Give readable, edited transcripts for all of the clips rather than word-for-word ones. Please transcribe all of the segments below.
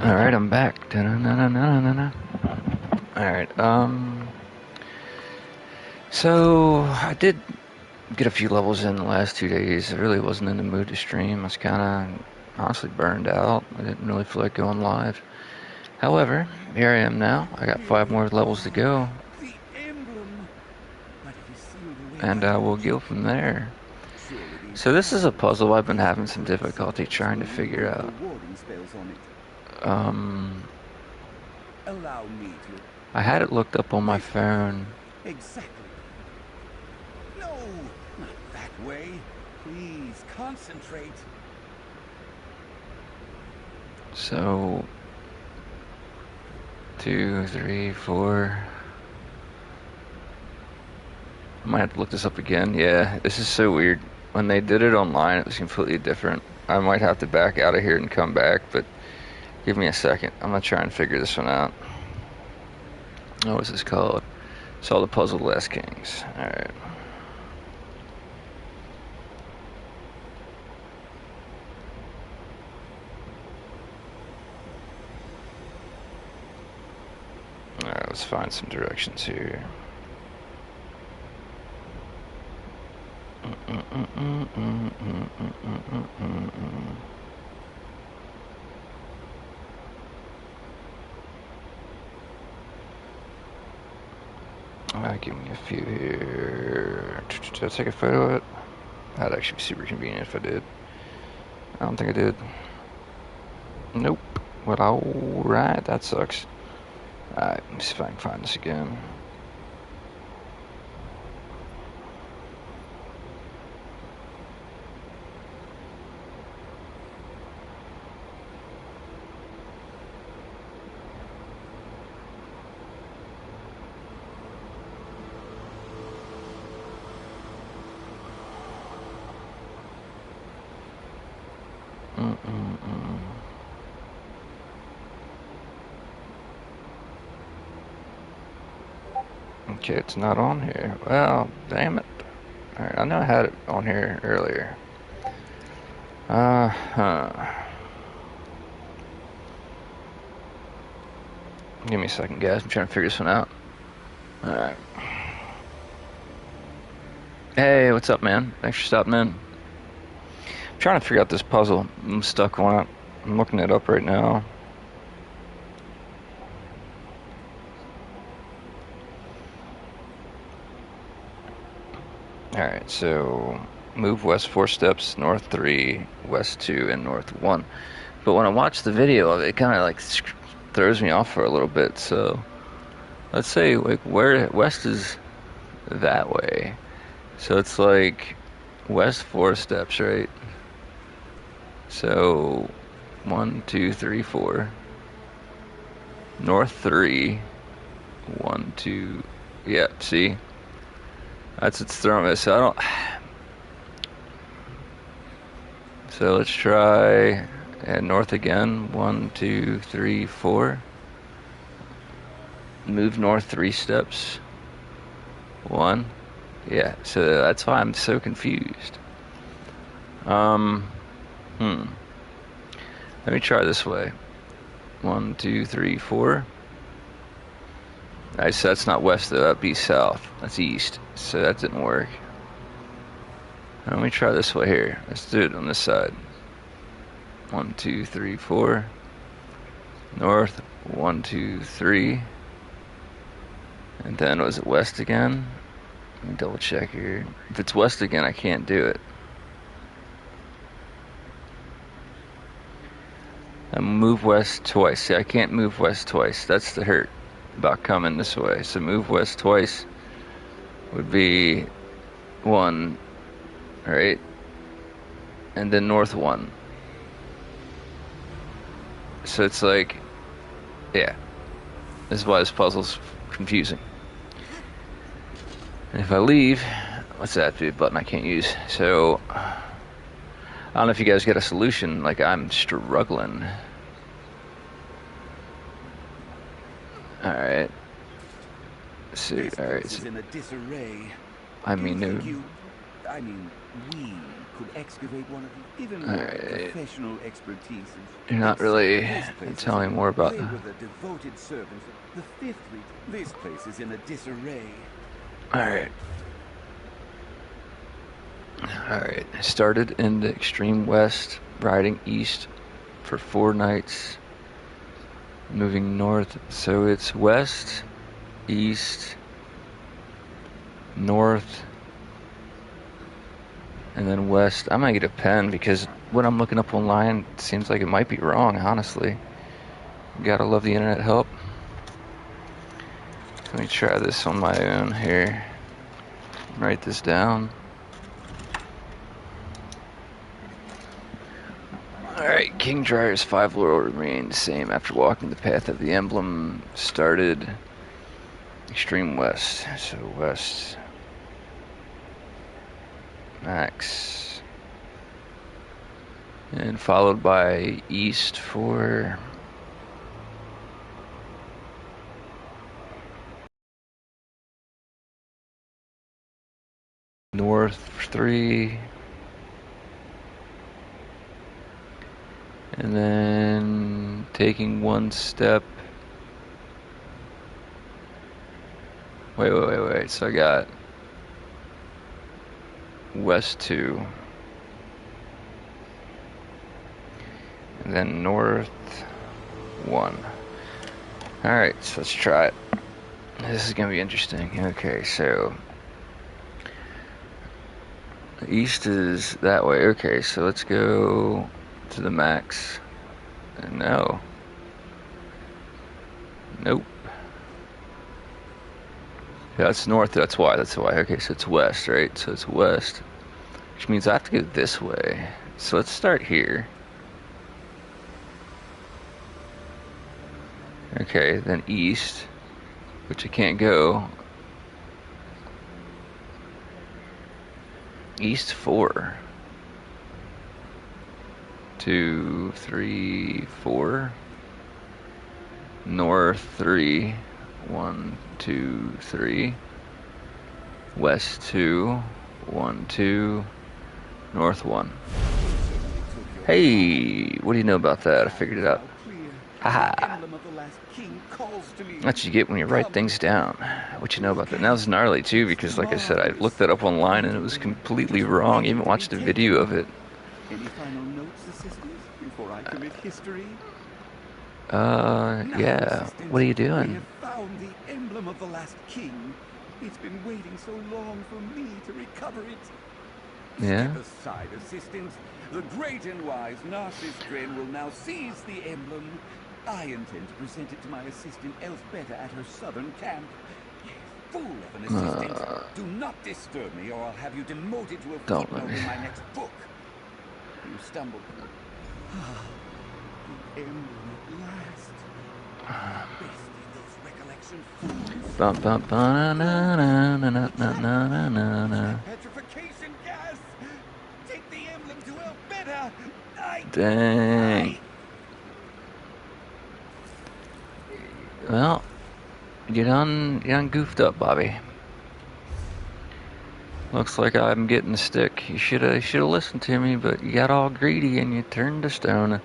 Alright, I'm back. Da-na-na-na-na-na-na. Alright, so I did get a few levels in the last 2 days. I really wasn't in the mood to stream. I was kind of honestly burned out. I didn't really feel like going live. However, here I am now. I got 5 more levels to go, and we'll go from there. So this is a puzzle I've been having some difficulty trying to figure out. I had it looked up on my phone. Exactly. No, not that way. Please concentrate. So 2, 3, 4. I might have to look this up again. Yeah, this is so weird. When they did it online, it was completely different. I might have to back out of here and come back, but give me a second. I'm gonna try and figure this one out. Oh, what's this called? Solve the Puzzle of the Last Kings. Alright. Alright, let's find some directions here. Give me a few here. Did I take a photo of it? That'd actually be super convenient if I did. I don't think I did. Nope. Well, alright, that sucks. Alright, let me see if I can find this again. Okay, it's not on here. Well, damn it. Alright, I know I had it on here earlier. Give me a second, guys. I'm trying to figure this one out. Alright. Hey, what's up, man? Thanks for stopping in. I'm trying to figure out this puzzle. I'm stuck on it. I'm looking it up right now. Alright, so move west 4 steps, north 3, west 2, and north 1. But when I watch the video of it, it kind of like throws me off for a little bit. So let's say like where west is that way. So it's like west 4 steps, right? So 1, 2, 3, 4. North 3. 1, 2. Yeah, see? That's what's throwing me. So I don't. So let's try and north again. 1, 2, 3, 4. Move north 3 steps. 1. Yeah, so that's why I'm so confused. Let me try this way. 1, 2, 3, 4. Nice, that's not west though, that'd be south. That's east, so that didn't work. Let me try this way here. Let's do it on this side. 1, 2, 3, 4. North, 1, 2, 3. And then was it west again? Let me double check here. If it's west again, I can't do it. And move west twice. See, I can't move west twice. That's the hurt about coming this way. So move west twice would be 1, right? And then north 1. So it's like, yeah. This is why this puzzle's confusing. And if I leave, what's that? Be a button I can't use. So I don't know if you guys get a solution. Like, I'm struggling. Alright. See, alright. Is in a disarray. I mean, no. I mean, we could excavate one of them. Even All more right. professional expertise. You're not really telling me more about They that. were the devoted servants of the Fifth Fleet. This place is in a disarray. Alright. Alright. I started in the extreme west, riding east for 4 nights, moving north. So it's west, east, north, and then west. I might get a pen because what I'm looking up online seems like it might be wrong, honestly. Gotta love the internet help. Let me try this on my own here. Write this down. Alright, King Dryer's 5 laurel remained the same after walking the path of the emblem. Started extreme west, so west. Max. And followed by east for north 3. And then taking one step. Wait. So I got west 2. And then north 1. Alright, so let's try it. This is gonna be interesting. Okay, so east is that way. Okay, so let's go to the max. No. Nope. Yeah, that's north, that's why. Okay, so it's west, right? So it's west. Which means I have to go this way. So let's start here. Okay, then east, which I can't go. East 4. 2, 3, 4. North 3. 1, 2, 3. West 2. 1, 2. North 1. Hey, what do you know about that? I figured it out. Haha. That's what you get when you write things down. What you know about that? And that was gnarly too, because like I said, I looked that up online and it was completely wrong. I even watched a video of it. Any final notes, assistants, before I commit history? Yeah. What are you We doing? have found the emblem of the last king. It's been waiting so long for me to recover it. Yeah? Step aside, assistant. The great and wise Narcissus Dren will now seize the emblem. I intend to present it to my assistant Elsbetta at her southern camp. Fool of an assistant. Do not disturb me or I'll have you demoted to a Don't let footnote me. in my next book. You stumbled. The emblem at last. Bested those recollections. Bum bum ba na na na na na na na na. Petrification gas. Take the emblem to Elsbetta. Dang. Well, you done goofed up, Bobby. Looks like I'm getting the stick. You shoulda listened to me, but you got all greedy and you turned to stone.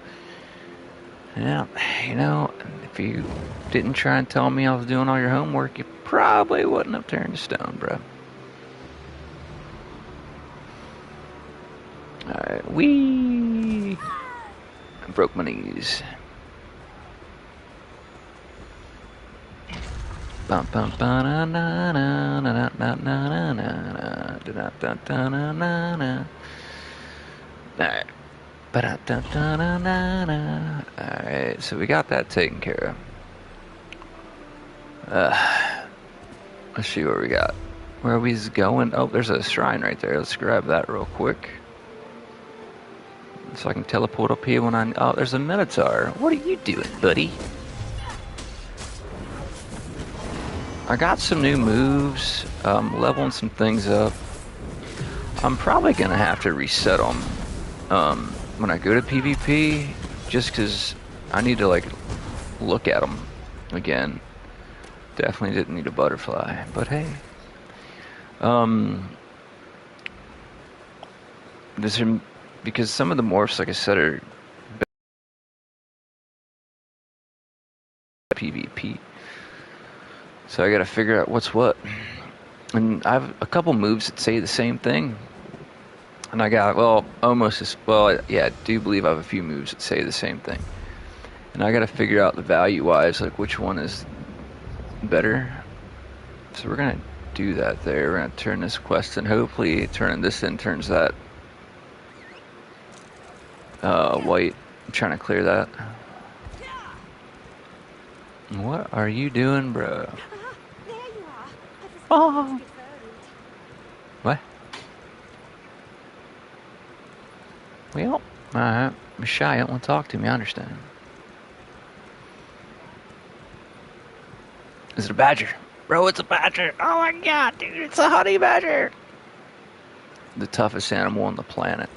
Yeah, you know, if you didn't try and tell me I was doing all your homework, you probably wouldn't have turned to stone, bro. Alright, wee! I broke my knees. Bum bum ba na na na na na na na na da da da na na na. Alright. Ba da da da na na na. Alright, so we got that taken care of. Let's see what we got. Where are we going? Oh, there's a shrine right there. Let's grab that real quick. So I can teleport up here when I... Oh, there's a Minotaur. What are you doing, buddy? I got some new moves, leveling some things up. I'm probably going to have to reset them when I go to PvP, just because I need to, like, look at them again. Definitely didn't need a butterfly, but hey. Does him because some of the morphs, like I said, are PvP. So I gotta figure out what's what. And I have a couple moves that say the same thing. And I got, well, almost as well, yeah, I do believe I have a few moves that say the same thing. And I gotta figure out the value-wise, like which one is better. So we're gonna do that there. We're gonna turn this quest and hopefully turning this in turns that white. I'm trying to clear that. What are you doing, bro? There you are. Oh. What? Well, alright. I'm shy. I don't want to talk to me. I understand. Is it a badger? Bro, it's a badger. Oh my god, dude. It's a honey badger. The toughest animal on the planet.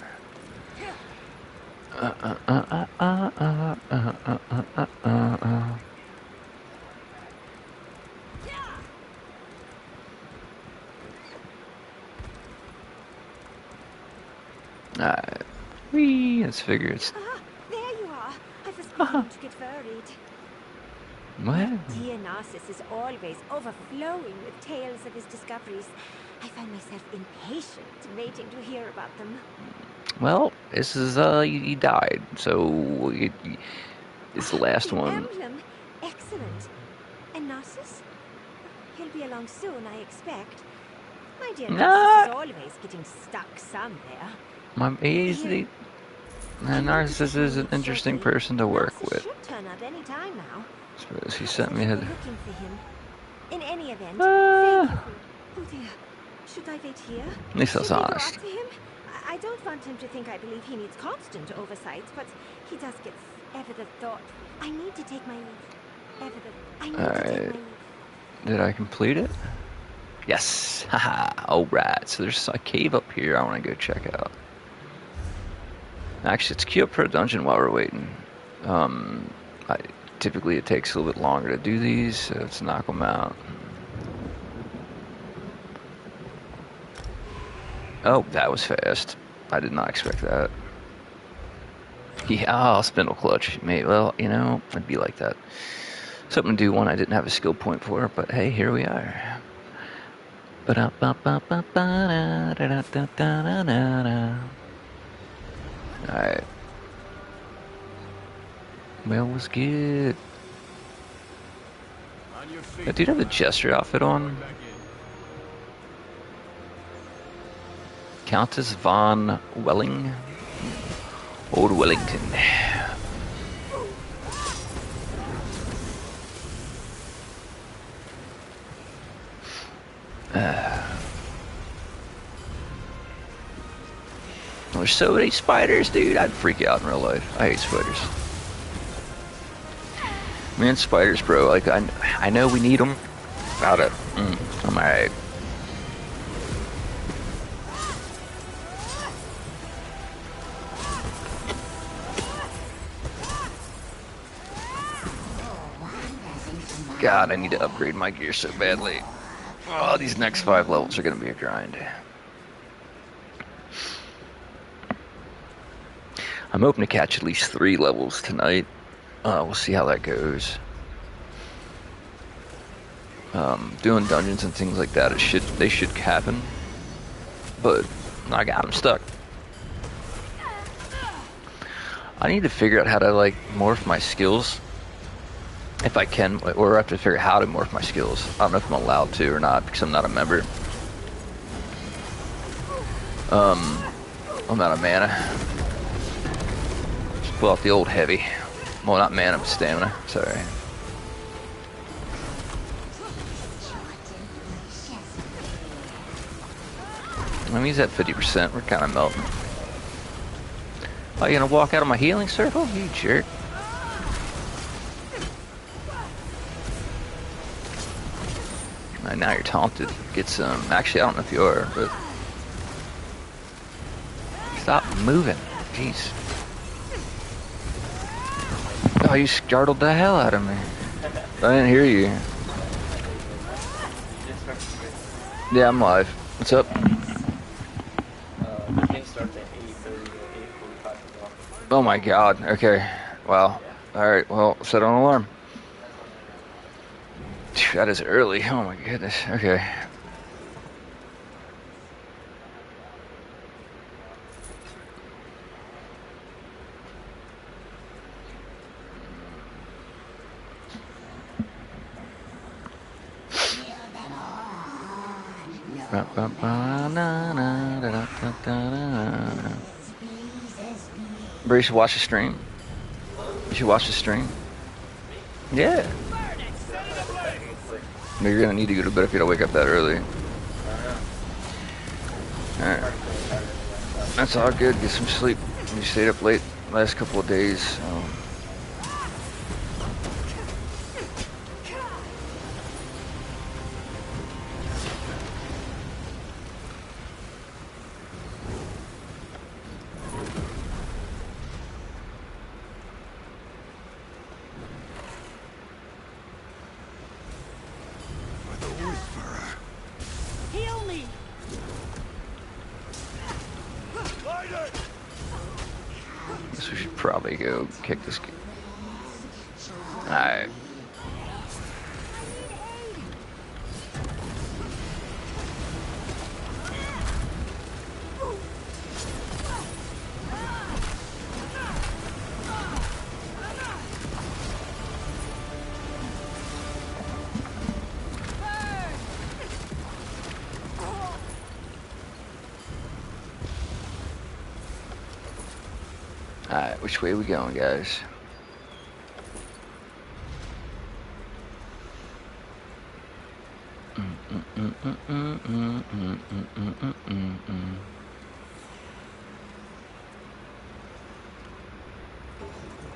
Alright. Whee! Let's figure it's... There you are. I was beginning to get worried. What? Dear Narcissus is always overflowing with tales of his discoveries. I find myself impatient, waiting to hear about them. Well, this is, he died, so it's the last one. Emblem. Excellent. And Narcissus? He'll be along soon, I expect. My dear Narcissus is always getting stuck somewhere. Narcissus is an interesting person to work with. Should turn up any time now. Suppose he sent me ahead. Looking for him. In any event, thank you. Oh dear. Should I wait here? At least I was Should we go honest. up to him? I don't want him to think I believe he needs constant oversight, but he does get ever the thought. I need to take my leave. Ever the. I need to take my leave. Did I complete it? Yes. Haha. Alright. So there's a cave up here I want to go check out. Actually, let's queue up for a dungeon while we're waiting. Typically it takes a little bit longer to do these, so let's knock them out. Oh, that was fast. I did not expect that. Yeah, spindle clutch. Well, you know, I'd be like that. Something to do one I didn't have a skill point for, but hey, here we are. Alright. Well, what's good? That dude have the Jester outfit on? Countess von Welling? Old Wellington. There's so many spiders, dude. I'd freak out in real life. I hate spiders. Man, spiders, bro. Like, I know we need them. About it. I'm alright. God, I need to upgrade my gear so badly. Oh, these next 5 levels are gonna be a grind. I'm hoping to catch at least 3 levels tonight. We'll see how that goes. Doing dungeons and things like that, they should happen. But I got them stuck. I need to figure out how to like morph my skills. If I can, or I have to figure out how to morph my skills. I don't know if I'm allowed to or not because I'm not a member. I'm out of mana. Just pull out the old heavy. Well, not mana, but stamina. Sorry. I mean, he's at 50%. We're kind of melting. Oh, you gonna walk out of my healing circle? You jerk. Now you're taunted. Get some. Actually, I don't know if you are, but. Stop moving. Jeez. Oh, you startled the hell out of me. I didn't hear you. Yeah, I'm live. What's up? The game starts at 8:30 or 8:45 o'clock. Oh my god. Okay. Wow. Yeah. Alright, well, set an alarm. Phew, that is early. Oh my goodness. Okay. Bro, you should watch the stream. You should watch the stream. Yeah. Maybe you're gonna need to go to bed if you don't wake up that early. Alright. That's all good. Get some sleep. You stayed up late last couple of days. Heal me! Guess we should probably go kick this kid. Alright. Alright, which way are we going, guys?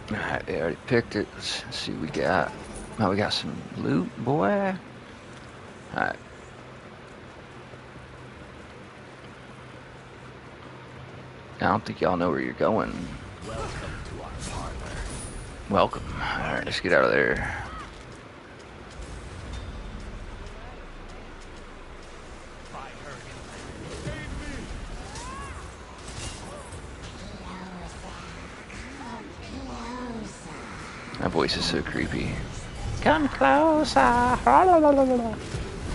Alright, they already picked it. Let's see what we got. Oh, we got some loot, boy. Alright. I don't think y'all know where you're going. Welcome to our parlor. Welcome. Alright, let's get out of there. That voice is so creepy. Come closer.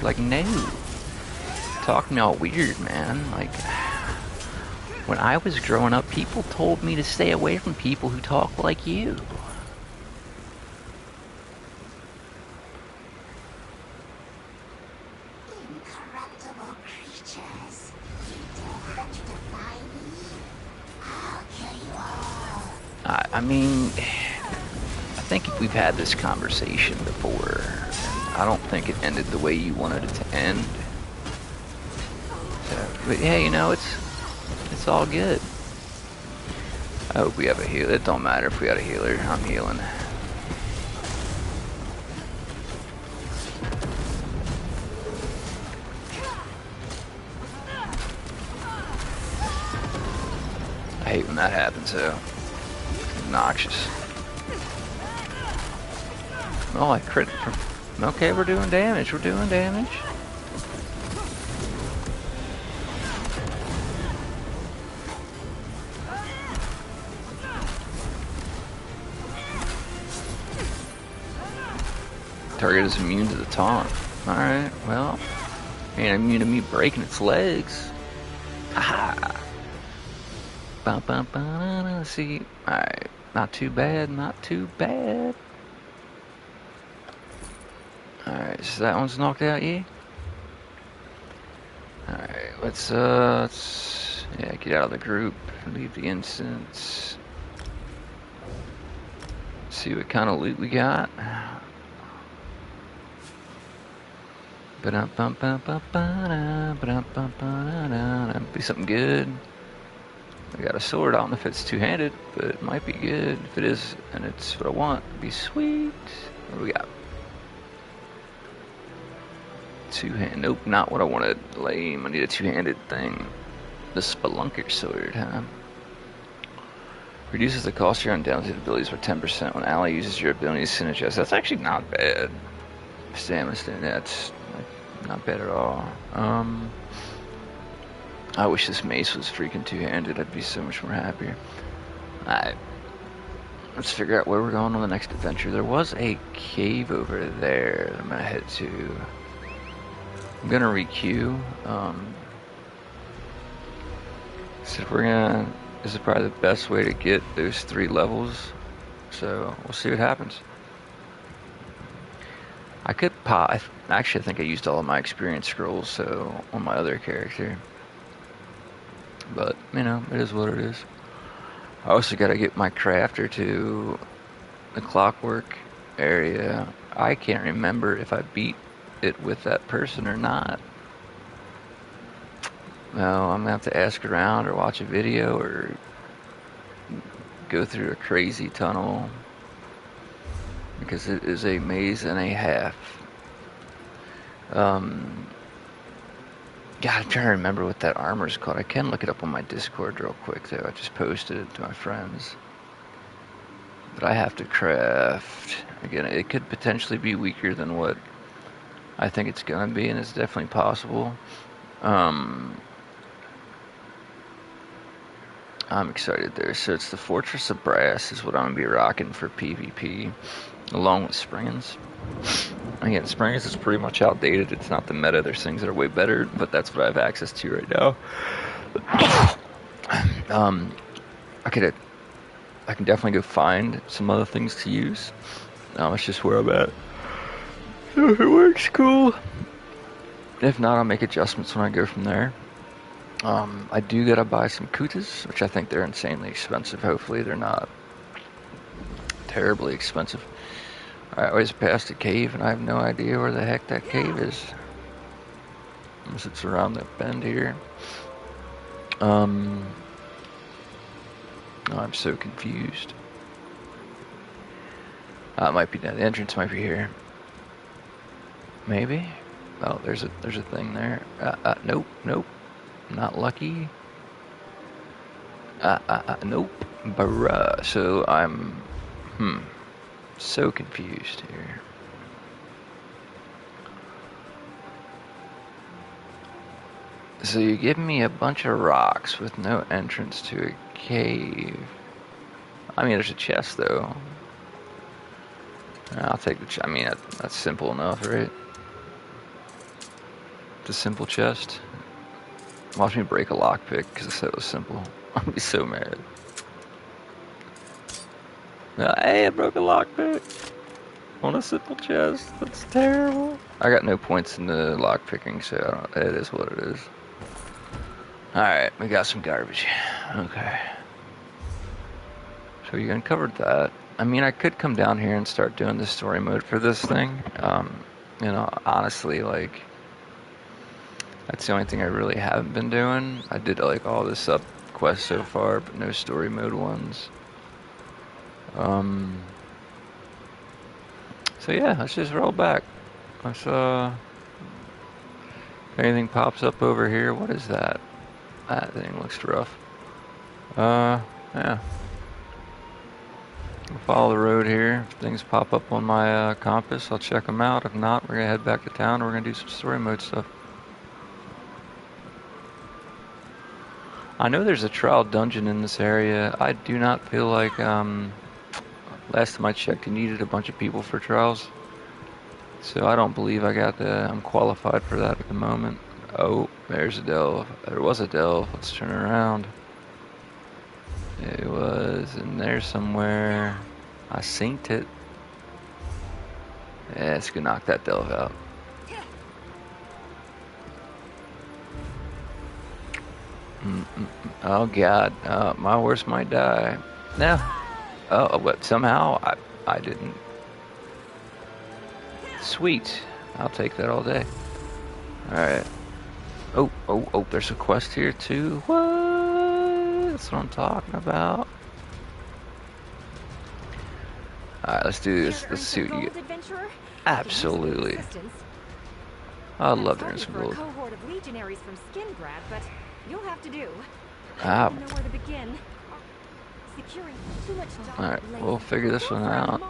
Like, no. Talking all weird, man. Like, when I was growing up, people told me to stay away from people who talk like you. Incorruptible creatures. You dare to defy me? I'll kill you all. I mean, I think we've had this conversation before. And I don't think it ended the way you wanted it to end. So, but yeah, you know, it's all good. I hope we have a healer. It don't matter if we had a healer. I'm healing. I hate when that happens, though. It's obnoxious. Oh, I crit. Okay, we're doing damage. We're doing damage. Target is immune to the taunt. Alright, well, ain't immune to me breaking its legs. Haha. Let's see. Alright, not too bad, not too bad. Alright, so that one's knocked out, yeah? Alright, let's yeah, get out of the group. Leave the instance. See what kind of loot we got. Be something good. We got a sword. I don't know if it's two-handed, but it might be good. If it is, and it's what I want, it'd be sweet. What do we got? Two-hand. Nope, not what I wanted. Lame. I need a two-handed thing. The Spelunker sword, huh? Reduces the cost of your own downside abilities by 10% when ally uses your abilities synergize. That's actually not bad. Stamina, that's not bad at all. I wish this mace was freaking two-handed. I'd be so much more happier. Alright. Let's figure out where we're going on the next adventure. There was a cave over there that I'm gonna head to. I'm gonna requeue. So we're gonna. This is probably the best way to get those 3 levels. So we'll see what happens. I could pop. Actually, I think I used all of my experience scrolls, so on my other character. But you know, it is what it is. I also got to get my crafter to the clockwork area. I can't remember if I beat it with that person or not. Well, I'm gonna have to ask around or watch a video or go through a crazy tunnel because it is a maze and a half. God, I'm trying to remember what that armor is called. I can look it up on my Discord real quick, though. I just posted it to my friends. But I have to craft. Again, it could potentially be weaker than what I think it's going to be, and it's definitely possible. I'm excited there. So it's the Fortress of Brass is what I'm going to be rocking for PvP, along with Springs. Again, Springs is pretty much outdated. It's not the meta. There's things that are way better, but that's what I have access to right now. I can definitely go find some other things to use. It's just where I'm at. So if it works, cool. If not, I'll make adjustments when I go from there. I do gotta buy some kutas, which I think they're insanely expensive. Hopefully they're not terribly expensive. I always passed a cave and I have no idea where the heck that cave is. Unless it's around that bend here. Oh, I'm so confused. It might be down. The entrance might be here. Maybe? Oh, there's a thing there. Nope. Not lucky. Nope. Bruh. So I'm so confused here. So you give me a bunch of rocks with no entrance to a cave. I mean, there's a chest though. I'll take the chest. I mean, that's simple enough, right? It's a simple chest. Watch me break a lockpick because I said it was simple. I'll be so mad. Hey, I broke a lockpick on a simple chest. That's terrible. I got no points in the lockpicking, so it is what it is. Alright, we got some garbage. Okay. So you uncovered that. I mean, I could come down here and start doing the story mode for this thing. You know, honestly, like, that's the only thing I really haven't been doing. I did, like, all the sub quests so far, but no story mode ones. So yeah, let's just roll back. Let's, if anything pops up over here, what is that? That thing looks rough. Yeah. We'll follow the road here. If things pop up on my compass, I'll check them out. If not, we're gonna head back to town and we're gonna do some story mode stuff. I know there's a trial dungeon in this area. I do not feel like, last time I checked, you needed a bunch of people for trials. So I don't believe I'm qualified for that at the moment. Oh, there's a delve. There was a delve. Let's turn around. It was in there somewhere. I synced it. Yeah, let's go knock that delve out. Oh god, my horse might die. No. Oh, but somehow I didn't. Sweet. I'll take that all day. Alright. Oh, there's a quest here too. What? That's what I'm talking about. Alright, let's do this. Let's see what you get. Absolutely. I'd love to earn some gold. Cohort of legionaries from Skingrad, but you'll have to do. Ah. I don't know where to begin. Securing too much. Alright, we'll figure this one out.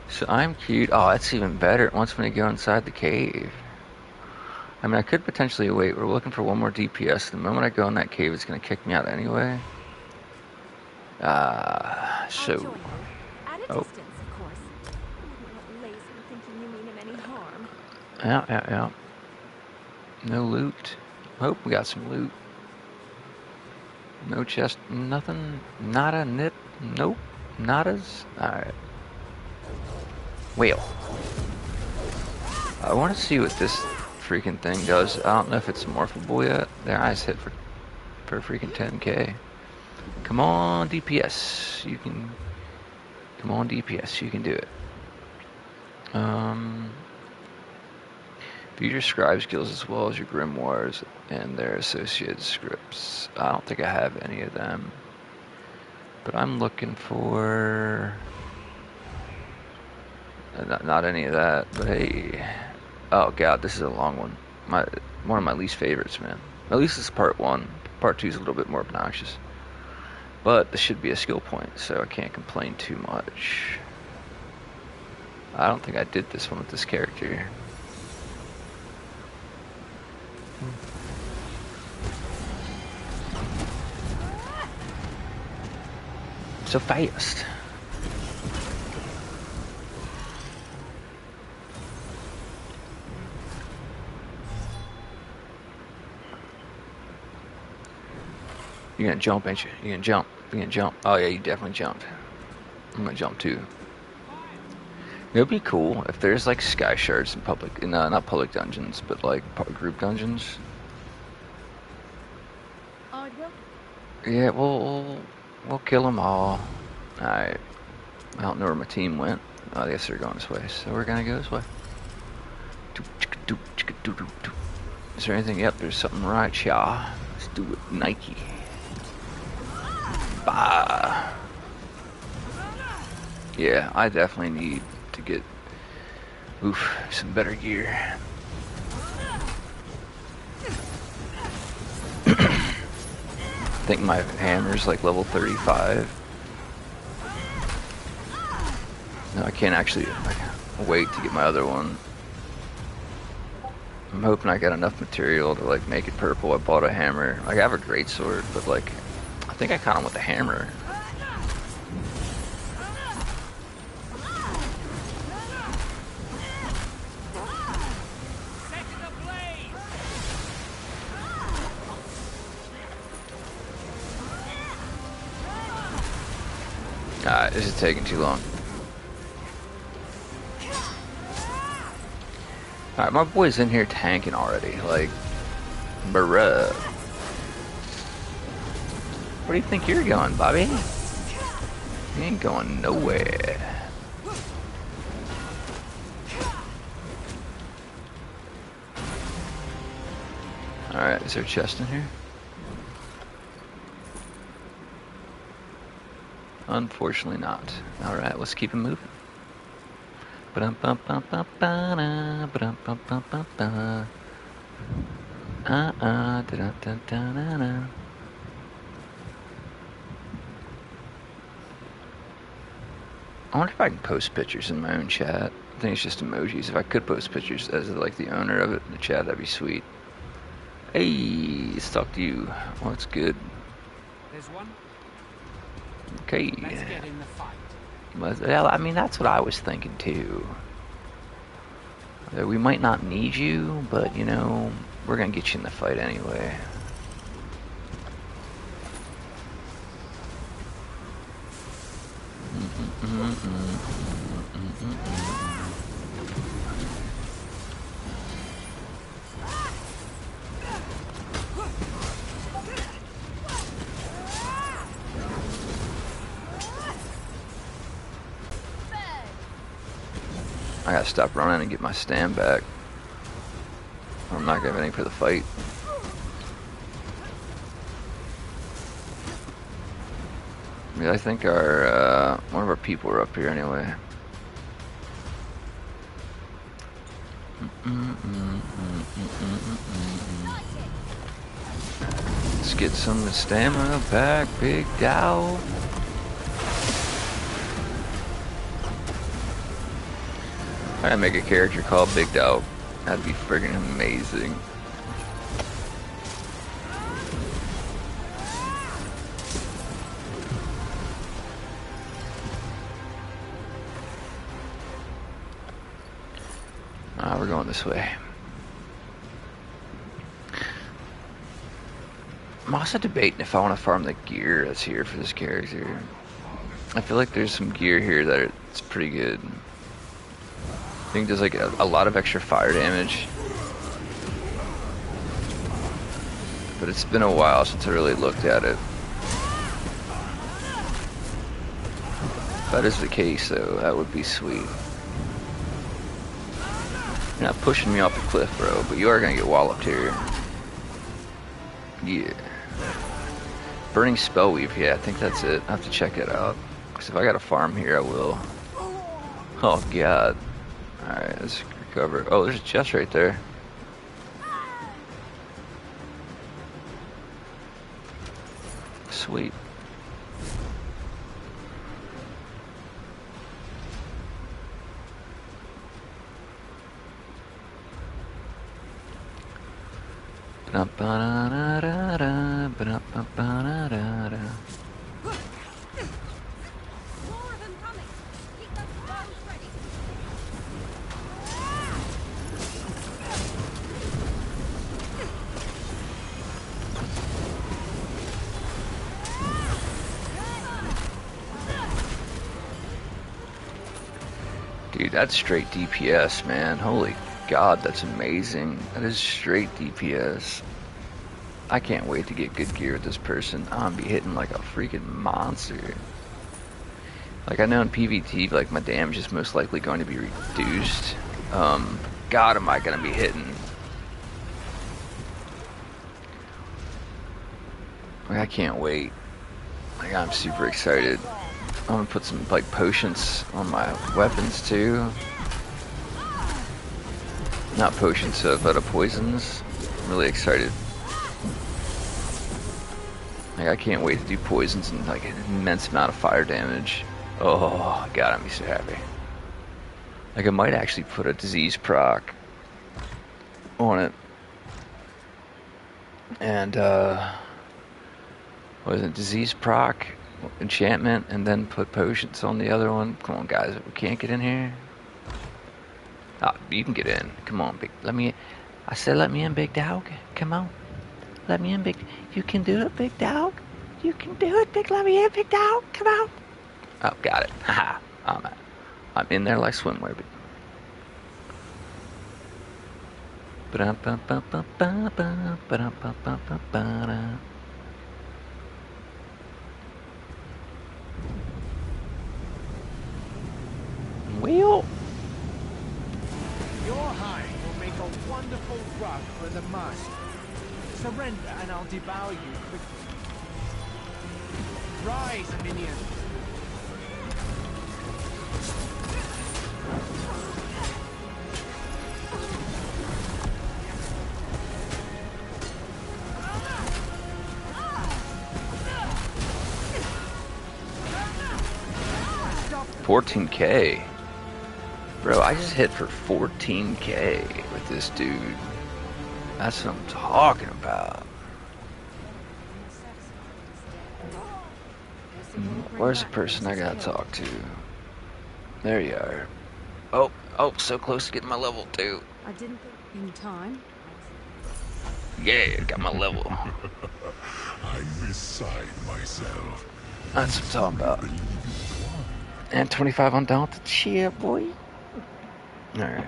So I'm cute. Oh, that's even better. It wants me to go inside the cave. I mean, I could potentially wait. We're looking for one more DPS. The moment I go in that cave, it's going to kick me out anyway. I'll So... join you. At a Oh. distance, of course. You're not lazy thinking you mean him any harm. Yeah. No loot. Hope we got some loot. No chest, nothing. Nada, nip. Nope. Nadas. Alright. Whale. I want to see what this freaking thing does. I don't know if it's morphable yet. Their eyes hit for freaking 10k. Come on, DPS. You can. Come on, DPS. You can do it. View your scribe skills as well as your grimoires and their associated scripts. I don't think I have any of them. But I'm looking for... Not any of that, but hey... Oh god, this is a long one. One of my least favorites, man. At least this is part 1. Part 2 is a little bit more obnoxious. But this should be a skill point, so I can't complain too much. I don't think I did this one with this character. So fast. You're gonna jump, ain't you? You're gonna jump. You're gonna jump. Oh yeah, you definitely jumped. I'm gonna jump too. It would be cool if there's like sky shards in public, not public dungeons, but like group dungeons. Yeah, we'll kill them all. Alright. I don't know where my team went. Oh, I guess they're going this way, so we're gonna go this way. Is there anything? Yep, there's something right, y'all. Let's do it, Nike. Bah. Yeah, I definitely need to get some better gear. I think my hammer's like level 35. No, I can't actually wait to get my other one. I'm hoping I got enough material to like make it purple. I bought a hammer. Like, I have a great sword, but like I think I caught him with a hammer. Alright, this is taking too long. Alright, my boy's in here tanking already. Like, bruh. Where do you think you're going, Bobby? You ain't going nowhere. Alright, is there a chest in here? Unfortunately not. Alright, let's keep it moving. I wonder if I can post pictures in my own chat. I think it's just emojis. If I could post pictures as like the owner of it in the chat, that'd be sweet. Hey, let's talk to you. What's good? There's one. Okay. Let's get in the fight. Well, I mean, that's what I was thinking too. We might not need you, but you know, we're gonna get you in the fight anyway. I gotta stop running and get my stand back. I'm not gonna have anything for the fight. Yeah, I think our one of our people are up here anyway. Let's get some stamina back, big Dow. I gotta make a character called Big Dow. That'd be friggin' amazing. We're going this way. I'm also debating if I want to farm the gear that's here for this character. I feel like there's some gear here that's pretty good. I think there's like a lot of extra fire damage. But it's been a while since I really looked at it. If that is the case though, that would be sweet. You're not pushing me off the cliff, bro, but you are gonna get walloped here. Yeah. Burning Spell Weave, yeah, I think that's it. I have to check it out. Because if I got a farm here, I will. Oh, God. Alright, let's recover. Oh, there's a chest right there. Sweet. Dude, that's straight DPS, man. Holy God, that's amazing. That is straight DPS. I can't wait to get good gear with this person. I'm gonna be hitting like a freaking monster. Like I know in PvT, like my damage is most likely going to be reduced. God, am I gonna be hitting? Like, I can't wait. Like I'm super excited. I'm gonna put some like potions on my weapons too. Not potions, but poisons. I'm really excited. Like I can't wait to do poisons and like an immense amount of fire damage. Oh God, I'm so happy. Like I might actually put a disease proc on it. And what is it? Disease proc, enchantment, and then put potions on the other one. Come on guys, we can't get in here. Ah, you can get in. Come on, big. I said let me in, big dog. Come on. Let me in, big. You can do it, big dog. You can do it, big. Let me in, big dog. Come on. Oh, got it. Haha. I'm in there like swimwear. Wheel. Your hide will make a wonderful rug for the master. Surrender and I'll devour you quickly. Rise, minion. $14K. Bro, I just hit for $14K with this dude. That's what I'm talking about. Where's the person I gotta talk to? There you are. Oh, so close to getting my level 2. I didn't think in time. Yeah, got my level. I'm beside myself. That's what I'm talking about. And 25 on down to cheer, boy. Alright.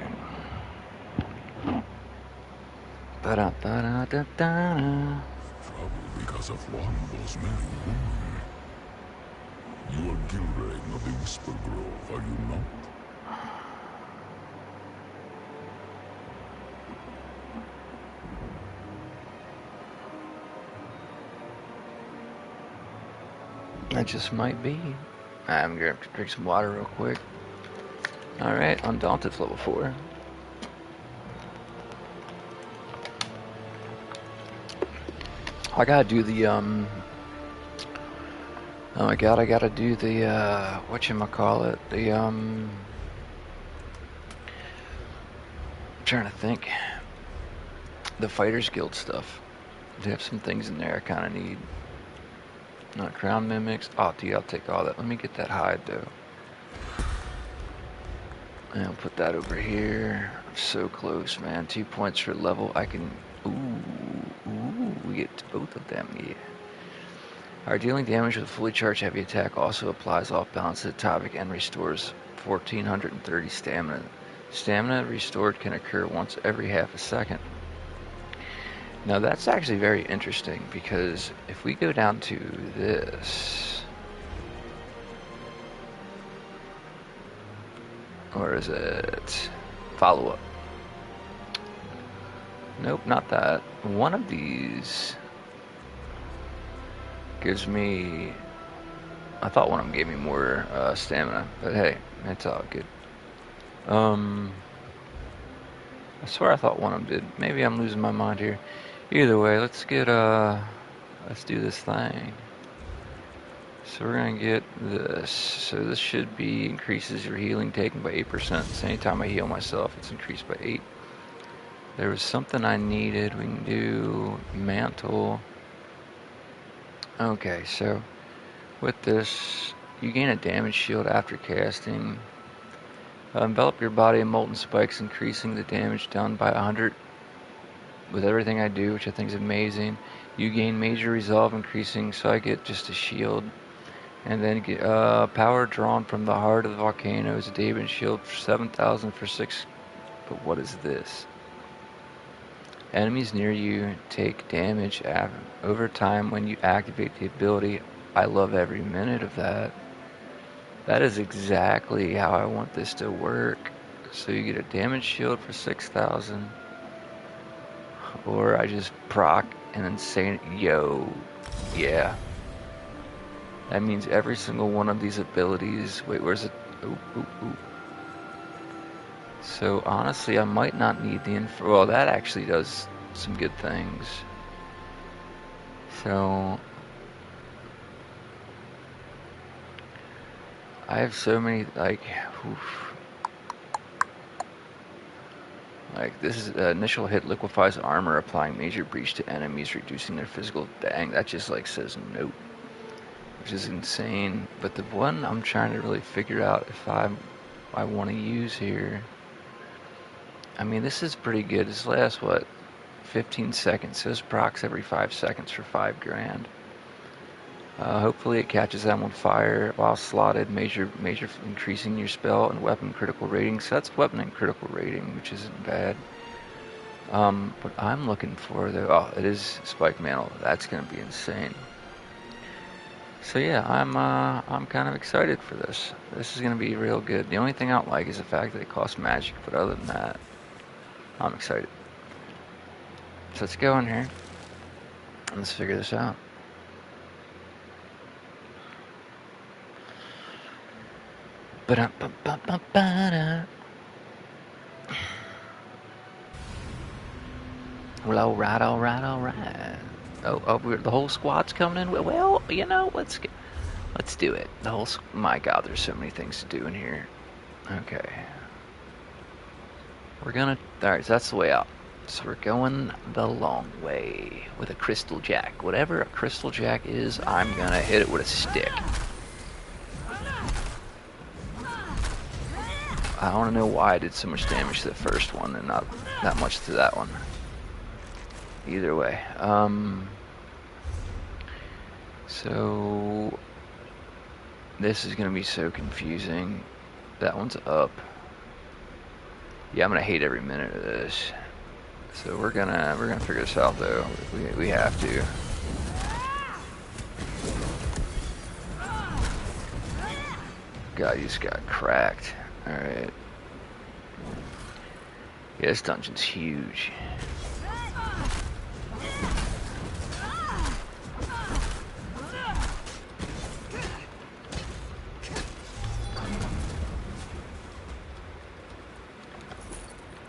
Trouble because of one was many. You are Gilrain of the Whisper Grove, are you not? That just might be. I'm gonna have to drink some water real quick. Alright, Undaunted's level 4. I gotta do the, oh my god, I gotta do the, whatchamacallit, the, trying to think. The Fighters Guild stuff. They have some things in there I kind of need. Not crown mimics. Oh, dude, I'll take all that. Let me get that hide though. And I'll put that over here. I'm so close, man. 2 points for level. I can. Ooh, we get both of them. Yeah. Alright, dealing damage with a fully charged heavy attack also applies off balance to the topic and restores 1430 stamina. Stamina restored can occur once every half a second. Now that's actually very interesting because if we go down to this, or is it follow up? Nope, not that. One of these gives me, I thought one of them gave me more stamina, but hey, it's all good. I swear I thought one of them did. Maybe I'm losing my mind here. Either way, let's get let's do this thing. So we're gonna get this. So this should be increases your healing taken by 8%. So anytime I heal myself, it's increased by 8. There was something I needed. We can do mantle. Okay, so with this, you gain a damage shield after casting. Envelop your body in molten spikes, increasing the damage done by 100 with everything I do, which I think is amazing. You gain major resolve, increasing, so I get just a shield. And then get power drawn from the heart of the volcano is a damage shield for 7,000 for 6. But what is this? Enemies near you take damage over time when you activate the ability. I love every minute of that. That is exactly how I want this to work. So you get a damage shield for 6,000. Or I just proc and then say, yo, yeah. That means every single one of these abilities. Wait, where's it? Ooh. So honestly, I might not need the info. Well, that actually does some good things. So I have so many, like, oof. Like this is initial hit liquefies armor, applying major breach to enemies, reducing their physical. Dang, that just like says nope, which is insane. But the one I'm trying to really figure out if I want to use here. I mean, this is pretty good. This lasts what, 15 seconds. So this procs every 5 seconds for 5 grand. Hopefully it catches them on fire while slotted, major increasing your spell and weapon critical rating. So that's weapon and critical rating, which isn't bad. What I'm looking for though, oh, it is Spike Mantle. That's gonna be insane. So yeah, I'm kind of excited for this. This is gonna be real good. The only thing I don't like is the fact that it costs magic, but other than that, I'm excited. So let's go in here and let's figure this out. Well, alright. Oh, the whole squad's coming in. Well, you know, let's do it. The whole. My God, there's so many things to do in here. Okay, we're gonna. All right, so that's the way out. So we're going the long way with a crystal jack. Whatever a crystal jack is, I'm gonna hit it with a stick. I don't know why I did so much damage to the first one and not that much to that one. Either way. So this is gonna be so confusing. That one's up. Yeah, I'm gonna hate every minute of this. So we're gonna figure this out though. We have to. God, you just got cracked. Alright. Yeah, this dungeon's huge.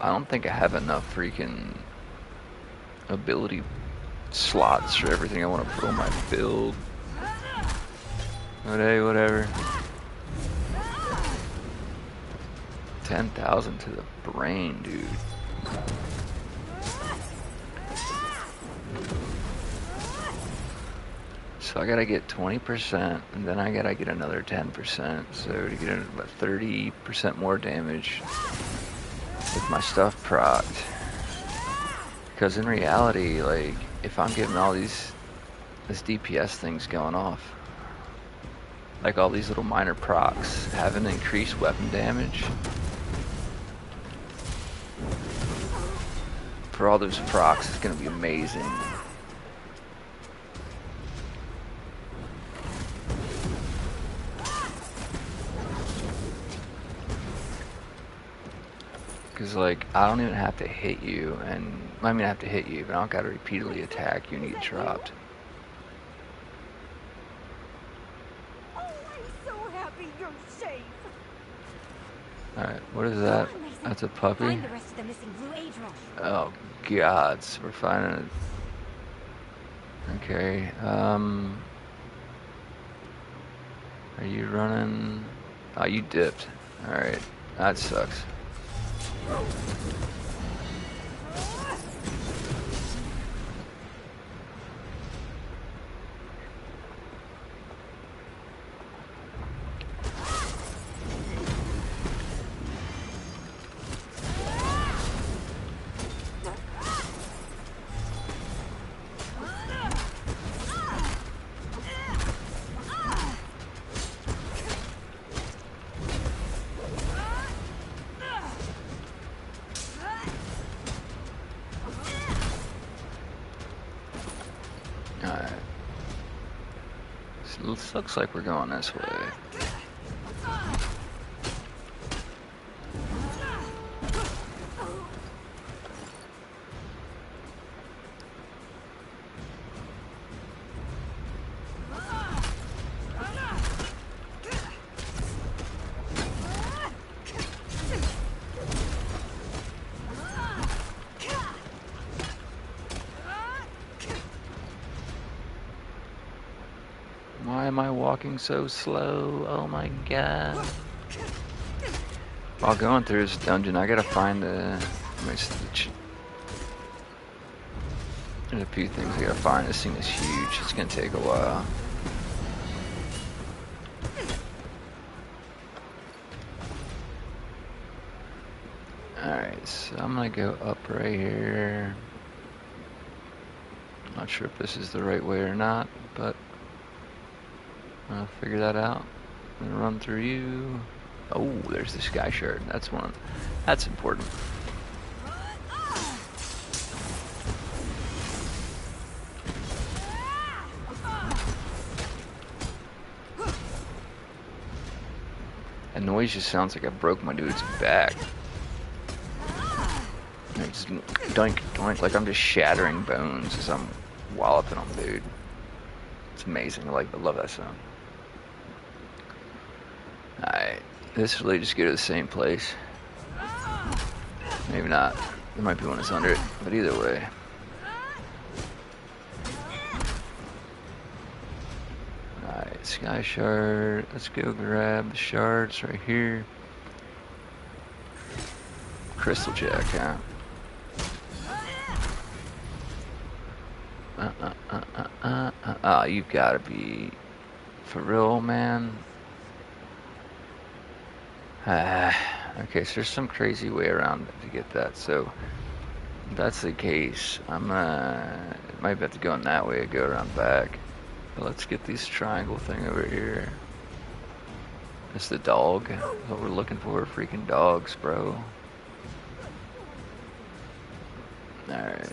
I don't think I have enough freaking ability slots for everything I want to put on my build. But hey, whatever. 10,000 to the brain, dude. So I gotta get 20%, and then I gotta get another 10%. So to get about 30% more damage with my stuff procced. Because in reality, like, if I'm getting all this DPS things going off, like all these little minor procs, having increased weapon damage, for all those procs is gonna be amazing. Because, like, I don't even have to hit you, and I mean, I have to hit you, but I don't gotta repeatedly attack you and get dropped. Oh, I'm so happy you're safe. Alright, what is that? Come on, Mason. That's a puppy? Find the rest of the missing blue age roll. Oh, God, so we're finding it. Okay, are you running? Oh, you dipped. Alright, that sucks. Alright. So it looks like we're going this way. Why am I walking so slow? Oh my god. While going through this dungeon, I gotta find there's a few things I gotta find. This thing is huge. It's gonna take a while. Alright, so I'm gonna go up right here. Not sure if this is the right way or not, but I'll figure that out. I'm gonna run through you. Oh, there's the sky shard. That's one. That's important. That noise just sounds like I broke my dude's back. It's just doink, doink, like I'm just shattering bones as I'm walloping him, dude. It's amazing. I love that sound. Alright, this really just go to the same place. Maybe not. There might be one that's under it, but either way. Alright, sky shard. Let's go grab the shards right here. Crystal jack, huh? You've got to be for real, man. Okay, so there's some crazy way around to get that. So if that's the case, I'm gonna might have to go in that way and go around back. But let's get this triangle thing over here. It's the dog. That's what we're looking for. Freaking dogs, bro. Alright.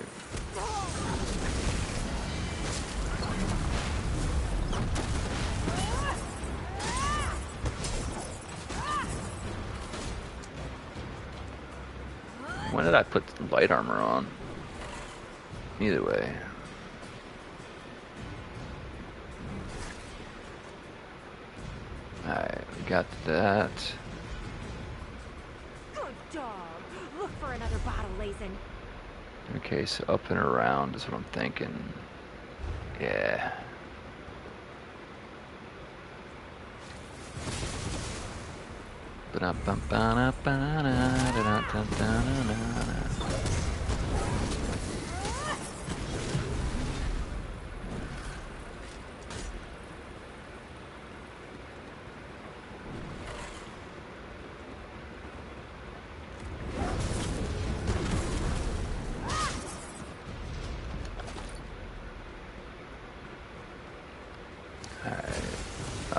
When did I put light armor on? Either way. Alright, we got that. Good dog. Look for another bottle, Lazen. Okay, so up and around is what I'm thinking. Yeah.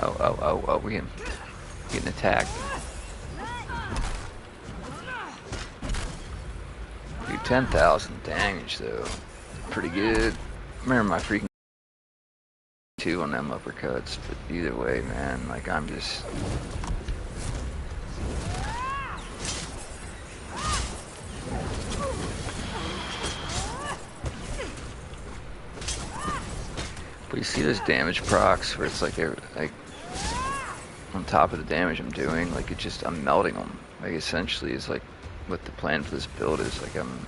Oh, we're getting attacked. Dude, 10,000 damage though. Pretty good. Remember my freaking 2 on them uppercuts, but either way, man, like I'm just... But you see those damage procs where it's like they're like on top of the damage I'm doing, like it just, I'm melting them. Like essentially is like what the plan for this build is. Like I'm...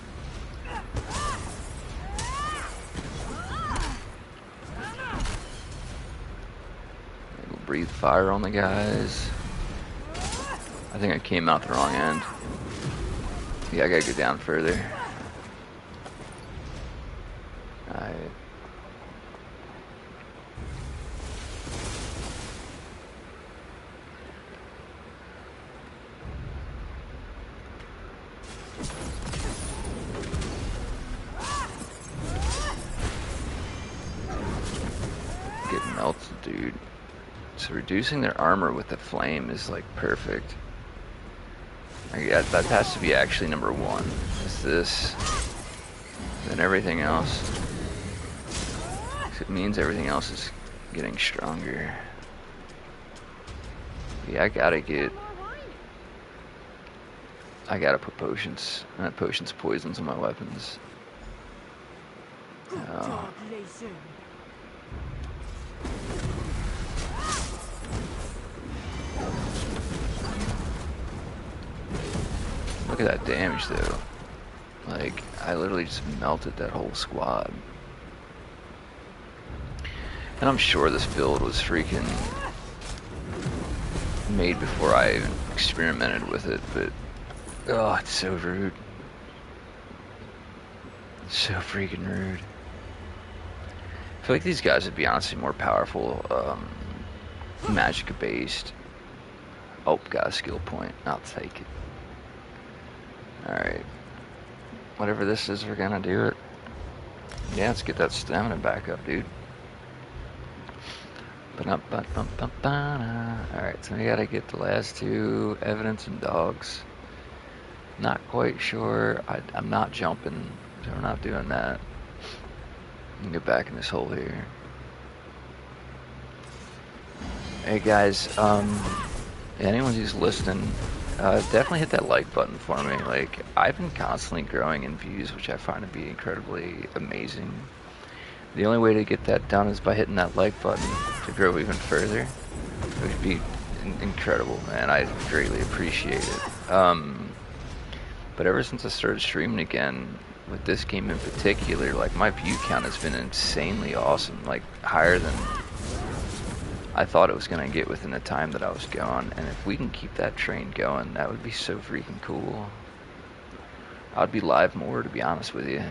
breathe fire on the guys. I think I came out the wrong end. Yeah, I gotta go down further. Alright. Get melted, dude. So reducing their armor with the flame is like perfect. Yeah, that has to be actually number 1. Is this, then everything else. It means everything else is getting stronger. Yeah, I gotta put potions. Potions, poisons on my weapons. Look at that damage though. Like, I literally just melted that whole squad. And I'm sure this build was freaking made before I even experimented with it, but oh, it's so rude. So freaking rude. I feel like these guys would be honestly more powerful, magic based. Oh, got a skill point. I'll take it. Alright. Whatever this is, we're gonna do it. Yeah, let's get that stamina back up, dude. Alright, so we gotta get the last 2, evidence and dogs. Not quite sure. I'm not jumping, so we're not doing that. We can get back in this hole here. Hey guys, anyone who's listening, definitely hit that like button for me. Like, I've been constantly growing in views, which I find to be incredibly amazing. The only way to get that done is by hitting that like button to grow even further. It would be incredible, man. I greatly appreciate it. But ever since I started streaming again, with this game in particular, like my view count has been insanely awesome. Like higher than I thought it was going to get within the time that I was going. And if we can keep that train going, that would be so freaking cool. I'd be live more, to be honest with you.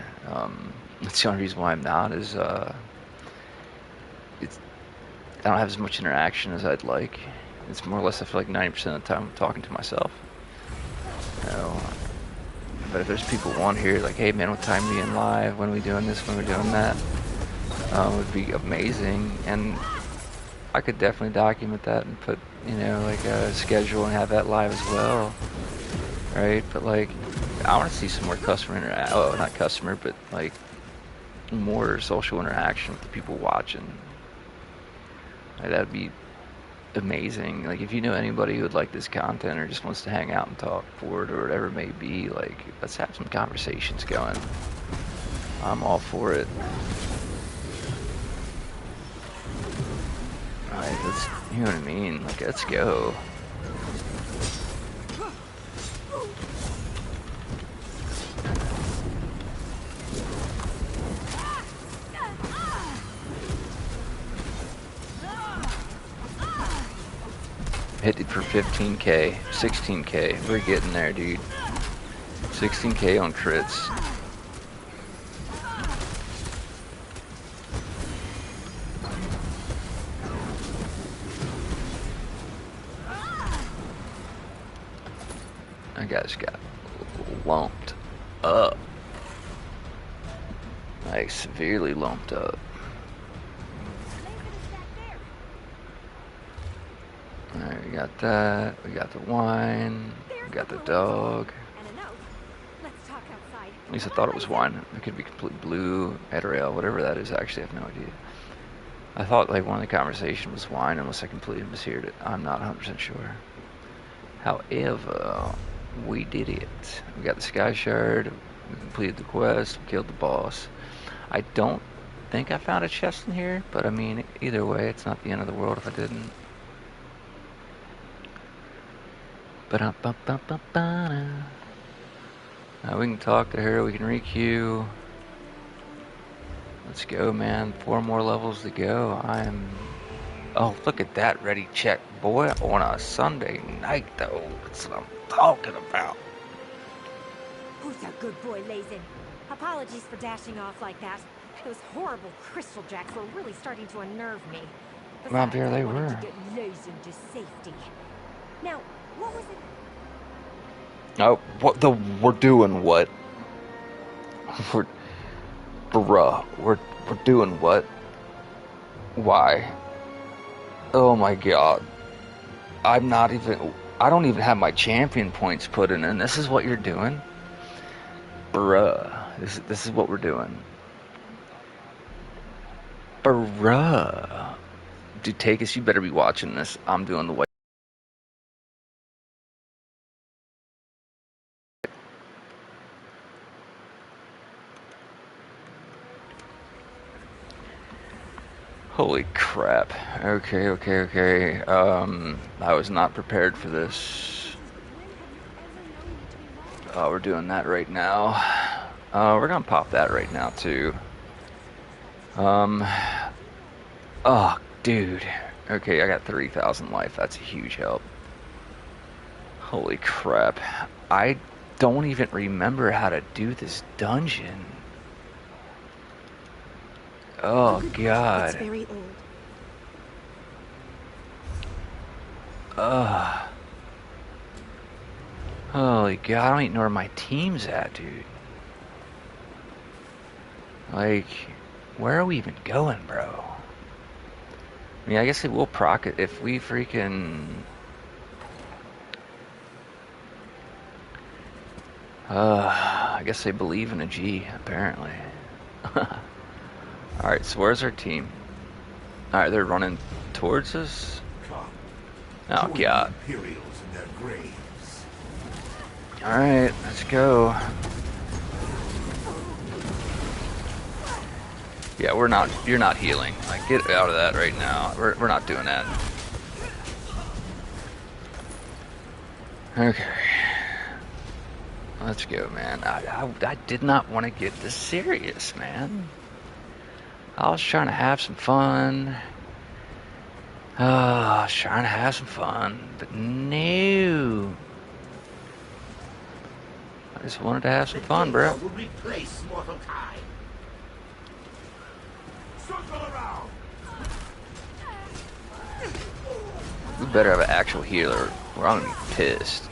That's the only reason why I'm not is I don't have as much interaction as I'd like. It's more or less, I feel like 90% of the time I'm talking to myself. You know, but if there's people on here like, hey man, what time are we in live? When are we doing this? When are we doing that? It would be amazing. And I could definitely document that and put, you know, like a schedule and have that live as well. Right? But like, I want to see some more customer interaction. Oh, not customer, but like more social interaction with the people watching. Like, that'd be amazing. Like, if you know anybody who would like this content or just wants to hang out and talk for it or whatever it may be, like, let's have some conversations going. I'm all for it. Alright, let's, you know what I mean? Like, let's go. Hit it for 15k, 16k. We're getting there, dude. 16k on crits. That guy's got lumped up. Like, severely lumped up. We got that. We got the wine. We got the dog. And a note. Let's talk outside. At least I thought it was wine. It could be complete blue, Eterale, whatever that is. Actually, I have no idea. I thought like one of the conversation was wine, unless I completely misheard it. I'm not 100% sure. However, we did it. We got the Sky Shard. We completed the quest. We killed the boss. I don't think I found a chest in here, but I mean, either way, it's not the end of the world if I didn't. Now we can talk to her. We can requeue. Let's go, man. 4 more levels to go. Oh, look at that. Ready, check, boy. On a Sunday night, though. That's what I'm talking about. Who's a good boy, Lazen? Apologies for dashing off like that. Those horrible crystal jacks were really starting to unnerve me. Well, there they I wanted were. to get Lazen to safety. Now, what was it? Oh, we're doing what? We're doing what? Why? Oh my god. I don't even have my champion points put in, and this is what you're doing? Bruh. This is what we're doing. Bruh. Dude, Takis, you better be watching this. I'm doing the way. Holy crap. Okay. I was not prepared for this. We're doing that right now. We're gonna pop that right now too. Oh, dude. Okay, I got 3,000 life. That's a huge help. Holy crap. I don't even remember how to do this dungeon. Oh, God. It's very old. Holy God, I don't even know where my team's at, dude. Like, where are we even going, bro? I mean, I guess it will proc it if we freaking... I guess they believe in a G, apparently. Alright, so where's our team? Alright, they're running towards us? Oh, God. Alright, let's go. Yeah, you're not healing. Like, get out of that right now. We're not doing that. Okay. Let's go, man. I did not want to get this serious, man. I was trying to have some fun. I was trying to have some fun, but no. I just wanted to have some fun, bro. We better have an actual healer, or I'm gonna be pissed.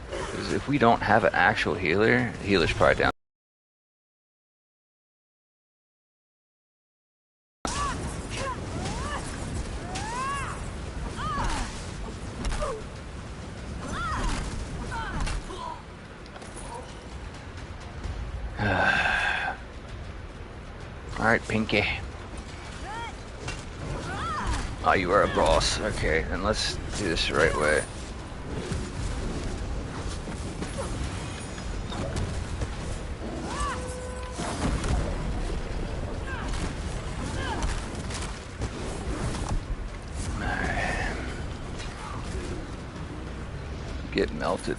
Because if we don't have an actual healer, the healer's probably down. Alright, Pinky. Oh, you are a boss. Okay, then let's do this the right way. Get melted.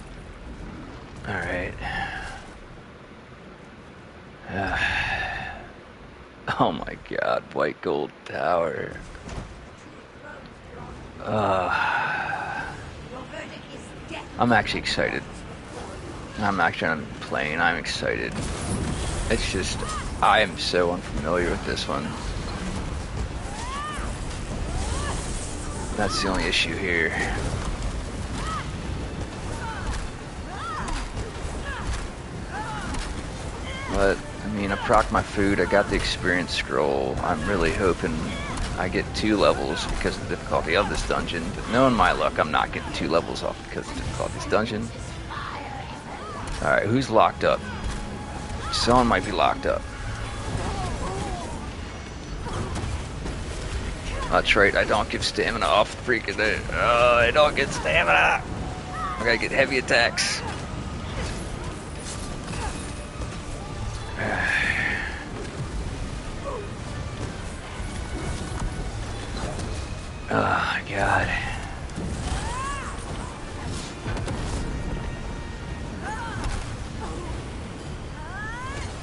Alright. Oh my god, white gold tower. I'm actually excited. I'm actually playing, I'm excited. It's just, I am so unfamiliar with this one. That's the only issue here. But, I mean, I procced my food, I got the experience scroll. I'm really hoping I get 2 levels because of the difficulty of this dungeon, but knowing my luck, I'm not getting 2 levels off because of the difficulty of this dungeon. Alright, who's locked up? Someone might be locked up. That's right, I don't give stamina off freaking it. Oh, I don't get stamina! I gotta get heavy attacks. Oh my god.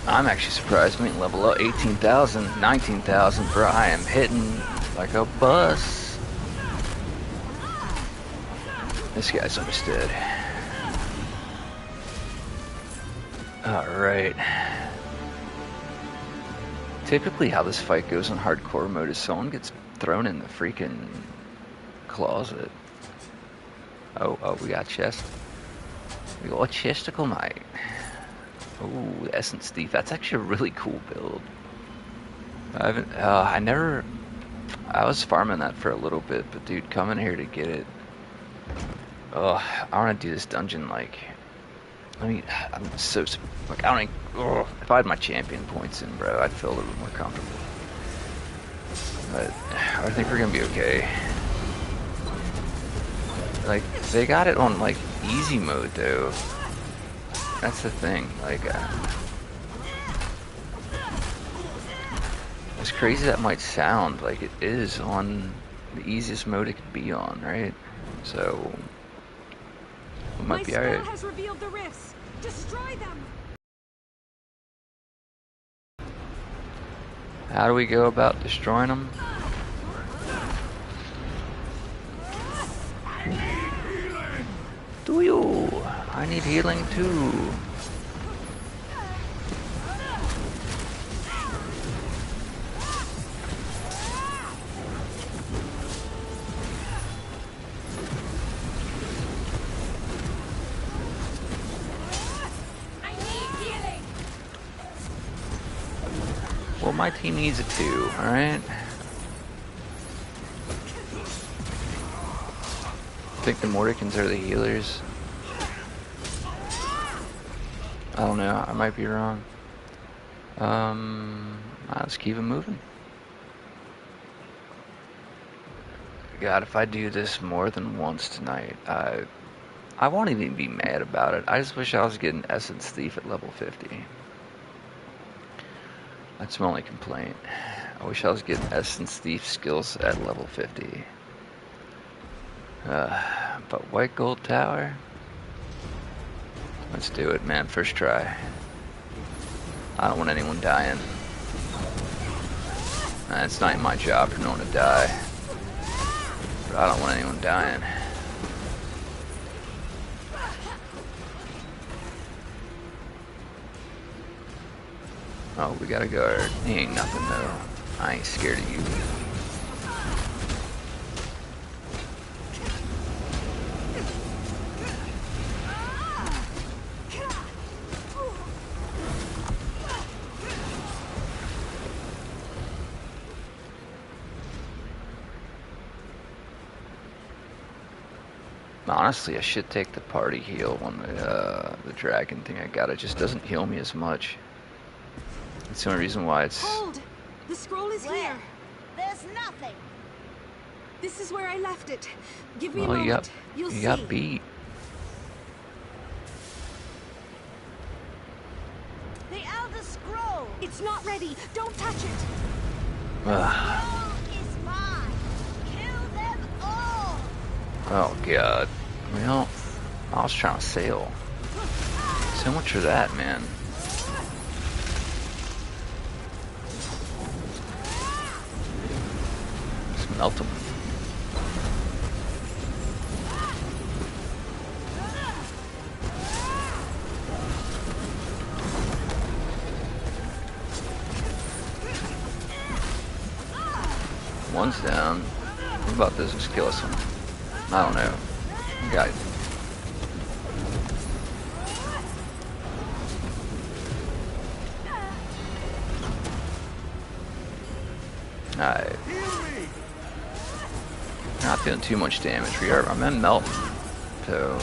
I'm actually surprised we didn't level up 18,000, 19,000, bro. I am hitting like a bus. This guy's understood. Alright. Typically how this fight goes on hardcore mode is someone gets thrown in the freaking closet. Oh, we got chest. We got chesticle knight. Ooh, Essence Thief. That's actually a really cool build. I was farming that for a little bit, but dude, coming here to get it. Oh, I want to do this dungeon like. I'm so like I don't. Oh, if I had my champion points in, bro, I'd feel a little more comfortable. But I think we're gonna be okay. Like they got it on like easy mode though. That's the thing. Like as crazy that might sound, like it is on the easiest mode it could be on, right? So it might be alright. has revealed the rifts. Destroy them. How do we go about destroying them? Do you? I need healing too. Well, my team needs it too, alright? I think the Mordicans are the healers. I don't know, I might be wrong. Let's keep it moving. God, if I do this more than once tonight, I won't even be mad about it. I just wish I was getting Essence Thief at level 50. That's my only complaint. I wish I was getting Essence Thief skills at level 50. But White Gold Tower? Let's do it, man. First try. I don't want anyone dying. It's not my job for no one to die. But I don't want anyone dying. Oh, we got a guard. He ain't nothing though. I ain't scared of you. Honestly, I should take the party heal on the dragon thing I got. It just doesn't heal me as much. That's the only reason why it's... Hold! The scroll is here. There's nothing. This is where I left it. Give me a Well, moment. You'll you see. got beat. The Elder Scroll. It's not ready. Don't touch it. Ugh. Scroll is mine. Kill them all. Oh god. Well, I was trying to sail. So much for that, man. Just melt them. One's down. What about this? Let's kill some. I don't know. Got it. Alright. Not doing too much damage. I'm in melting. So.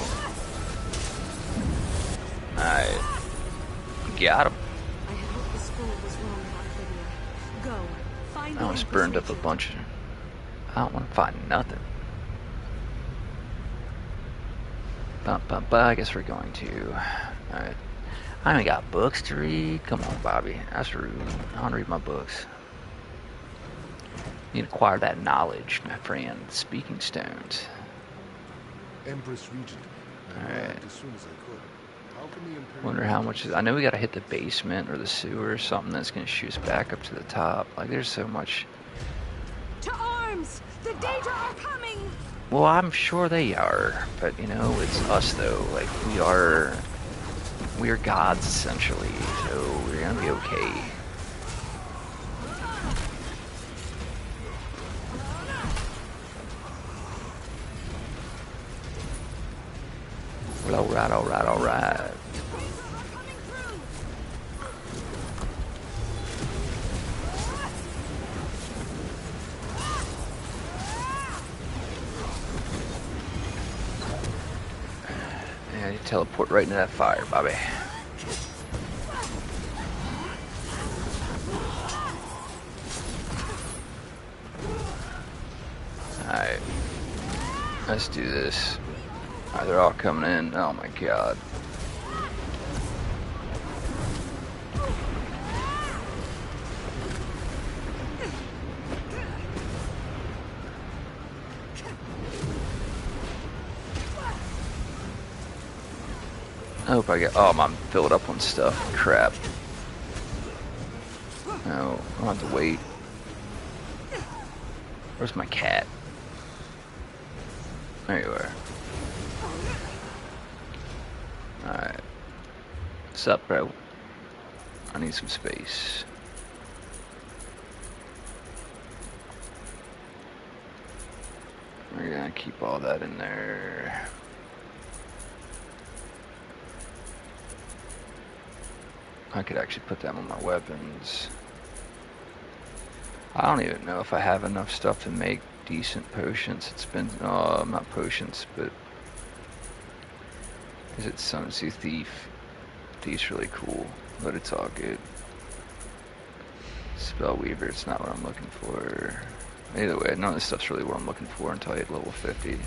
Alright. Got him. I had hoped the school was wrong about Lydia. Go. Find I the almost Empress burned up a Regent. bunch of. I don't want to find nothing. I guess we're going to. Alright. I only got books to read. Come on, Bobby. That's rude. I want to read my books. You need to acquire that knowledge, my friend. Speaking stones. Empress Regent. Alright. As soon as I could. How can the Imperial Wonder how much. I know we gotta hit the basement or the sewer or something that's gonna shoot us back up to the top. Like, there's so much. To arms! The Daedra are coming! Well, I'm sure they are, but you know, it's us though. Like, we are gods essentially, so we're gonna be okay. Well, alright, alright, alright. Yeah, you teleport right into that fire, Bobby. Alright. Let's do this. Alright, they're all coming in. Oh my god. I hope I get. Oh, I'm filled up on stuff. Crap. No, I don't have to wait. Where's my cat? There you are. Alright. What's up, bro? I need some space. We're gonna keep all that in there. I could actually put them on my weapons. I don't even know if I have enough stuff to make decent potions. It's been, not potions, but is it Sun Tzu Thief? Thief's really cool, but it's all good. Spell Weaver, it's not what I'm looking for. Either way, none of this stuff's really what I'm looking for until I hit level 50.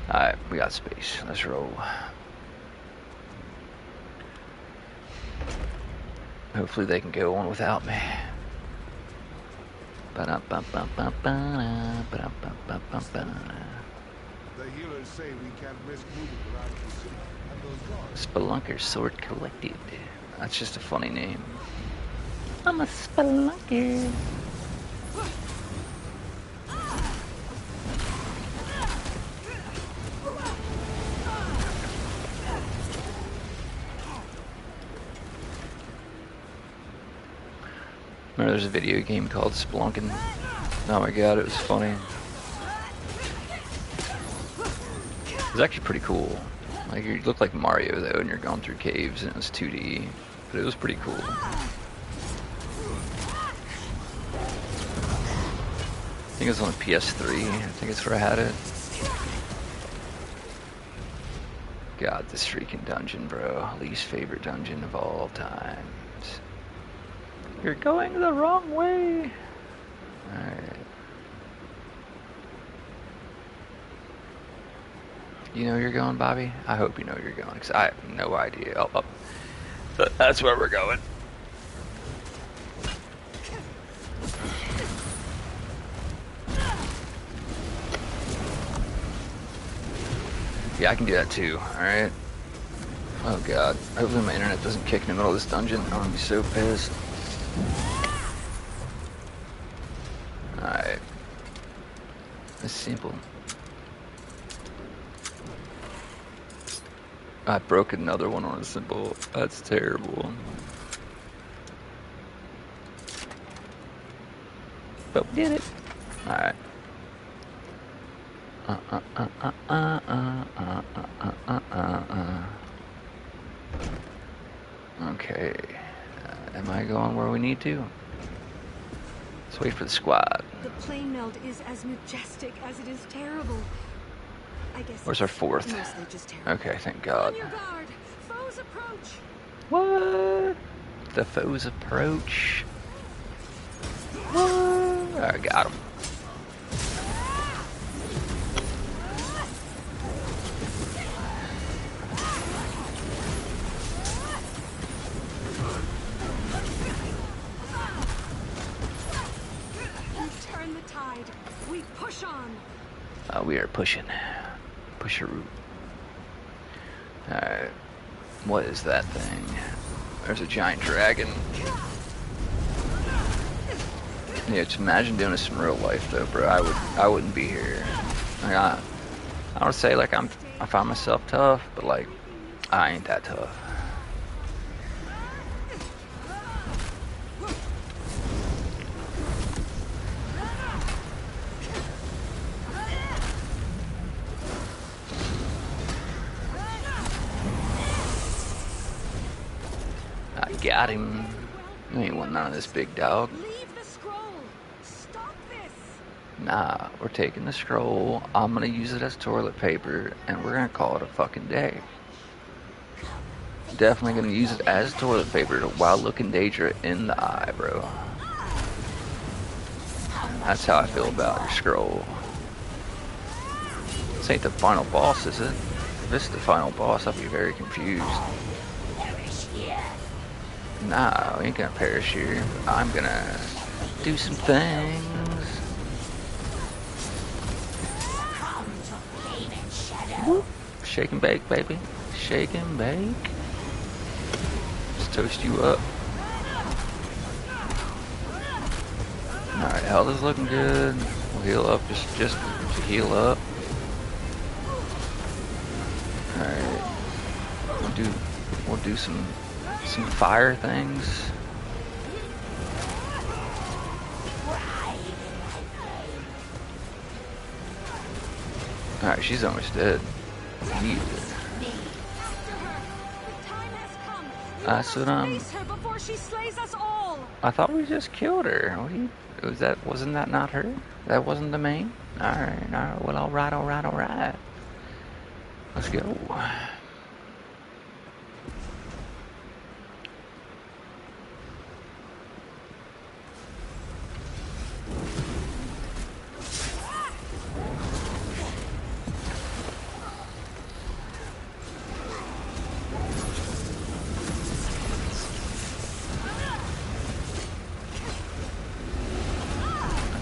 Alright, we got space. Let's roll. Hopefully they can go on without me. The healers say we can't risk moving around the city. And those guards. Spelunker Sword Collected. That's just a funny name. I'm a spelunker. Remember there's a video game called Spelunkin'? Oh my god, it was funny. It was actually pretty cool. Like, you look like Mario though, and you're going through caves, and it was 2D. But it was pretty cool. I think it was on the PS3. I think it's where I had it. God, this freaking dungeon, bro. Least favorite dungeon of all times. You're going the wrong way. Alright. You know where you're going, Bobby? I hope you know where you're going, because I have no idea. Oh. But that's where we're going. Yeah, I can do that too, alright? Oh god. Hopefully my internet doesn't kick in the middle of this dungeon. I'm gonna be so pissed. Alright. It's simple. I broke another one on a symbol. That's terrible. But we did it. Alright. Okay. Am I going where we need to? Let's wait for the squad. The plane meld is as majestic as it is terrible. I guess. Where's our it's fourth? mostly just terrible. Okay, thank God. On your guard. Foes approach. What? The foes approach. What? I got him. Turn the tide. We push on. We are pushing. Pusheroo. Alright. What is that thing? There's a giant dragon. Yeah, just imagine doing this in real life though, bro. I wouldn't be here. Like, I don't say like I find myself tough, but like I ain't that tough. I got him. You ain't want none of this, big dog. Leave the scroll. Stop this. Nah, we're taking the scroll. I'm gonna use it as toilet paper, and we're gonna call it a fucking day. Definitely gonna use it as toilet paper while looking Daedra in the eye, bro. That's how I feel about your scroll. This ain't the final boss, is it? If this is the final boss, I'll be very confused. Nah, we ain't gonna perish here. I'm gonna do some things. Whoop. Shake and bake, baby. Shake and bake. Just toast you up. Alright, health is looking good. We'll heal up just to heal up. Alright. We'll do some fire things. Alright, she's almost dead. That's what I thought we just killed her. Wasn't that not her? That wasn't the main? Alright, well alright. Let's go.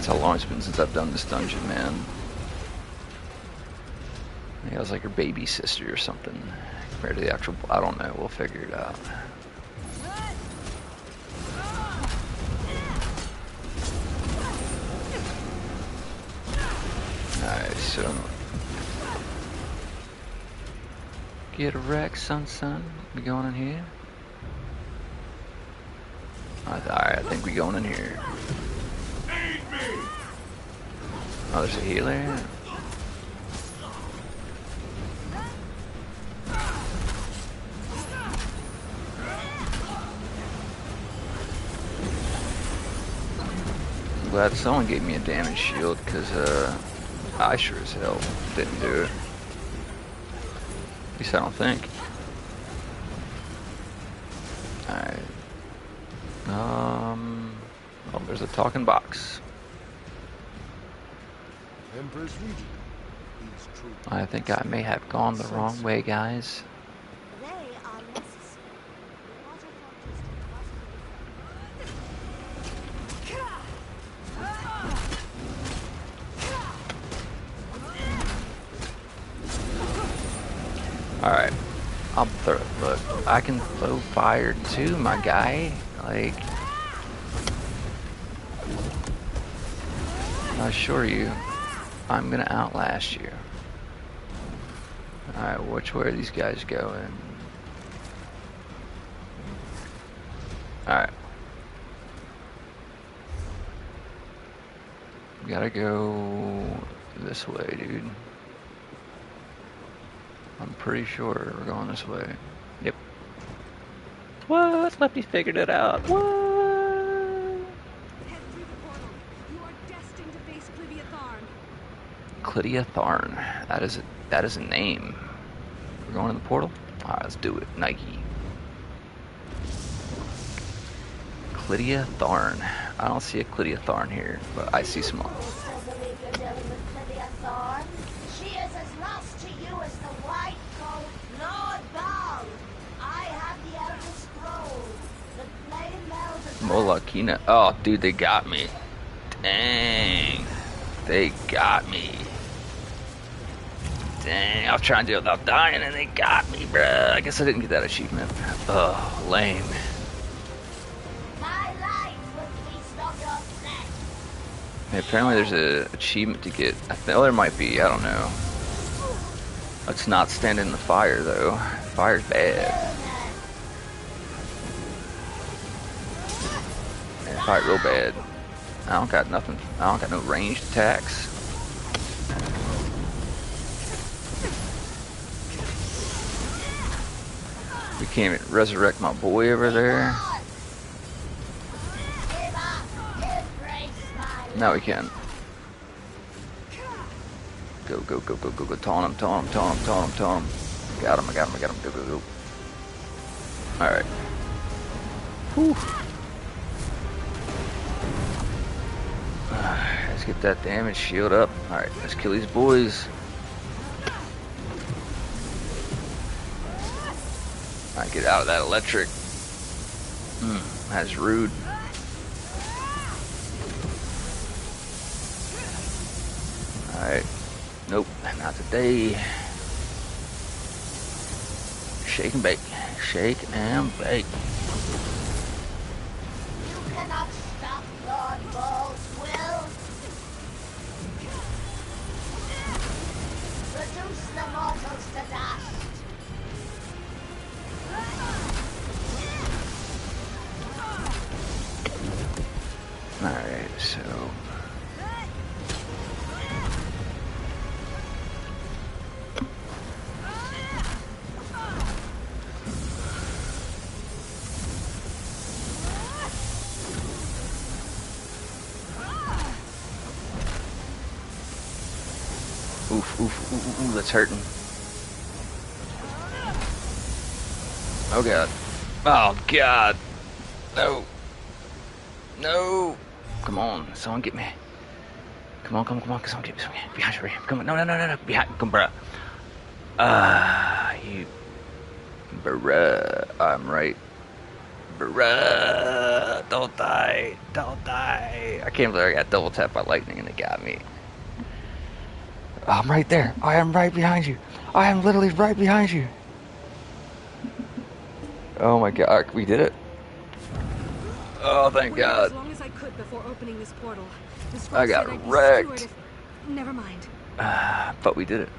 How long it's been since I've done this dungeon, man. I think I was like her baby sister or something compared to the actual. I don't know. We'll figure it out. Alright, so get a wreck, son. We going in here? Alright, I think we going in here. Oh, there's a healer. I'm glad someone gave me a damage shield, because I sure as hell didn't do it. At least I don't think. Alright. Oh, there's a talking box. Empress Regent. These troops. I think I may have gone the wrong way, guys. They are necessary. What Alright. I'll throw. Look, I can throw fire too, my guy. Like, I assure you, I'm gonna outlast you. Alright, which way are these guys going? Alright. Gotta go this way, dude. I'm pretty sure we're going this way. Yep. What? Lefty figured it out. What? Head through the portal. Clitia Tharn. That is a name. We're going to the portal? Alright, let's do it. Nike. Clitia Tharn. I don't see a Clitia Tharn here, but I see some. She is as lost to you as the white coat Lord Ball. I have the Elder Scroll. The flame melted. Molakina. Oh, dude, they got me. Dang. They got me. Dang, I was trying to do it without dying and they got me, bruh. I guess I didn't get that achievement. Oh, lame. My life will feast on your flesh. Hey, apparently there's an achievement to get. Oh, there might be. I don't know. Let's not stand in the fire, though. Fire's bad. Yeah, fire real bad. I don't got nothing. I don't got no ranged attacks. We can't even resurrect my boy over there. Now we can. Go, go, go, go, go, go. Taunt him, taunt him, taunt him, taunt him, taunt him. Got him, I got him, I got him. Go, go, go. Alright. Whew. Let's get that damage shield up. Alright, let's kill these boys. Alright, get out of that electric. That's rude. Alright. Nope, not today. Shake and bake. Shake and bake. You cannot stop Lord Ball's will. Reduce the mortals to dust. Alright, so... Oof, oof, ooh, ooh, that's hurting. Oh god. Oh god. No. No. Come on, someone get me. Come on, come on, come on, someone get me. Someone get me. Behind you, right here. Come on, no, no, no, no, no. Behind, come, bruh. You. Bruh. I'm right. Bruh. Don't die. Don't die. I can't believe I got double tapped by lightning and it got me. I'm right there. I am right behind you. I am literally right behind you. Oh my god, we did it. Oh, thank God. As long as I could before opening this portal. I got wrecked. Never mind. But we did it.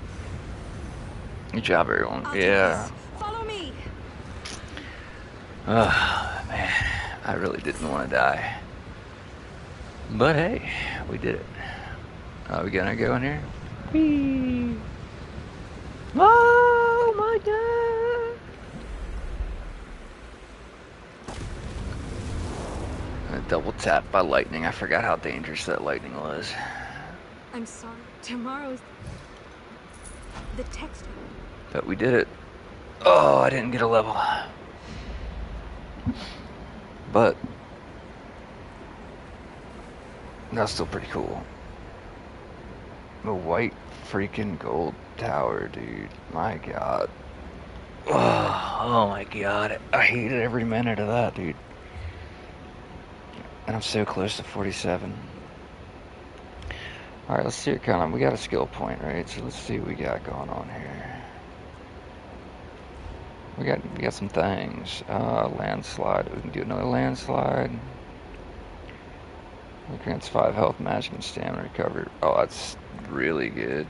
Good job, everyone. I'll do Yeah. this. Follow me. Oh, man. I really didn't want to die. But hey, we did it. Are we gonna go in here? Whee! Oh my God! A double tap by lightning. I forgot how dangerous that lightning was. I'm sorry. Tomorrow's the text. But we did it. Oh, I didn't get a level. But that's still pretty cool. The white freaking gold tower, dude. My God. Oh my God. I hated every minute of that, dude. And I'm so close to 47. Alright, let's see it kind of. We got a skill point, right? So let's see what we got going on here. We got some things. Landslide. We can do another landslide. It grants 5 health, magic, and stamina recovery. Oh, that's really good.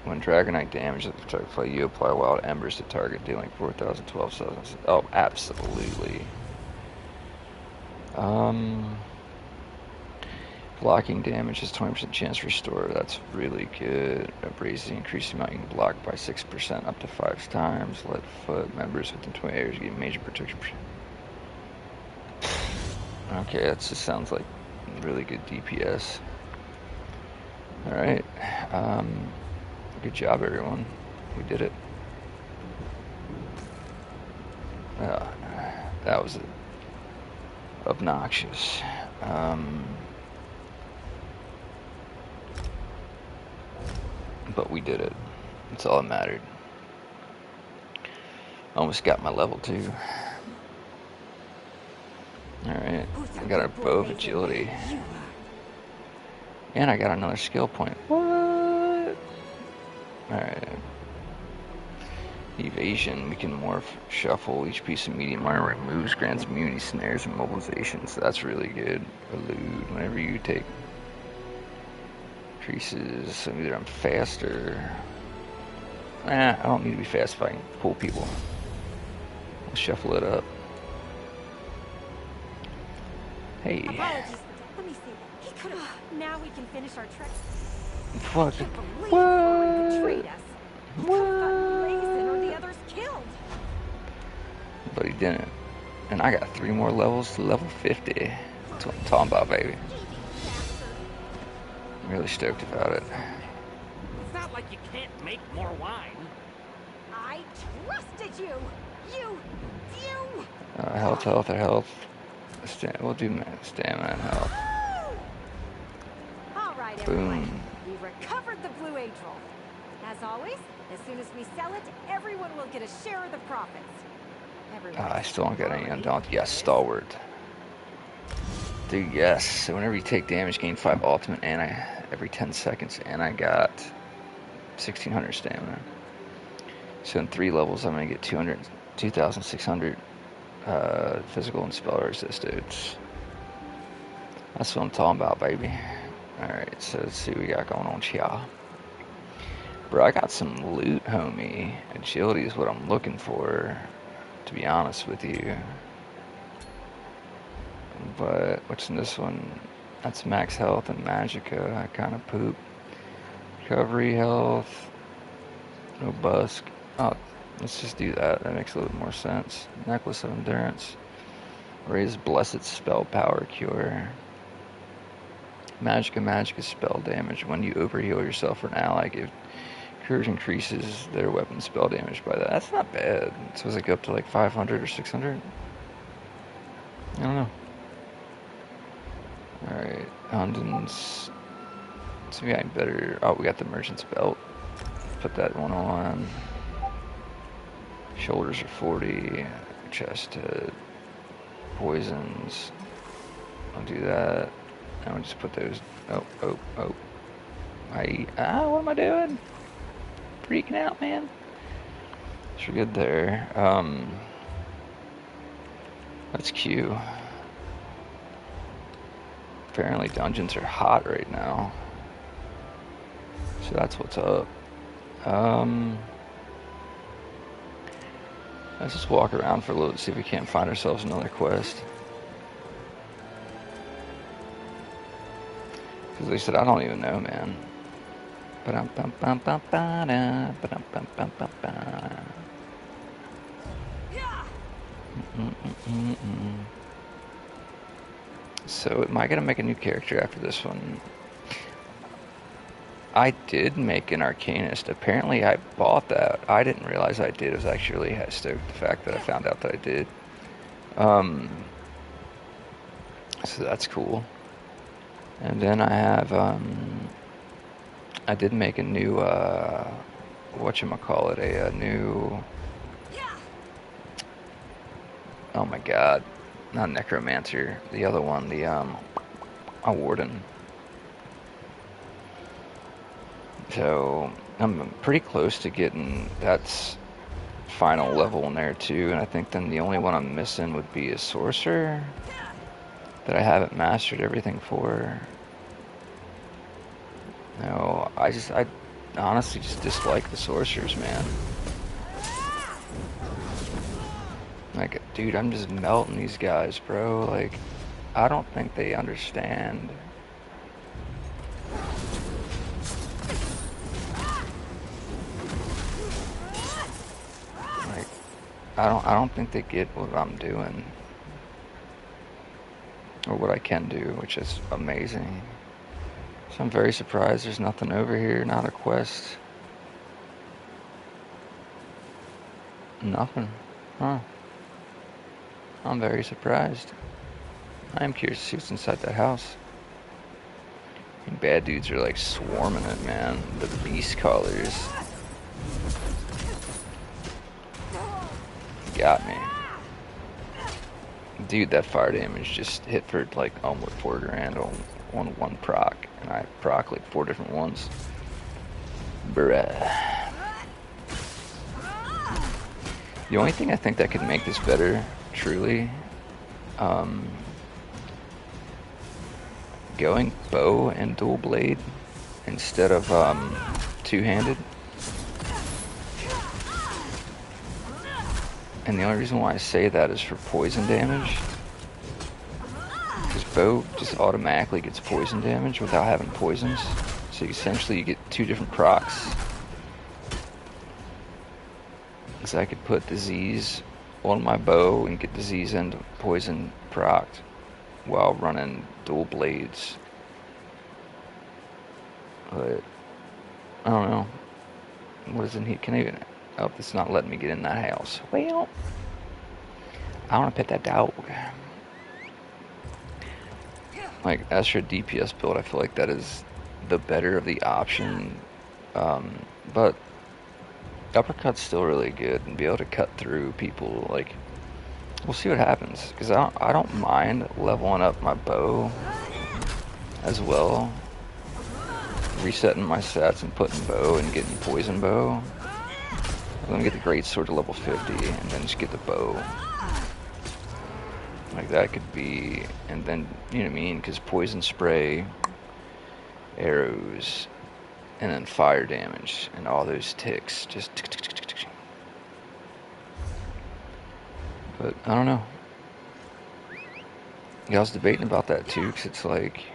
When DragonKnight damages the projectile, you apply wild embers to target, dealing 4,012 seconds. Oh, absolutely. Blocking damage has 20% chance to restore. That's really good. Raise the increased amount you can block by 6% up to 5 times. Let foot members within 20 areas get major protection. Okay, that just sounds like really good DPS. Alright. Good job, everyone. We did it. That was obnoxious. But we did it. That's all that mattered. Almost got my level 2. Alright. I got a bow of agility. And I got another skill point. What? Alright. Evasion. We can morph, shuffle. Each piece of medium armor removes, grants immunity, snares, and mobilization. So that's really good. Elude. Whenever you take increases, so either I'm faster. I don't need to be fast if I can pull people. I'll shuffle it up. Hey. Apologies. Let me see that. He could have. Now we can finish our trek. Fuck. I can't believe Rory betrayed us. He could have gotten Raisin or the others killed. But he didn't. And I got 3 more levels to level 50. That's what I'm talking about, baby. I'm really stoked about it. It's not like you can't make more wine. I trusted you. You. Health, or health. We'll do stamina and health. All right, everyone. We recovered the Blue Angel. As always, as soon as we sell it, everyone will get a share of the profits. I still don't get any undaunted. Yes, stalwart. Dude, yes. So whenever you take damage, gain 5 ultimate, and every 10 seconds, and I got 1600 stamina. So in 3 levels, I'm gonna get 2,600 physical and spell resist, dudes. That's what I'm talking about, baby. Alright, so let's see what we got going on here. Bro, I got some loot, homie. Agility is what I'm looking for, to be honest with you. But what's in this one? That's max health and magicka. I kind of poop. Recovery health. No busk. Oh, let's just do that. That makes a little more sense. Necklace of endurance. Raise blessed spell power cure. Magicka spell damage. When you overheal yourself or an ally, cures increases their weapon spell damage by that. That's not bad. So does it go up to like 500 or 600? I don't know. Alright, Hundens. So we got better. Oh, we got the merchant's belt. Put that one on. Shoulders are 40. Chest head. Poisons. I'll do that. And we'll just put those. Oh. What am I doing? Freaking out, man. So we're good there. That's Q. Apparently dungeons are hot right now. So that's what's up. Let's just walk around for a little, see if we can't find ourselves another quest. Because they said, I don't even know, man. So am I gonna make a new character after this one? I did make an Arcanist. Apparently I bought that. I didn't realize I did. I was actually stoked the fact that I found out that I did. So that's cool. And then I have, I did make a new, whatchamacallit, a new, oh my god, not Necromancer, the other one, the, a Warden. So, I'm pretty close to getting that final level in there too, and I think then the only one I'm missing would be a Sorcerer that I haven't mastered everything for. No, I honestly just dislike the Sorcerers, man. Like, dude, I'm just melting these guys, bro. Like, I don't think they understand. Like, I don't think they get what I'm doing. Or what I can do, which is amazing. So I'm very surprised there's nothing over here, not a quest. Nothing. Huh. I'm very surprised. I am curious to see what's inside that house. And bad dudes are like swarming it, man. The beast callers. Got me. Dude, that fire damage just hit for like almost 4 grand on one proc. And I proc like 4 different ones. Bruh. The only thing I think that could make this better, truly, going bow and dual blade instead of two-handed. And the only reason why I say that is for poison damage. Because bow just automatically gets poison damage without having poisons. So essentially you get 2 different procs. So I could put disease on my bow and get disease and poison procced while running dual blades. But I don't know. What is in here? Can I even... Oh, it's not letting me get in that house. Well, I want to pet that dog. Like, as for a DPS build, I feel like that is the better of the option. But uppercut's still really good, and be able to cut through people, like, we'll see what happens. Because I don't mind leveling up my bow as well. Resetting my stats and putting bow and getting poison bow. I'm gonna get the great sword to level 50 and then just get the bow. Like that could be, and then, you know what I mean? Because poison spray, arrows, and then fire damage, and all those ticks. Just. But I don't know. Yeah, I was debating about that too, because it's like,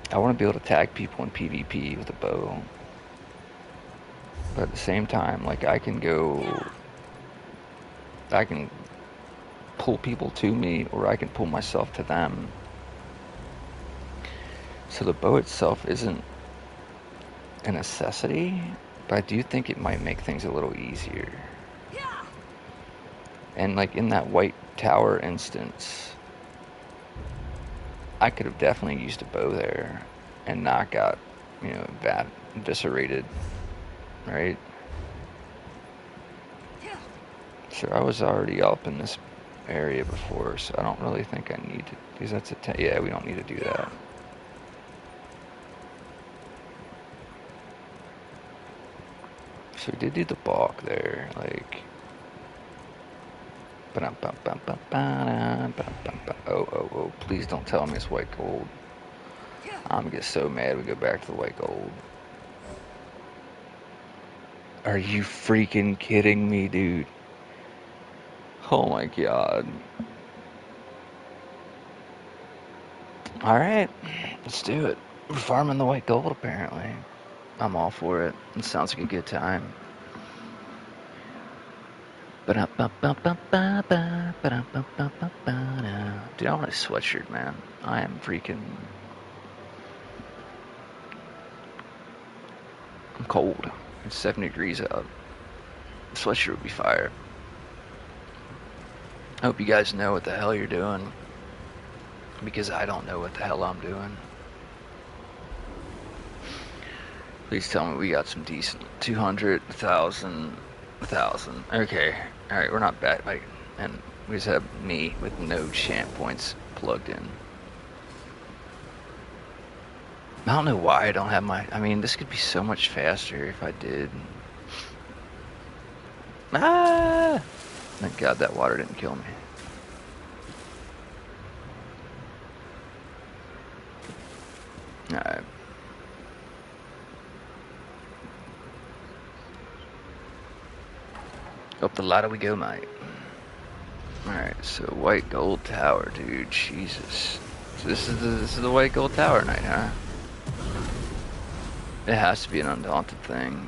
I want to be able to tag people in PvP with a bow. But at the same time, like, I can pull people to me, or I can pull myself to them. So the bow itself isn't a necessity, but I do think it might make things a little easier. And like in that White Tower instance, I could have definitely used a bow there and not got, you know, eviscerated, right? So I was already up in this area before, so I don't really think I need to, because that's a yeah, we don't need to do that. So we did do the balk there, like. Oh, please don't tell me it's white gold. I'm gonna get so mad we go back to the white gold. Are you freaking kidding me, dude? Oh my god. Alright, let's do it. We're farming the white gold apparently. I'm all for it. It sounds like a good time. Dude, I want a sweatshirt, man. I am freaking... I'm cold. It's 7 degrees out. The sweatshirt would be fire. I hope you guys know what the hell you're doing. Because I don't know what the hell I'm doing. Please tell me we got some decent 200, 1,000, 1,000. Okay. Alright, we're not bad. And we just have me with no champ points plugged in. I don't know why I don't have my... I mean, this could be so much faster if I did. Ah! Thank God that water didn't kill me. Alright. Up the ladder we go, mate. Alright, so white gold tower, dude. Jesus. So this is the white gold tower night, huh? It has to be an undaunted thing.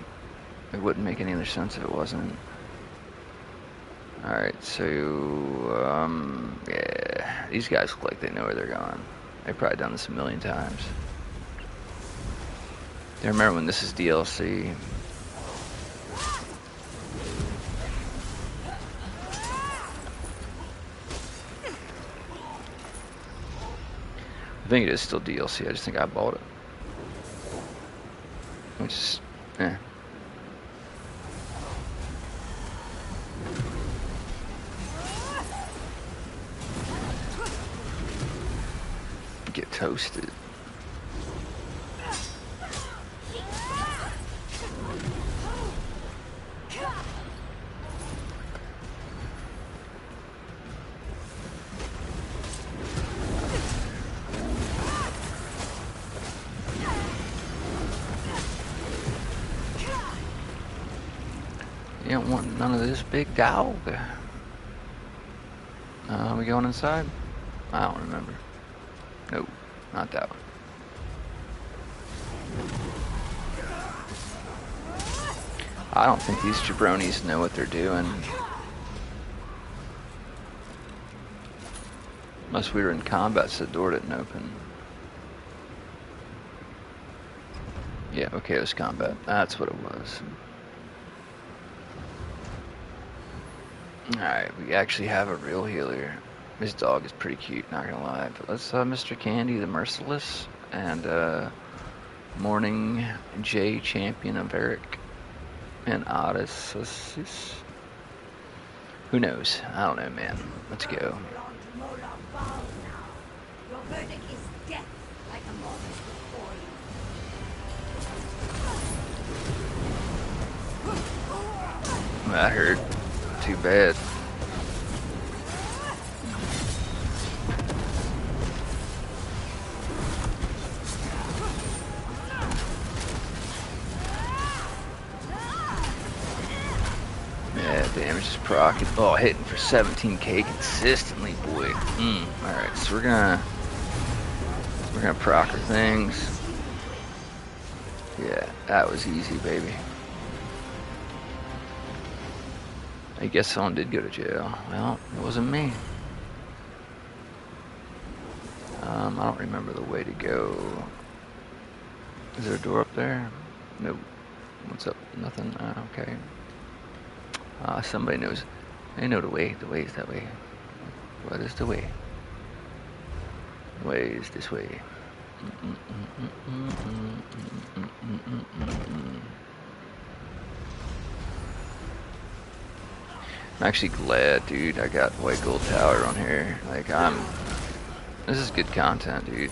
It wouldn't make any other sense if it wasn't. Alright, so yeah. These guys look like they know where they're going. I've probably done this a million times. I remember when this is DLC. I think it is still DLC. I just think I bought it. Which is, eh. Get toasted. You don't want none of this big dog. We going inside? I don't remember. Nope, not that one. I don't think these jabronis know what they're doing. Unless we were in combat, so the door didn't open. Yeah, okay, it was combat. That's what it was. Alright, we actually have a real healer. This dog is pretty cute, not gonna lie. But let's Mr. Candy the Merciless and Morning J Champion of Eric and Odysseus. Who knows? I don't know, man. Let's go. Your verdict is death, like the mortals before you. That hurt. Too bad. Yeah, damage is proccing. Oh, hitting for 17k consistently, boy. Alright, so we're gonna proc our things. Yeah, that was easy, baby. I guess someone did go to jail. Well, it wasn't me. I don't remember the way to go. Is there a door up there? Nope. What's up? Nothing? Okay. Somebody knows. They know the way. The way is that way. What is the way? The way is this way. I'm actually glad, dude, I got White Gold Tower on here. Like, this is good content, dude.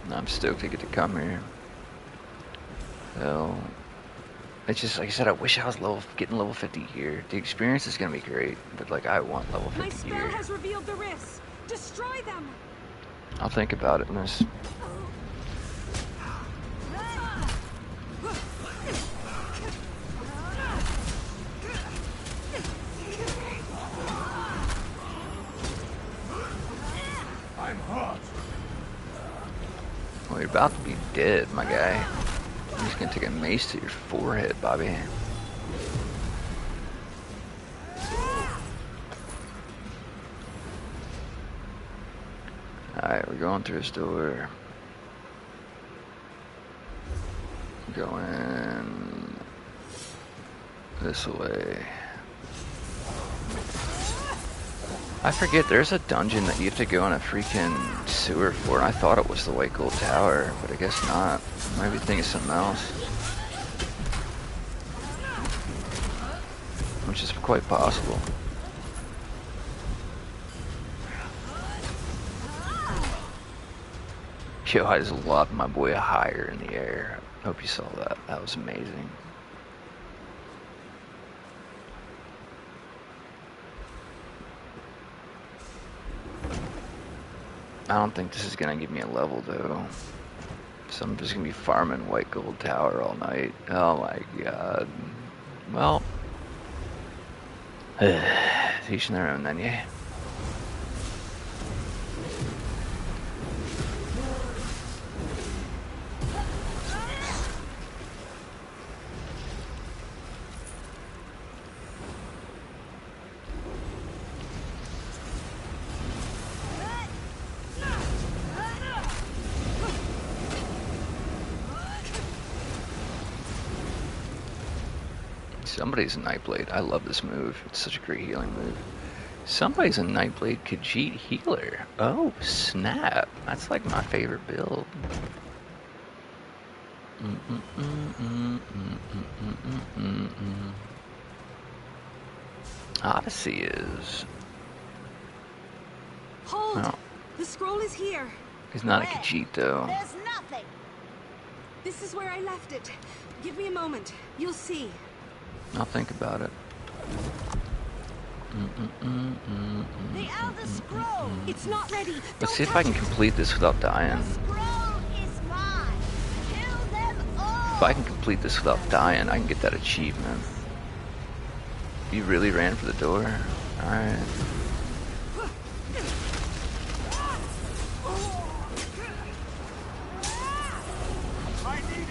I'm stoked to get to come here. So, it's just, like I said, I wish I was getting level 50 here. The experience is gonna be great, but, like, I want level 50 My spell here. has revealed the rifts. Destroy them. I'll think about it, miss. Well, you're about to be dead, my guy. I'm just gonna take a mace to your forehead, Bobby. Alright, we're going through this door. Going this way. I forget, there's a dungeon that you have to go in a freaking sewer for, and I thought it was the White Gold Tower, but I guess not. Maybe think it's something else. Which is quite possible. Yo, I just lobbed my boy higher in the air. Hope you saw that. That was amazing. I don't think this is gonna give me a level though. So I'm just gonna be farming White Gold Tower all night. Oh my god. Well, teaching their own then, yeah. Somebody's a Nightblade. I love this move. It's such a great healing move. Somebody's a Nightblade Khajiit healer. Oh, snap. That's like my favorite build. Odyssey is... Hold! No, The scroll is here. he's not a Khajiit, though. There's nothing. This is where I left it. Give me a moment. You'll see. I'll think about it. The Elder Scroll. It's not ready. Let's Don't see if I can touch it. complete this without dying. The scroll is mine. Kill them all. If I can complete this without dying, I can get that achievement. You really ran for the door? Alright. I need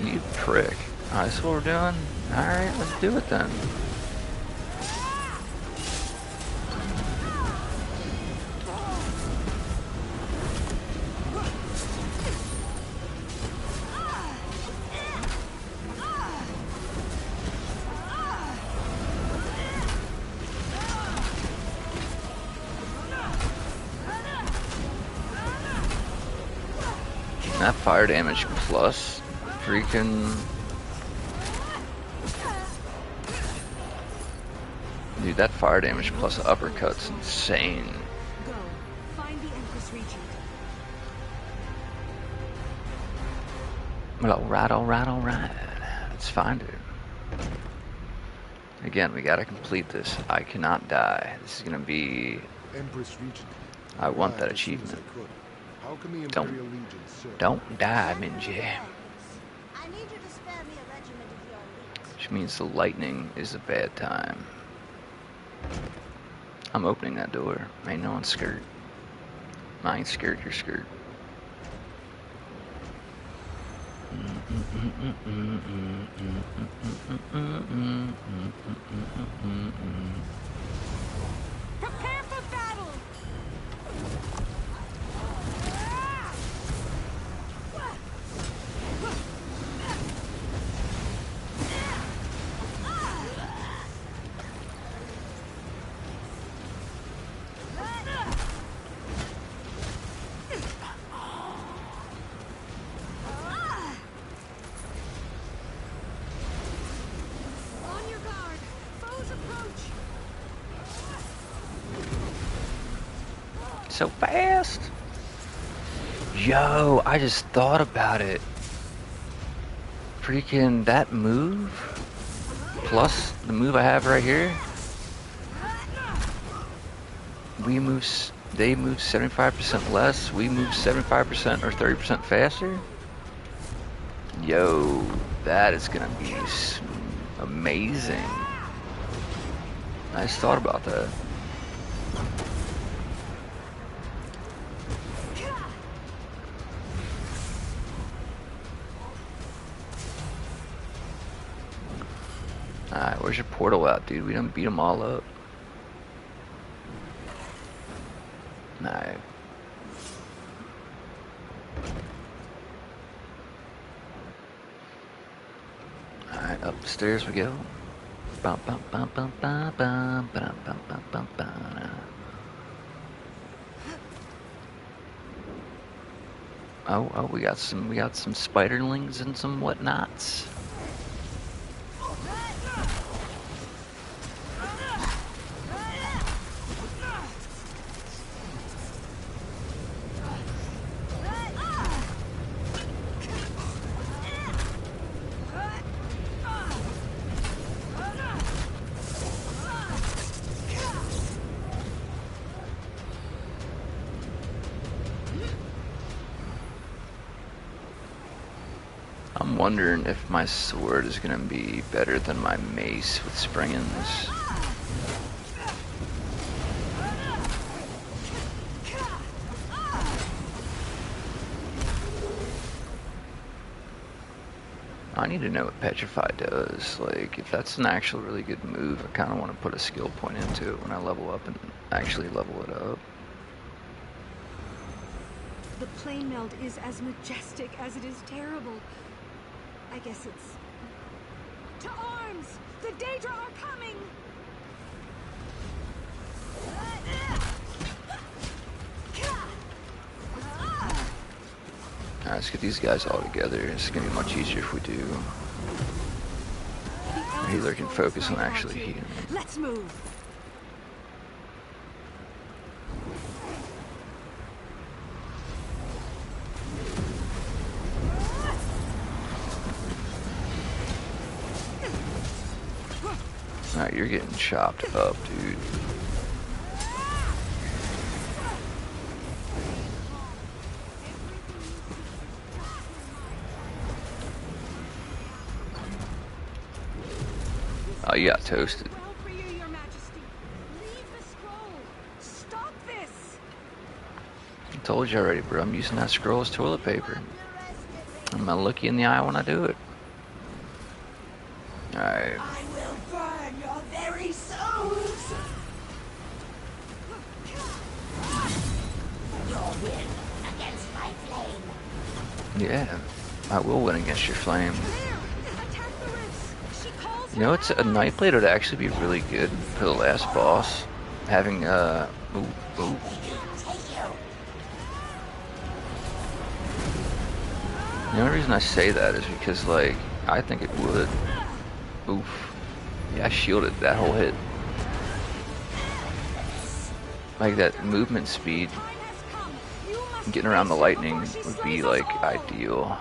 aid. You prick. Alright, that's what we're doing? Alright, let's do it then. That fire damage plus freaking... Dude, that fire damage plus uppercut's insane. Go. Find the Empress Regent. Well, alright. Let's find her. Again, we gotta complete this. I cannot die. This is gonna be... Empress Regent. I want that As soon as achievement. I could. How can the Don't- Imperial Legion serve? Don't die, Minji. I need you to spare me a regiment of your elite. Which means the lightning is a bad time. I'm opening that door. Ain't no one scared. I ain't scared, you're scared. Prepare for battle! On your guard! Foes approach! So fast! Yo, I just thought about it. Freaking that move, plus the move I have right here, they move 75% less, we move 75% or 30% faster. Yo, that is gonna be amazing. I just thought about that. Alright, where's your portal at, dude? We done beat them all up. Alright. Alright, up the stairs we go. Bum, bum, bum, bum, bum, bum, bum, bum, bum, bum, bum. Oh, we got some spiderlings and some whatnots. I'm wondering if my sword is gonna be better than my mace with springins. I need to know what Petrify does. Like, if that's an actual really good move, I kind of want to put a skill point into it when I level up and actually level it up. The plane meld is as majestic as it is terrible. I guess it's To arms! The Daedra are coming! Alright, let's get these guys all together. It's gonna be much easier if we do. The healer can focus on actually healing. Let's move. Alright, you're getting chopped up, dude. Oh, you got toasted. Well for you, Your Majesty. Leave the scroll. Stop this. I told you already, bro. I'm using that scroll as toilet paper. I'm gonna look you in the eye when I do it. Alright. I will burn your very souls. Your win against my flame. Yeah, I will win against your flame. Attack the rifts. She calls You know, it's a Nightblade would actually be really good for the last boss. Having ooh. The only reason I say that is because, like, I think it would. Oof. Yeah, I shielded that whole hit. Like, that movement speed, getting around the lightning would be, like, ideal.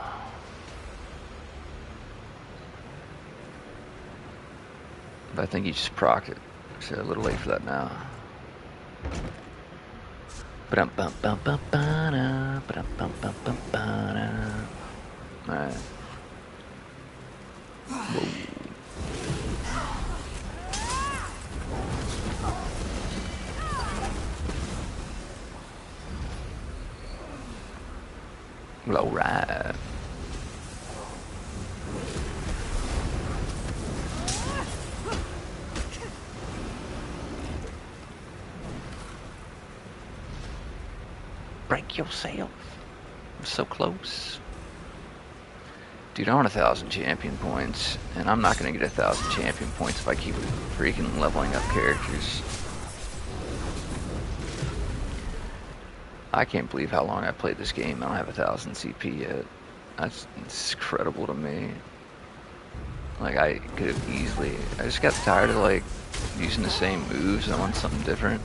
But I think he just procced it. So a little late for that now. Alright. Well, alright. Break yourself. I'm so close. Dude, I want 1,000 champion points, and I'm not gonna get 1,000 champion points if I keep freaking leveling up characters. I can't believe how long I played this game. I don't have 1,000 CP yet. That's incredible to me. Like, I could have easily... I just got tired of, like, using the same moves. I want something different.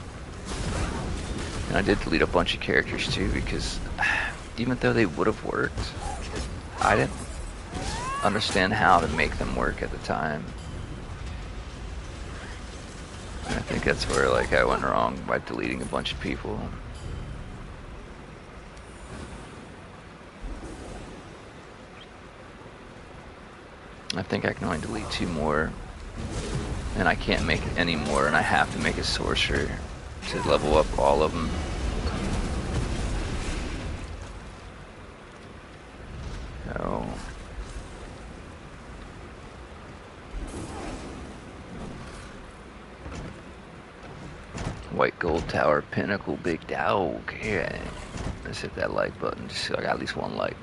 And I did delete a bunch of characters, too, because even though they would have worked, I didn't understand how to make them work at the time. And I think that's where, like, I went wrong by deleting a bunch of people. I think I can only delete 2 more, and I can't make any more, and I have to make a sorcerer to level up all of them. So White Gold Tower Pinnacle Big Dog. Yeah, let's hit that like button just so I got at least 1 like.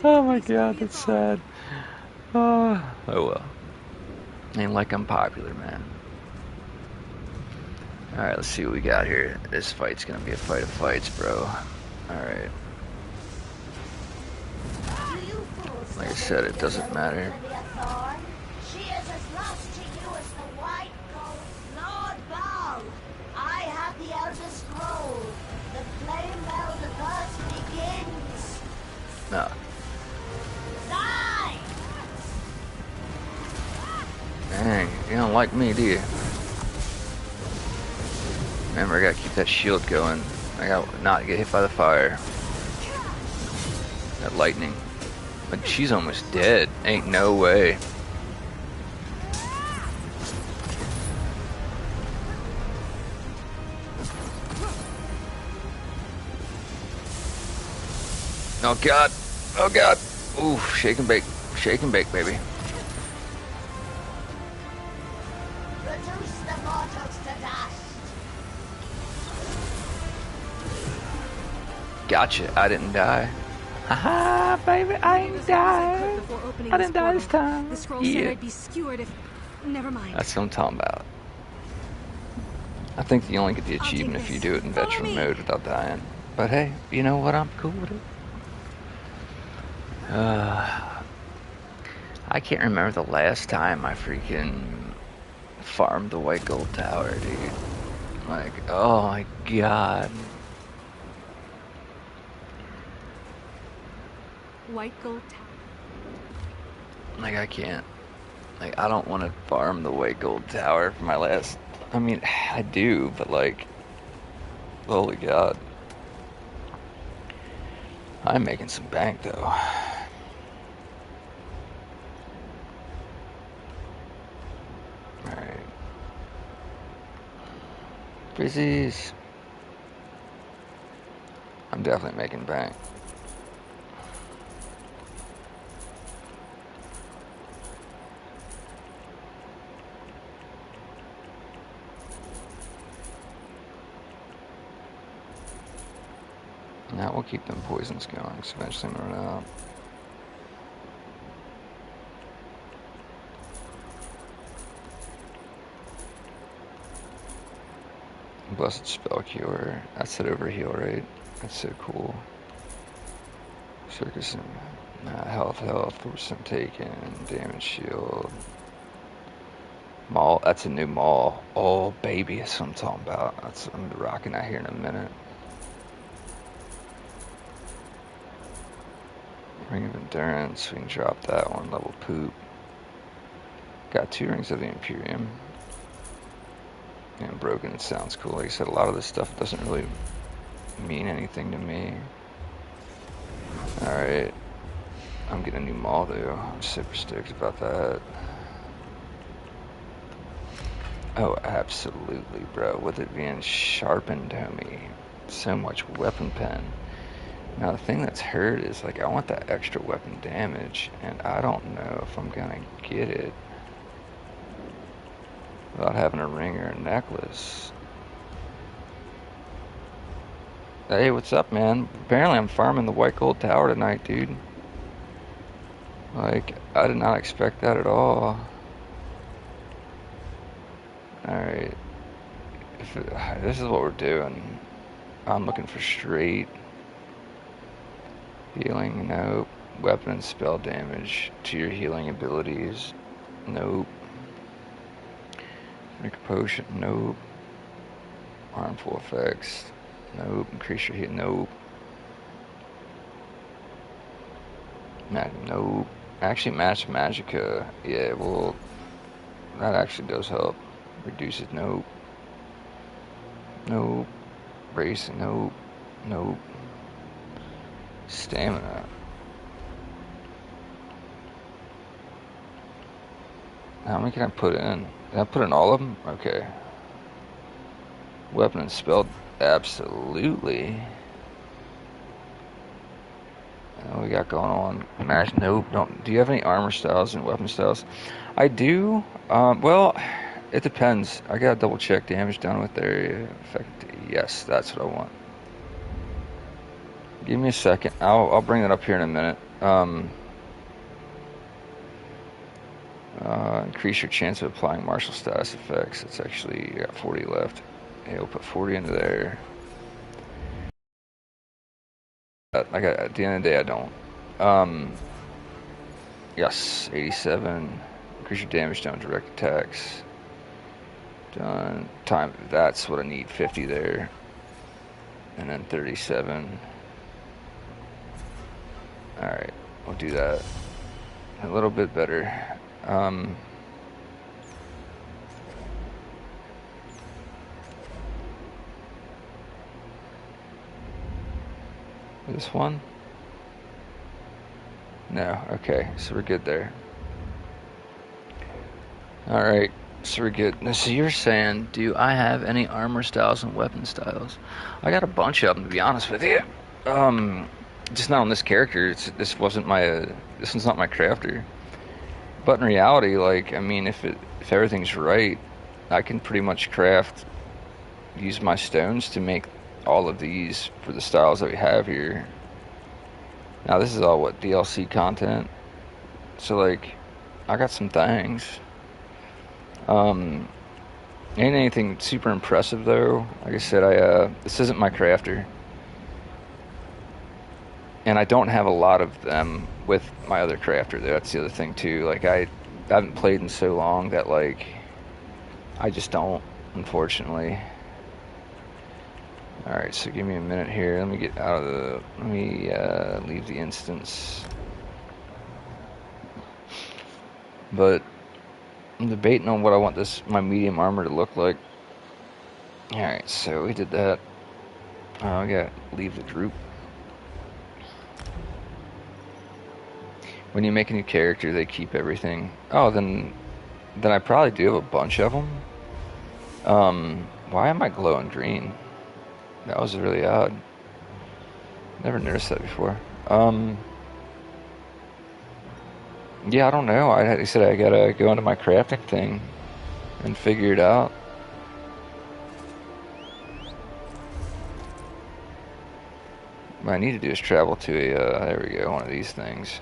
Oh my god, that's sad. Oh well. Ain't like I'm popular, man. Alright, let's see what we got here. This fight's gonna be a fight of fights, bro. Alright. Like I said, it doesn't matter. She is as lost to you as the white gold Lord Baal. I have the Elder Scroll. The flame meld thus begins. No. Die! Dang, you don't like me, do you? Remember, I gotta keep that shield going. I gotta not get hit by the fire. That lightning. Like, she's almost dead. Ain't no way. Oh god. Oh god. Oof, shake and bake. Shake and bake, baby. Reduce the mortals to dust. Gotcha, I didn't die. Haha, baby, I ain't died. opening I this didn't die this portal. time. The scroll said Yeah. I'd be skewered if... Never mind. That's what I'm talking about. I think you only get the I'll achievement take if you this. do it in Follow veteran me. mode without dying. But hey, you know what? I'm cool with it. I can't remember the last time I freaking farmed the white gold tower, dude. Like, oh my god. White gold tower. Like, I can't. Like, I don't want to farm the white gold tower for my last... I mean, I do, but like... Holy god. I'm making some bank, though. Alright. Frizzies. I'm definitely making bank. Now we'll keep them poisons going, because eventually I'm gonna run out. Blessed Spell Cure. That's it over heal, right? That's so cool. Circus and health, 4% taken, damage shield. Maul, that's a new Maul. Oh baby, that's what I'm talking about. That's I'm rocking that here in a minute. Ring of Endurance, we can drop that one, level poop. Got 2 Rings of the Imperium. And Broken, it sounds cool. Like I said, a lot of this stuff doesn't really mean anything to me. Alright. I'm getting a new Maul though. I'm super stoked about that. Oh, absolutely, bro. With it being sharpened, homie. So much weapon pen. Now, the thing that's hurt is, like, I want that extra weapon damage, and I don't know if I'm gonna get it without having a ring or a necklace. Hey, what's up, man? Apparently I'm farming the white gold tower tonight, dude. Like, I did not expect that at all. Alright. This is what we're doing. I'm looking for straight healing, nope. Weapon and spell damage to your healing abilities, nope. Drink a potion, nope. Harmful effects, nope. Increase your heat, nope. Nope. Actually, match Magicka, yeah, well, that actually does help. Reduces, nope. Nope. Brace, nope. Nope. Stamina. How many can I put in? Can I put in all of them? Okay. Weapon and spell, absolutely. What we got going on? Match, nope. Don't. Do you have any armor styles and weapon styles? I do. Well, it depends. I gotta double check damage done with area effect. Yes, that's what I want. Give me a second. I'll bring that up here in a minute. Increase your chance of applying martial status effects. It's actually, you got 40 left. Yeah, we'll put 40 into there. Like, at the end of the day, I don't. Yes, 87. Increase your damage down direct attacks. Done. Time, that's what I need. 50 there. And then 37. Alright, we'll do that. A little bit better. This one? No, okay, so we're good there. Alright, so we're good. Now, so you're saying, do I have any armor styles and weapon styles? I got a bunch of them, to be honest with you. Just not on this character. This wasn't my, this one's not my crafter. But in reality, like, I mean, if everything's right, I can pretty much use my stones to make all of these for the styles that we have here. Now this is all what DLC content. So like, I got some things. Ain't anything super impressive though. Like I said, this isn't my crafter. And I don't have a lot of them with my other crafter though. That's the other thing too. Like I haven't played in so long that like, I just don't, unfortunately. Alright, so give me a minute here. Let me get out of the... Let me leave the instance. But I'm debating on what I want my medium armor to look like. Alright, so we did that. I gotta leave the group. When you make a new character, they keep everything. Oh, then I probably do have a bunch of them. Why am I glowing green? That was really odd. Never noticed that before. Yeah, I don't know. I said I gotta go into my crafting thing and figure it out. What I need to do is travel to a, there we go, one of these things.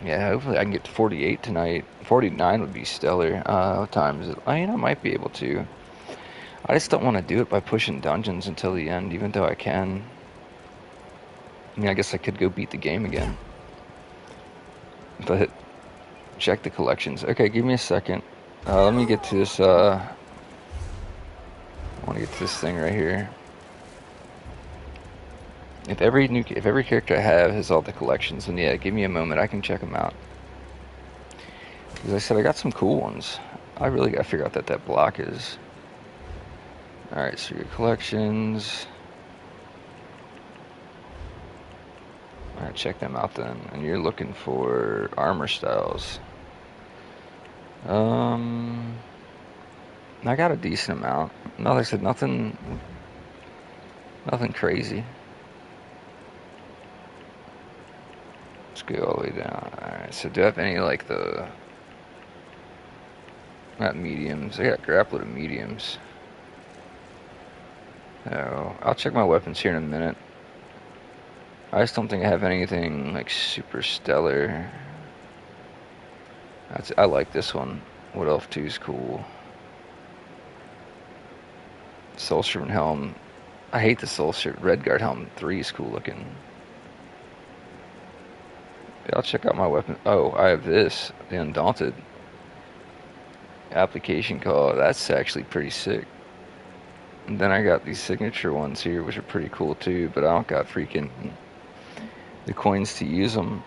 Yeah, hopefully I can get to 48 tonight. 49 would be stellar. What time is it? I mean, I might be able to. I just don't want to do it by pushing dungeons until the end, even though I can. I mean, I guess I could go beat the game again. But, check the collections. Okay, give me a second. Let me get to this, I want to get to this thing right here. If every character I have has all the collections, then yeah, give me a moment. I can check them out. Because I said I got some cool ones. I really got to figure out that block is. Alright, so your collections. Alright, check them out then. And you're looking for armor styles. I got a decent amount. No, like I said, nothing crazy. Let's go all the way down. Alright, so do I have any like the... Not mediums. I got grappler to mediums. Oh, I'll check my weapons here in a minute. I just don't think I have anything like super stellar. I like this one. Wood Elf 2 is cool. Soul Servant Helm. I hate the Soul Servant. Redguard Helm 3 is cool looking. Yeah, I'll check out my weapon. Oh, I have this. The Undaunted. Application call. That's actually pretty sick. And then I got these signature ones here, which are pretty cool too, but I don't got freaking the coins to use them.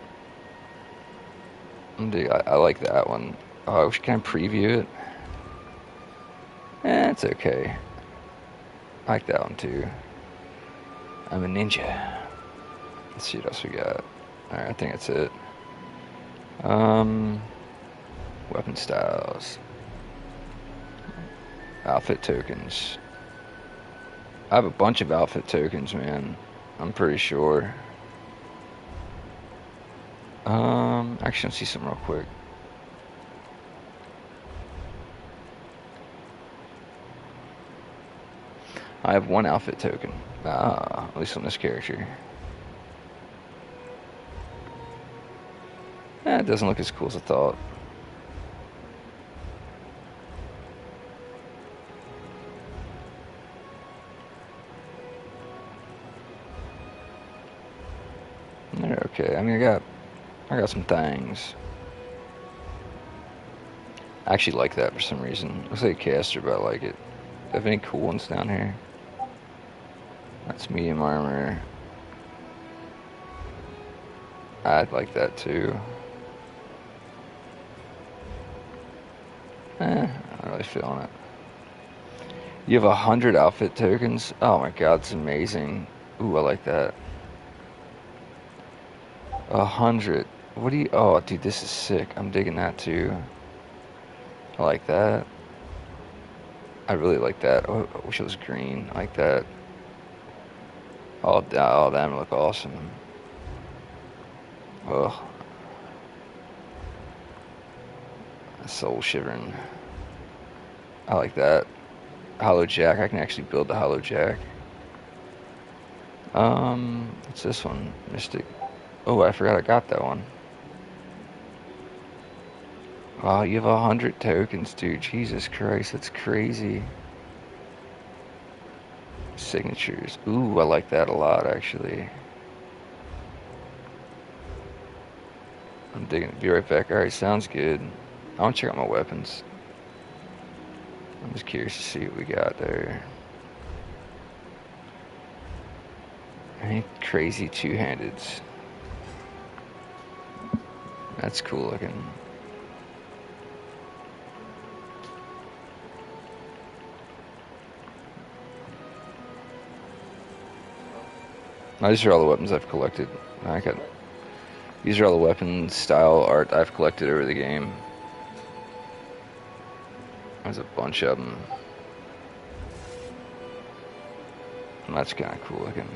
I like that one. Oh, can I preview it? It's okay. I like that one too. I'm a ninja. Let's see what else we got. Alright, I think that's it. Weapon styles. Outfit tokens. I have a bunch of outfit tokens, man. I'm pretty sure. Actually, let's see something real quick. I have one outfit token. At least on this character. It doesn't look as cool as I thought. Okay, I mean, I got some things. I actually like that for some reason. Looks like a caster, but I like it. Do I have any cool ones down here? That's medium armor. I'd like that too. I'm not really feeling it. You have 100 outfit tokens? Oh my god, it's amazing. Ooh, I like that. 100. What do you... Oh, dude, this is sick. I'm digging that too. I like that. I really like that. Oh, I wish it was green. I like that. Oh, damn, look awesome. Ugh. Soul shivering. I like that. Hollow Jack. I can actually build the Hollow Jack. What's this one? Mystic. Oh, I forgot I got that one. Wow, you have 100 tokens, dude. Jesus Christ, that's crazy. Signatures. Ooh, I like that a lot, actually. I'm digging it. Be right back. Alright, sounds good. I want to check out my weapons. I'm just curious to see what we got there. Any crazy two-handeds? That's cool looking. Now, these are all the weapons I've collected. These are all the weapon style art I've collected over the game. There's a bunch of them. And that's kind of cool looking.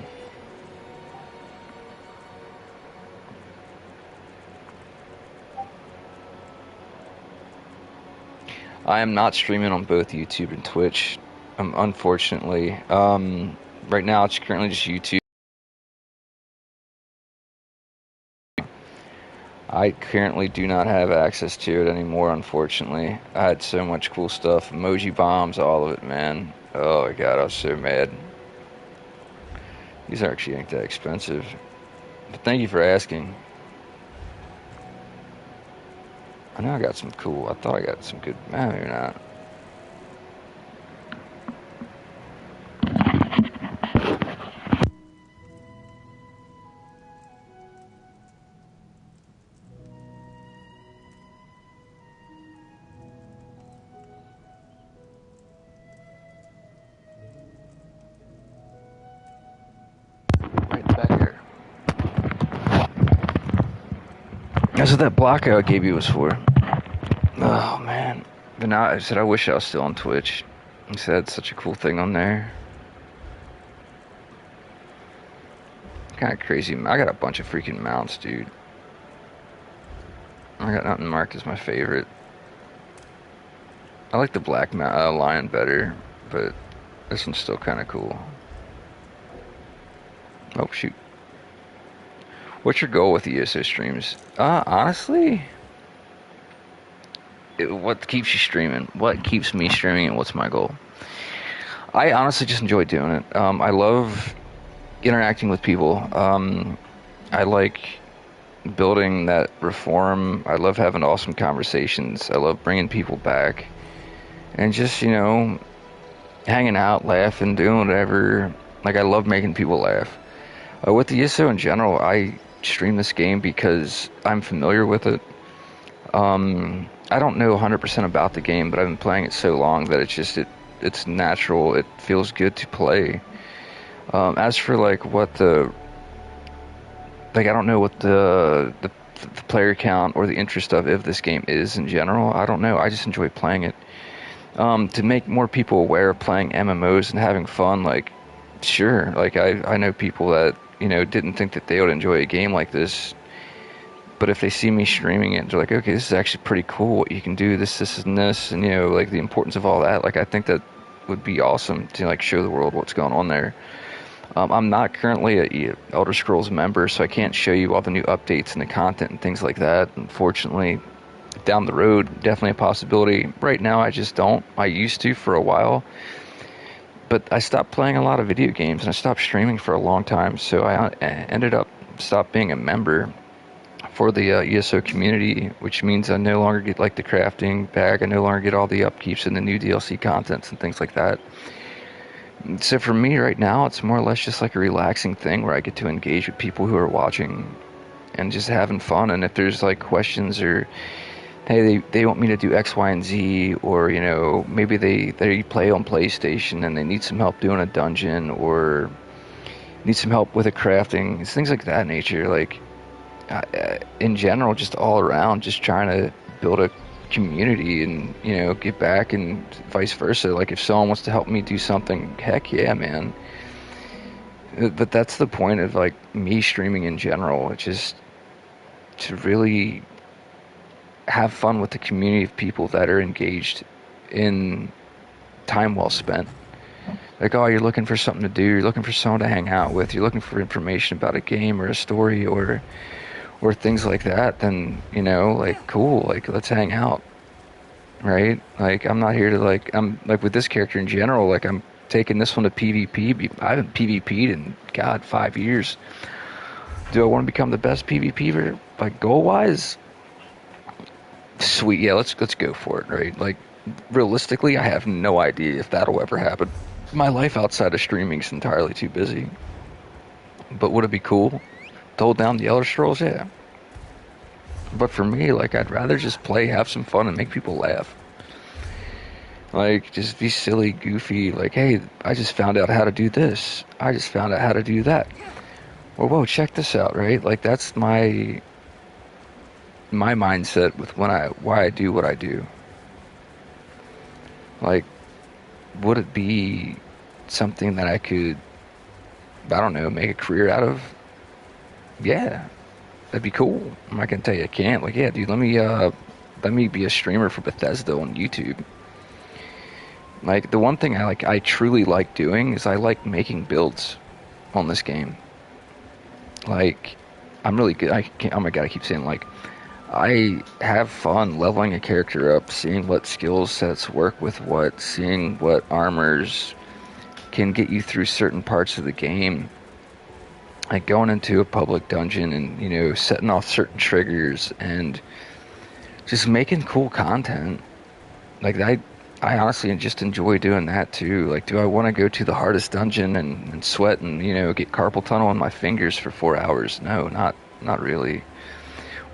I am not streaming on both YouTube and Twitch, unfortunately. Right now, it's currently just YouTube. I currently do not have access to it anymore, unfortunately. I had so much cool stuff, emoji bombs, all of it, man. Oh my god, I was so mad. These actually ain't that expensive. But thank you for asking. I know I got some cool, I thought I got some good, maybe not. Right back here. That's what that block I gave you was for. Oh man. But now I said I wish I was still on Twitch. I said it's such a cool thing on there. Kind of crazy. I got a bunch of freaking mounts, dude. I got nothing marked as my favorite. I like the black lion better, but this one's still kind of cool. Oh shoot. What's your goal with the ESO streams? Honestly, what keeps you streaming? What keeps me streaming, and what's my goal? I honestly just enjoy doing it. I love interacting with people. I like building that reform. I love having awesome conversations. I love bringing people back and just, you know, hanging out, laughing, doing whatever. Like, I love making people laugh. With the ESO in general, I stream this game because I'm familiar with it. I don't know 100% about the game, but I've been playing it so long that it's natural. It feels good to play. As for like I don't know what the player count or the interest of this game is in general. I don't know. I just enjoy playing it. To make more people aware of playing MMOs and having fun, like, sure. Like, I know people that, you know, didn't think that they would enjoy a game like this. But if they see me streaming it, they're like, okay, this is actually pretty cool what you can do, this, and this, and, you know, like, the importance of all that. Like, I think that would be awesome to, like, show the world what's going on there. I'm not currently a Elder Scrolls member, so I can't show you all the new updates and the content and things like that. Unfortunately, down the road, definitely a possibility. Right now, I just don't. I used to for a while. But I stopped playing a lot of video games, and I stopped streaming for a long time, so I ended up stopped being a member for the ESO community, which means I no longer get, like, the crafting bag. I no longer get all the upkeeps and the new DLC contents and things like that. So for me right now, it's more or less just like a relaxing thing where I get to engage with people who are watching and just having fun. And if there's like questions or, hey, they want me to do X, Y, and Z, or, you know, maybe they play on PlayStation and they need some help doing a dungeon or need some help with a crafting, it's things like that nature. Like, in general, just all around, just trying to build a community and, you know, give back and vice versa. Like, if someone wants to help me do something, heck yeah, man. But that's the point of, like, me streaming in general. It's just to really have fun with the community of people that are engaged in time well spent. Like, oh, you're looking for something to do, you're looking for someone to hang out with, you're looking for information about a game or a story or things like that, then, you know, like, cool, like, let's hang out, right? Like, I'm not here to, like, I'm, like, with this character in general, like, I'm taking this one to PvP. I haven't PvP'd in, God, 5 years. Do I want to become the best PvPer, like, goal-wise? Sweet, yeah, let's go for it, right? Like, realistically, I have no idea if that'll ever happen. My life outside of streaming is entirely too busy. But would it be cool to hold down the Elder Scrolls? Yeah. But for me, like, I'd rather just play, have some fun, and make people laugh. Like, just be silly, goofy, like, hey, I just found out how to do this. I just found out how to do that. Or, whoa, check this out, right? Like, that's my mindset with why I do what I do. Like, would it be something that I could, I don't know, make a career out of? Yeah, that'd be cool. I'm not gonna tell you I can't. Like, yeah, dude, let me be a streamer for Bethesda on YouTube. Like, the one thing I truly like doing is I like making builds on this game. Like, I'm really good. Oh my god, I keep saying, like, I have fun leveling a character up, seeing what skill sets work with what, seeing what armors can get you through certain parts of the game. Like, going into a public dungeon and, you know, setting off certain triggers and just making cool content. Like, I honestly just enjoy doing that too. Like, do I want to go to the hardest dungeon and sweat and, you know, get carpal tunnel on my fingers for 4 hours? No, not really.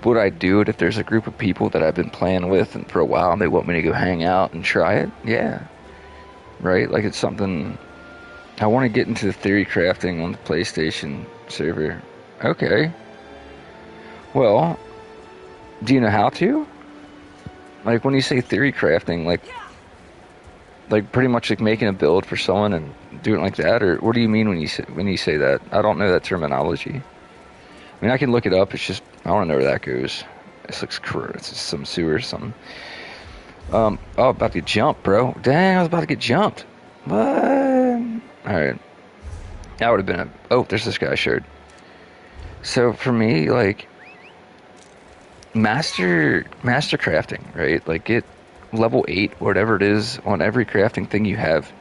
Would I do it if there's a group of people that I've been playing with and for a while and they want me to go hang out and try it? Yeah. Right? Like, it's something... I want to get into the theory crafting on the PlayStation server. Okay. Well, do you know how to? Like, when you say theory crafting, like pretty much like making a build for someone and doing it like that? Or what do you mean when you say that? I don't know that terminology. I mean, I can look it up. It's just, I want to know where that goes. This looks cruel. It's just some sewer or something. Oh, about to get jumped, bro. Dang, I was about to get jumped. What? Alright. That would have been oh, there's this guy shared. So for me, like, master crafting, right? Like, get level 8, whatever it is, on every crafting thing you have.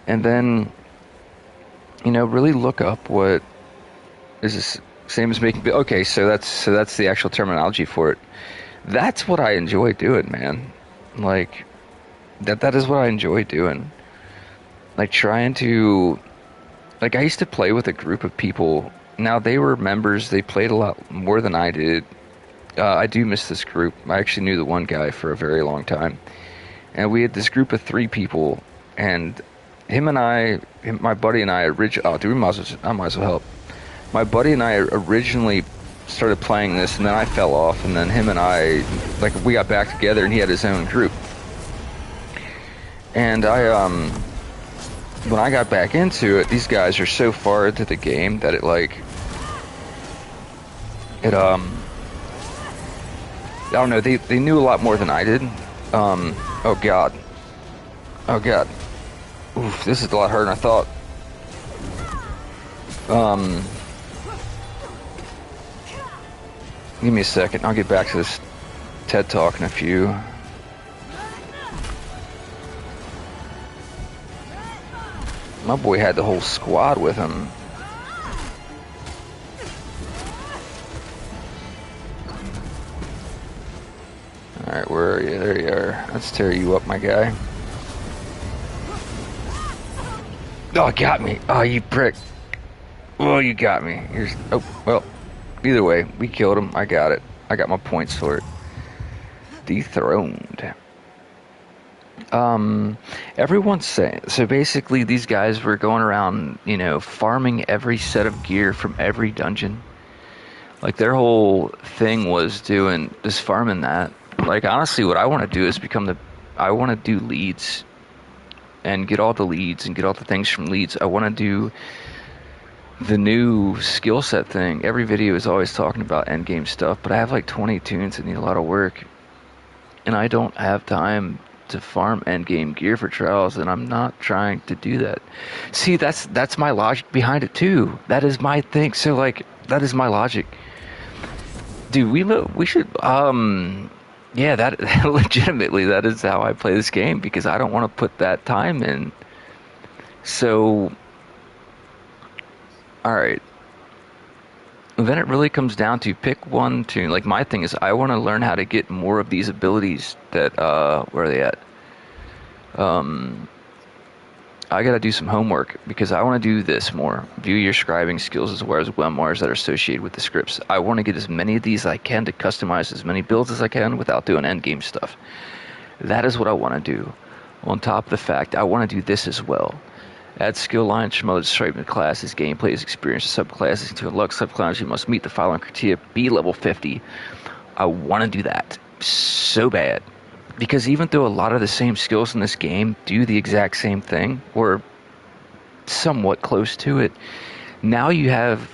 And then, you know, really look up what is this. Same as making... Okay, so that's the actual terminology for it. That's what I enjoy doing, man. Like, that is what I enjoy doing. Like, trying to... Like, I used to play with a group of people. Now, they were members. They played a lot more than I did. I do miss this group. I actually knew the one guy for a very long time. And we had this group of 3 people. And my buddy and I originally... Oh, dude, I might as well help. My buddy and I originally started playing this, and then I fell off, and then him and I, like, we got back together, and he had his own group. And when I got back into it, these guys are so far into the game that I don't know, they knew a lot more than I did. Oh god. Oof, this is a lot harder than I thought. Give me a second. I'll get back to this TED Talk in a few. My boy had the whole squad with him. Alright, where are you? There you are. Let's tear you up, my guy. Oh, got me. Oh, you prick. Oh, you got me. Oh, well. Either way, we killed him. I got it. I got my points for it. Dethroned. Everyone's saying... So basically, these guys were going around, you know, farming every set of gear from every dungeon. Like, their whole thing was just farming that. Like, honestly, what I want to do is I want to do leads. And get all the leads and get all the things from leads. I want to do... the new skill set thing. Every video is always talking about endgame stuff, but I have like 20 tunes that need a lot of work, and I don't have time to farm endgame gear for trials, and I'm not trying to do that. See, that's my logic behind it too. That is my thing. So like, that is my logic. Dude, we should yeah, that legitimately, that is how I play this game, because I don't want to put that time in. So, all right. Then it really comes down to pick one tune. Like, my thing is, I want to learn how to get more of these abilities that, where are they at? I gotta do some homework, because I want to do this more. View your scribing skills as well as memoirs that are associated with the scripts. I want to get as many of these as I can to customize as many builds as I can without doing endgame stuff. That is what I want to do. On top of the fact, I want to do this as well. Add skill lines from other striping classes, gameplays, experiences, subclasses. To unlock subclasses, you must meet the following criteria. Be level 50. I want to do that so bad. Because even though a lot of the same skills in this game do the exact same thing, or somewhat close to it, now you have,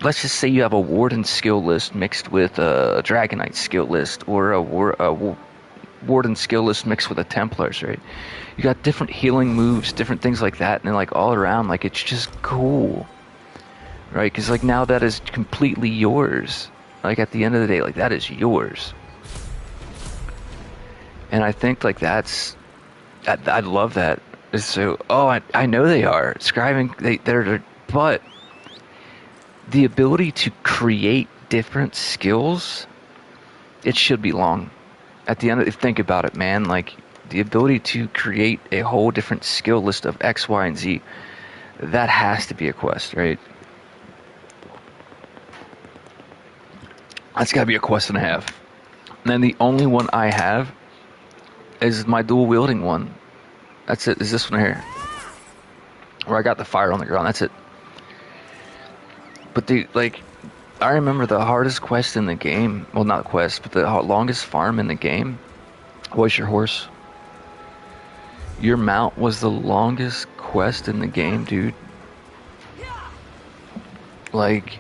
let's just say you have a Warden skill list mixed with a DragonKnight skill list, or a Warden skill list mixed with a Templars, right? You got different healing moves, different things like that, and like all around, like it's just cool, right? Because like now that is completely yours. Like at the end of the day, like that is yours. And I think like I love that. So, I know they are scribing. They're, but the ability to create different skills, it should be long. At the end of it, think about it, man. Like the ability to create a whole different skill list of X, Y, and Z, that has to be a quest, right? That's got to be a quest and a half. And then the only one I have is my dual wielding one. That's it. Is this one here, where I got the fire on the ground? That's it. But I remember the hardest quest in the game. Well, not quest, but the longest farm in the game was your horse. Your mount was the longest quest in the game, dude. Like,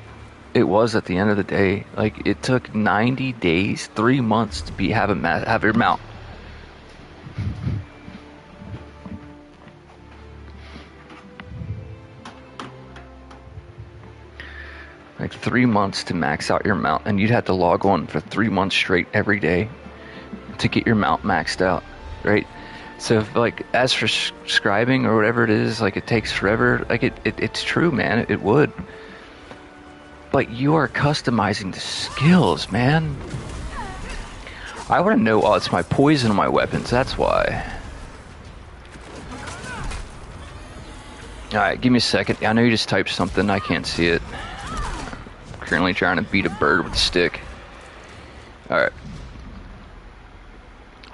it was at the end of the day. Like, it took 90 days, 3 months to have your mount. Like 3 months to max out your mount, and you'd have to log on for 3 months straight every day to get your mount maxed out, right? So if, like, as for scribing or whatever it is, like it takes forever, like it's true, man, it would. But you are customizing the skills, man. I want to know, oh, it's my poison on my weapons, that's why. Alright, give me a second. I know you just typed something, I can't see it. Currently trying to beat a bird with a stick. Alright.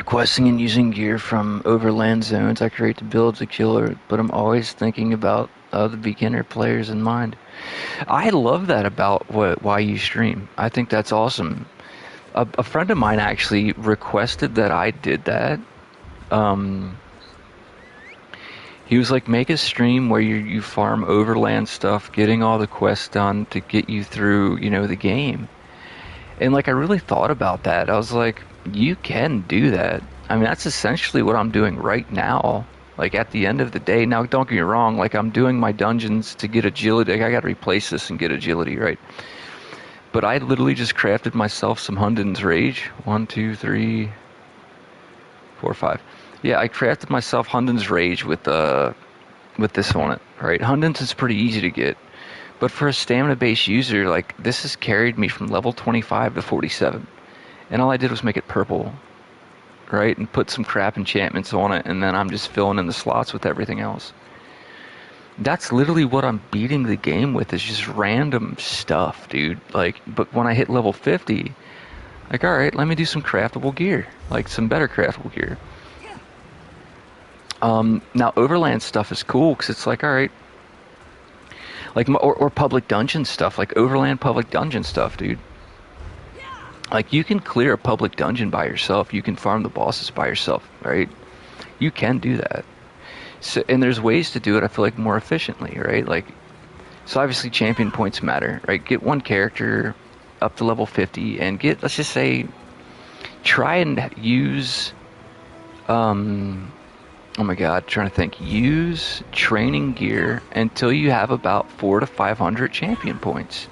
Questing and using gear from overland zones. I create the build to killer, but I'm always thinking about the beginner players in mind. I love that about why you stream. I think that's awesome. A friend of mine actually requested that I did that. He was like, make a stream where you farm overland stuff, getting all the quests done to get you through, the game. And like, I really thought about that. I was like, you can do that. I mean, that's essentially what I'm doing right now. Like, at the end of the day, now don't get me wrong, like, I'm doing my dungeons to get agility. Like, I gotta replace this and get agility, right? But I literally just crafted myself some Hunden's Rage. 1, 2, 3, 4, 5. Yeah, I crafted myself Hunden's Rage with this on it, right? Hunden's is pretty easy to get. But for a stamina-based user, like, this has carried me from level 25 to 47. And all I did was make it purple, right? And put some crap enchantments on it, and then I'm just filling in the slots with everything else. That's literally what I'm beating the game with, is just random stuff, dude. Like, but when I hit level 50, like, alright, let me do some craftable gear. Like, some better craftable gear. Now overland stuff is cool, because it's like, alright, like, or public dungeon stuff, like overland public dungeon stuff, dude. Like, you can clear a public dungeon by yourself, you can farm the bosses by yourself, right? You can do that. So, and there's ways to do it, I feel like, more efficiently, right? Like, so obviously champion points matter, right? Get one character up to level 50 and get, let's just say, try and use Oh my god, trying to think. Use training gear until you have about 400 to 500 champion points.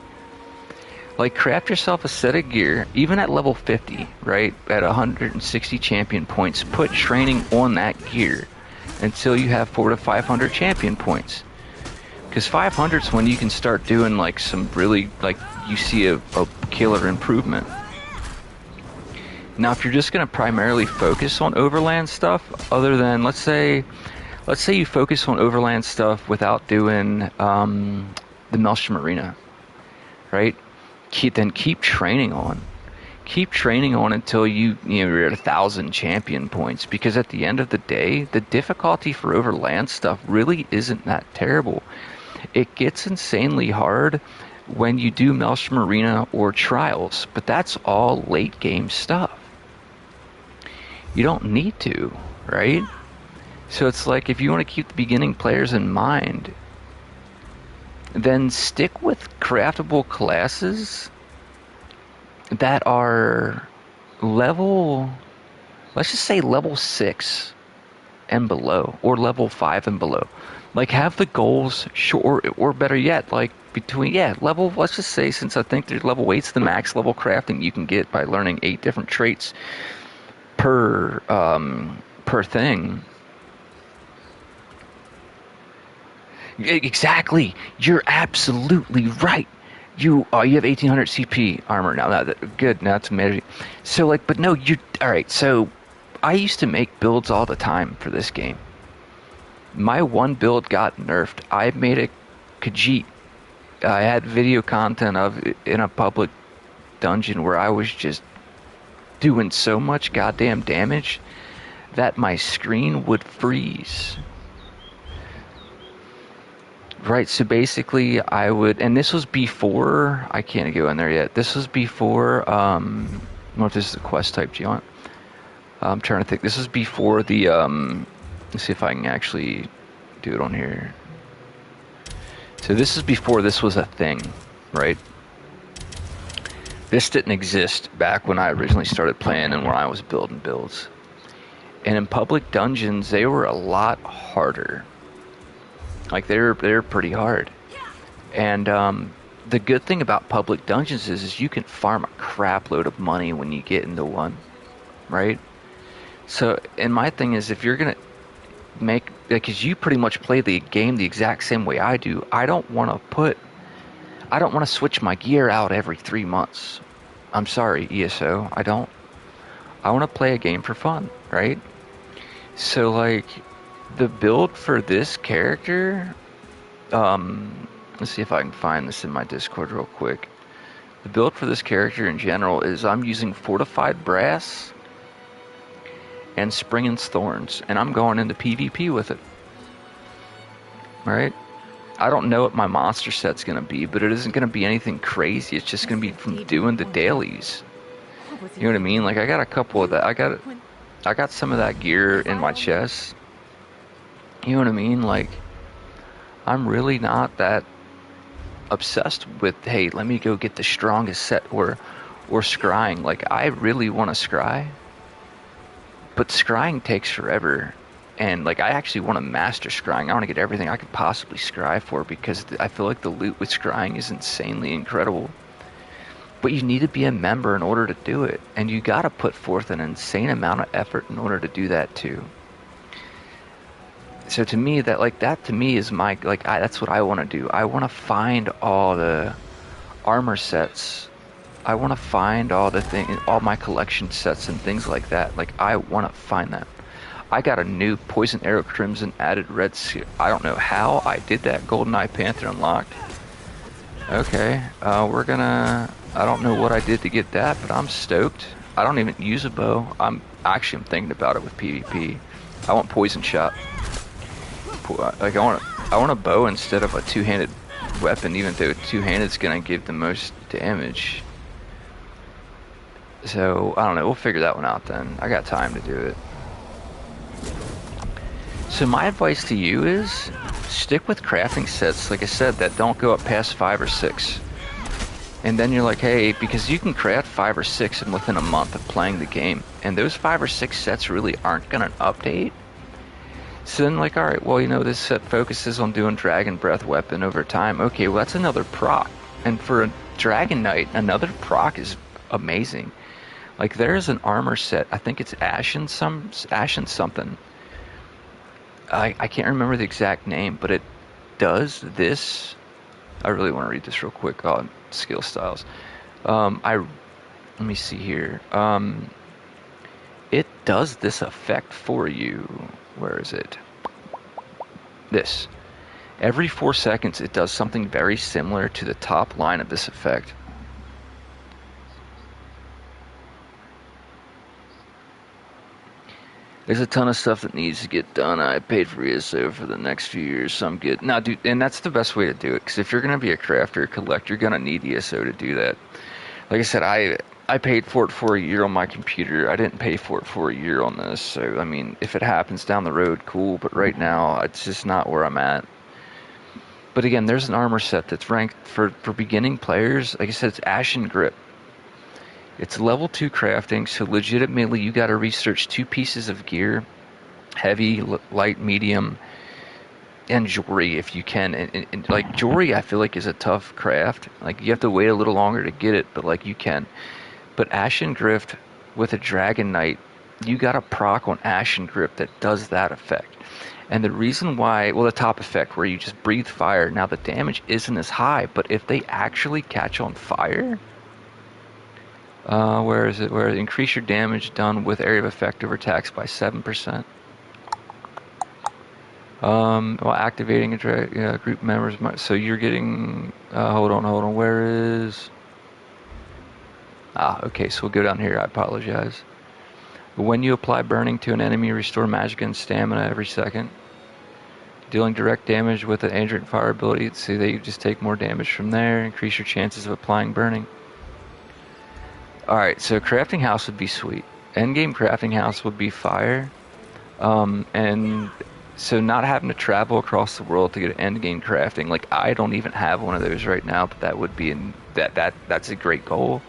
Like, craft yourself a set of gear, even at level 50, right? At 160 champion points, put training on that gear until you have 400 to 500 champion points. Because 500 is when you can start doing, like, some really, like, you see a killer improvement. Now, if you're just going to primarily focus on overland stuff, other than, let's say you focus on overland stuff without doing the Maelstrom Arena, right? Keep training on. Keep training on until you're at 1,000 champion points, because at the end of the day, the difficulty for overland stuff really isn't that terrible. It gets insanely hard when you do Maelstrom Arena or Trials, but that's all late game stuff. You don't need to, right? So it's like, if you want to keep the beginning players in mind, then stick with craftable classes that are level, let's just say level 6 and below, or level 5 and below. Like, have the goals short, or better yet, like between, level, let's just say, since I think there's level 8's the max level crafting you can get by learning 8 different traits per thing. Exactly, you're absolutely right. You have 1800 CP armor now. Good, now it's amazing. So, like, but no, all right. So, I used to make builds all the time for this game. My one build got nerfed. I made a Khajiit. I had video content of in a public dungeon where I was just doing so much goddamn damage that my screen would freeze. Right, so basically I would, and this was before, I can't go in there yet, this was before, I don't know if this is a quest type, do you want? I'm trying to think, this was before the, let's see if I can actually do it on here. So this is before this was a thing, right? This didn't exist back when I originally started playing and when I was building builds. And in public dungeons, they were a lot harder. Like, they're pretty hard. And the good thing about public dungeons is you can farm a crap load of money when you get into one, right? So, and my thing is, if you're gonna make, because you pretty much play the game the exact same way I do, I don't want to switch my gear out every 3 months. I'm sorry, ESO, I don't. I want to play a game for fun, right? So, like, the build for this character, let's see if I can find this in my Discord real quick. The build for this character in general is I'm using fortified brass and Springen's Thorns, and I'm going into PvP with it. Right? I don't know what my monster set's going to be, but it isn't going to be anything crazy. It's just going to be from doing the dailies. You know what I mean? Like, I got a couple of that. I got some of that gear in my chest. You know what I mean? Like, I'm really not that obsessed with, hey, let me go get the strongest set or scrying. Like, I really want to scry, but scrying takes forever. And, like, I actually want to master scrying. I want to get everything I could possibly scry for, because I feel like the loot with scrying is insanely incredible. But you need to be a member in order to do it. And you got to put forth an insane amount of effort in order to do that, too. So to me, that to me is my, that's what I want to do. I want to find all the armor sets. I want to find all my collection sets and things like that. Like, I want to find that. I got a new Poison Arrow Crimson added red seal. I don't know how I did that. GoldenEye Panther unlocked. Okay, I don't know what I did to get that, but I'm stoked. I don't even use a bow. I'm thinking about it with PvP. I want Poison Shot. Like, I want a bow instead of a two-handed weapon, even though two-handed's gonna give the most damage. So, I don't know, we'll figure that one out then. I got time to do it. So my advice to you is, stick with crafting sets, like I said, that don't go up past 5 or 6. And then you're like, hey, because you can craft 5 or 6 in within a month of playing the game, and those 5 or 6 sets really aren't gonna update. So then, like, all right, well, you know, this set focuses on doing Dragon Breath weapon over time. Okay, well, that's another proc, and for a Dragon Knight, another proc is amazing. Like, there's an armor set. I think it's Ashen something. I can't remember the exact name, but it does this. I really want to read this real quick on skill styles. Let me see here. It does this effect for you. Where is it? This. Every 4 seconds, it does something very similar to the top line of this effect. There's a ton of stuff that needs to get done. I paid for ESO for the next few years, so I'm good. Now, dude, and that's the best way to do it, because if you're going to be a crafter, collector, you're going to need ESO to do that. Like I said, I paid for it for a year on my computer. I didn't pay for it for a year on this. So, I mean, if it happens down the road, cool. But right now, it's just not where I'm at. But again, there's an armor set that's ranked for beginning players. Like I said, it's Ashen Grip. It's level 2 crafting, so legitimately you got to research 2 pieces of gear, heavy, light, medium, and jewelry if you can. And like jewelry, I feel like is a tough craft. Like you have to wait a little longer to get it, but like you can. But Ashen Grip with a Dragon Knight, you got a proc on Ashen Grip that does that effect. And the reason why, well, the top effect where you just breathe fire. Now the damage isn't as high, but if they actually catch on fire. Where is it? Where increase your damage done with area of effect over attacks by 7%. While activating a group members. So you're getting. Hold on. Where is? Okay. So we'll go down here. I apologize. When you apply burning to an enemy, restore magic and stamina every second. Dealing direct damage with an Ancient Fire ability. See, they just take more damage from there. Increase your chances of applying burning. Alright, so crafting house would be sweet. Endgame crafting house would be fire. And so not having to travel across the world to get an endgame crafting, like I don't even have one of those right now, but that would be that's a great goal.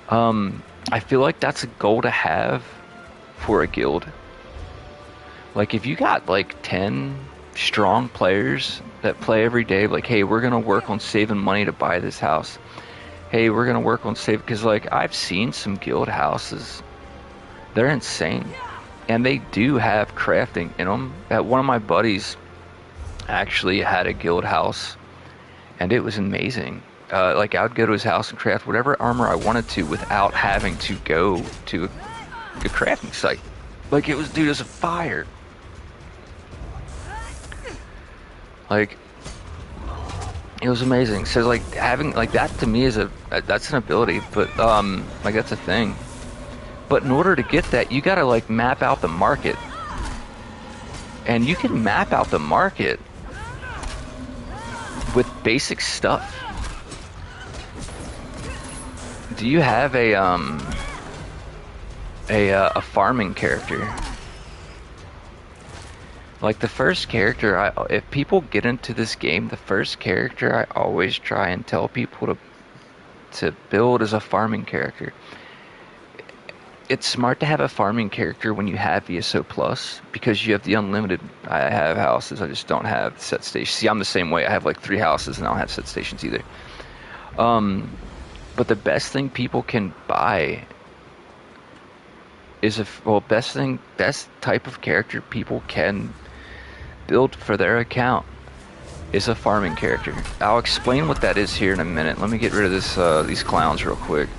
I feel like that's a goal to have for a guild. Like if you got like 10 strong players that play every day, like hey, we're gonna work on saving money to buy this house. Hey, we're going to work on save, because like I've seen some guild houses, they're insane, and they do have crafting in them. One of my buddies actually had a guild house, and it was amazing. Like I would go to his house and craft whatever armor I wanted to without having to go to a crafting site. Like it was, dude, it was a fire. Like it was amazing. So like having like that to me is that's an ability, but like that's a thing. But in order to get that, you gotta like map out the market, and you can map out the market with basic stuff. Do you have a farming character? Like the first character, if people get into this game, the first character I always try and tell people to build is a farming character. It's smart to have a farming character when you have ESO Plus, because you have the unlimited. I have houses, I just don't have set stations. See, I'm the same way. I have like 3 houses and I don't have set stations either. But the best thing people can buy is best type of character people can build for their account is a farming character. I'll explain what that is here in a minute. Let me get rid of this these clowns real quick.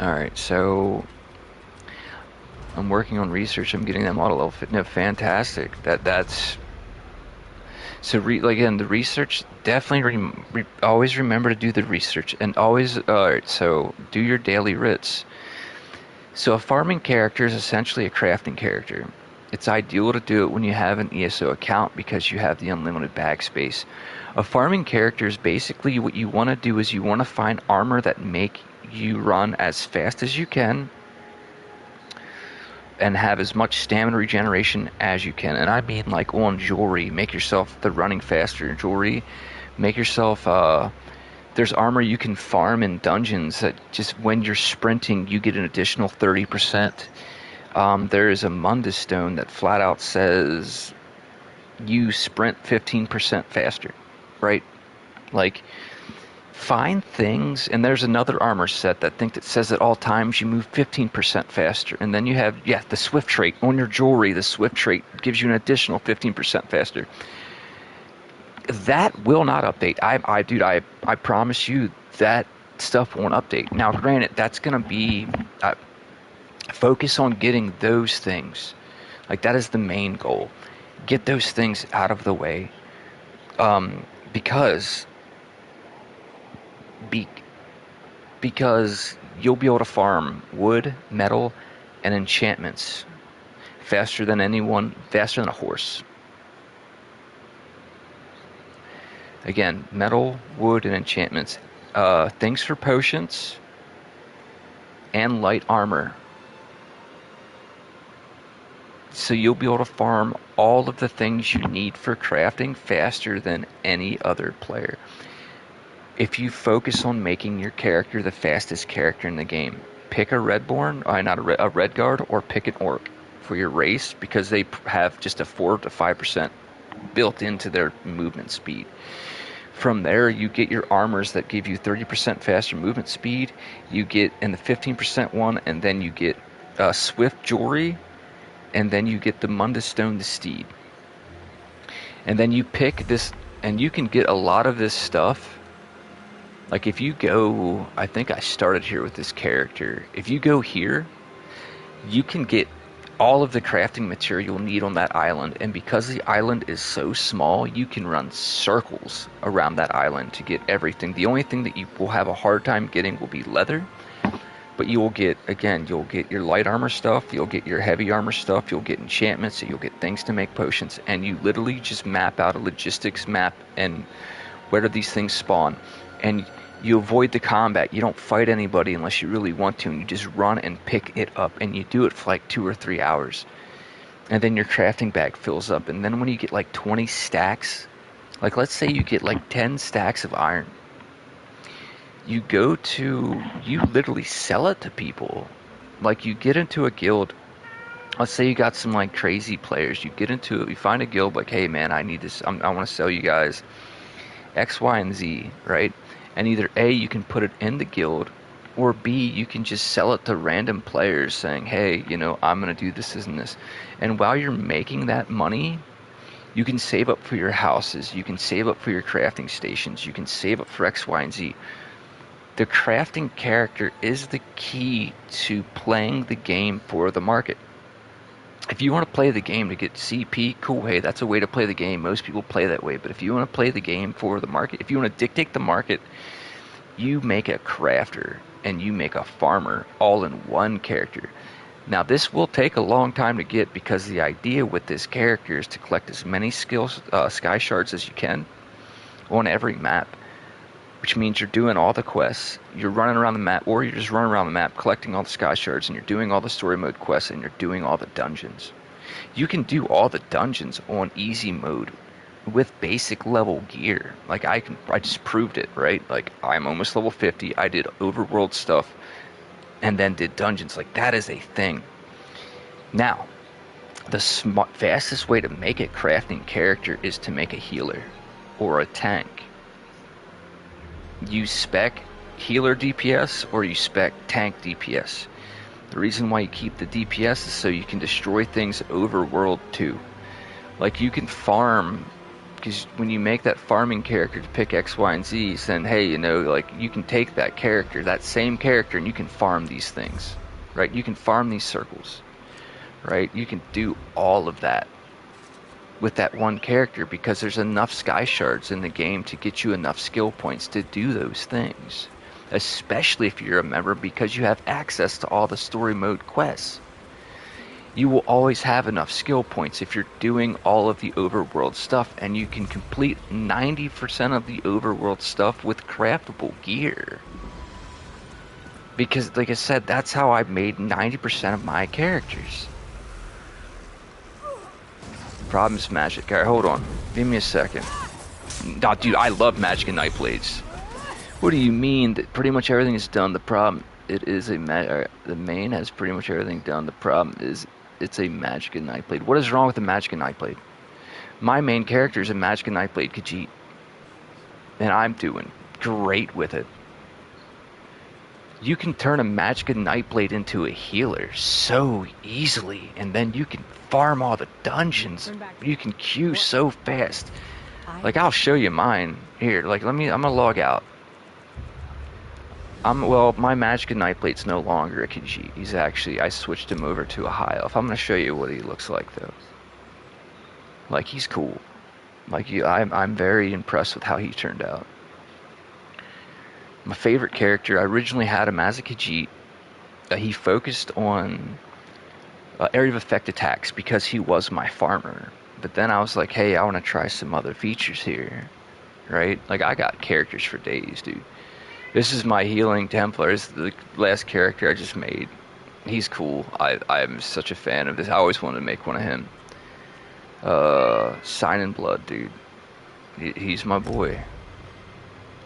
Alright, so I'm working on research. I'm getting them all to level 50. No, fantastic. That's so again, the research, definitely always remember to do the research, and always alright, so do your daily writs. So a farming character is essentially a crafting character. It's ideal to do it when you have an ESO account because you have the unlimited bag space. A farming character is basically what you want to do is you want to find armor that make you run as fast as you can and have as much stamina regeneration as you can. And I mean like on jewelry, make yourself the running faster jewelry. Make yourself, there's armor you can farm in dungeons that just when you're sprinting, you get an additional 30%. There is a Mundus stone that flat out says you sprint 15% faster, right? Like, find things, and there's another armor set that says at all times you move 15% faster. And then you have, the Swift trait. On your jewelry, the Swift trait gives you an additional 15% faster. That will not update. I promise you that stuff won't update. Now, granted, that's going to be... focus on getting those things. Like, that is the main goal. Get those things out of the way. Because you'll be able to farm wood, metal, and enchantments faster than a horse. Again, metal, wood, and enchantments. Things for potions and light armor. So you'll be able to farm all of the things you need for crafting faster than any other player. If you focus on making your character the fastest character in the game, pick a Redborn, a Redguard, or pick an Orc for your race, because they have just a 4 to 5% built into their movement speed. From there, you get your armors that give you 30% faster movement speed. You get in the 15% one, and then you get Swift jewelry, and then you get the Mundus stone, the steed. And then you pick this, and you can get a lot of this stuff. Like, if you go, I think I started here with this character. If you go here, you can get all of the crafting material you'll need on that island. And because the island is so small, you can run circles around that island to get everything. The only thing that you will have a hard time getting will be leather. But you will get, again, you'll get your light armor stuff, you'll get your heavy armor stuff, you'll get enchantments, you'll get things to make potions. And you literally just map out a logistics map and where do these things spawn. And you avoid the combat. You don't fight anybody unless you really want to, and you just run and pick it up, and you do it for like 2 or 3 hours. And then your crafting bag fills up, and then when you get like 20 stacks, like let's say you get like 10 stacks of iron, you literally sell it to people. Like, you get into a guild, let's say you got some like crazy players, you find a guild like, hey man, I need this, I want to sell you guys X, Y, and Z, right? And either A, you can put it in the guild, or B, you can just sell it to random players saying, hey, I'm going to do this and this. And while you're making that money, you can save up for your houses, you can save up for your crafting stations, you can save up for X, Y, and Z. The crafting character is the key to playing the game for the market. If you want to play the game to get CP, cool, hey, that's a way to play the game. Most people play that way. But if you want to play the game for the market, if you want to dictate the market, you make a crafter and you make a farmer all in one character. Now, this will take a long time to get, because the idea with this character is to collect as many sky shards as you can on every map, which means you're doing all the quests, you're running around the map, or you're just running around the map collecting all the sky shards, and you're doing all the story mode quests, and you're doing all the dungeons. You can do all the dungeons on easy mode with basic level gear. Like, I just proved it, right? Like, I'm almost level 50, I did overworld stuff, and then did dungeons. Like, that is a thing. Now, the fastest way to make a crafting character is to make a healer or a tank. You spec healer DPS or you spec tank DPS. The reason why you keep the DPS is so you can destroy things overworld too. Like, you can farm, because when you make that farming character to pick X, Y, and Z, then hey, like, you can take that character, that same character, and you can farm these things, right? You can farm these circles, right? You can do all of that with that one character, because there's enough sky shards in the game to get you enough skill points to do those things, especially if you're a member, because you have access to all the story mode quests. You will always have enough skill points if you're doing all of the overworld stuff, and you can complete 90% of the overworld stuff with craftable gear. Because, like I said, that's how I made 90% of my characters. Problems magic. Alright, hold on. Give me a second. Oh, dude, I love Magic and Night Blades. What do you mean that pretty much everything is done? The problem, it is a the main has pretty much everything done. The problem is it's a Magic and Night Blade. What is wrong with the Magic and Night Blade? My main character is a Magic and Night Blade Khajiit, and I'm doing great with it. You can turn a Magic and Night Blade into a healer so easily, and then you can farm all the dungeons. You can queue so fast. Like, I'll show you mine. Here, like, I'm gonna log out. Well, my Magic and Night Blade's no longer a Khajiit. He's actually, I switched him over to a High Elf. I'm gonna show you what he looks like, though. Like, he's cool. Like, I'm very impressed with how he turned out. My favorite character, I originally had him as a Khajiit. He focused on area of effect attacks because he was my farmer. But then I was like, hey, I want to try some other features here, right? Like, I got characters for days, dude. This is my healing Templar. This is the last character I just made. He's cool. I'm such a fan of this. I always wanted to make one of him. Sign in Blood, dude. He's my boy.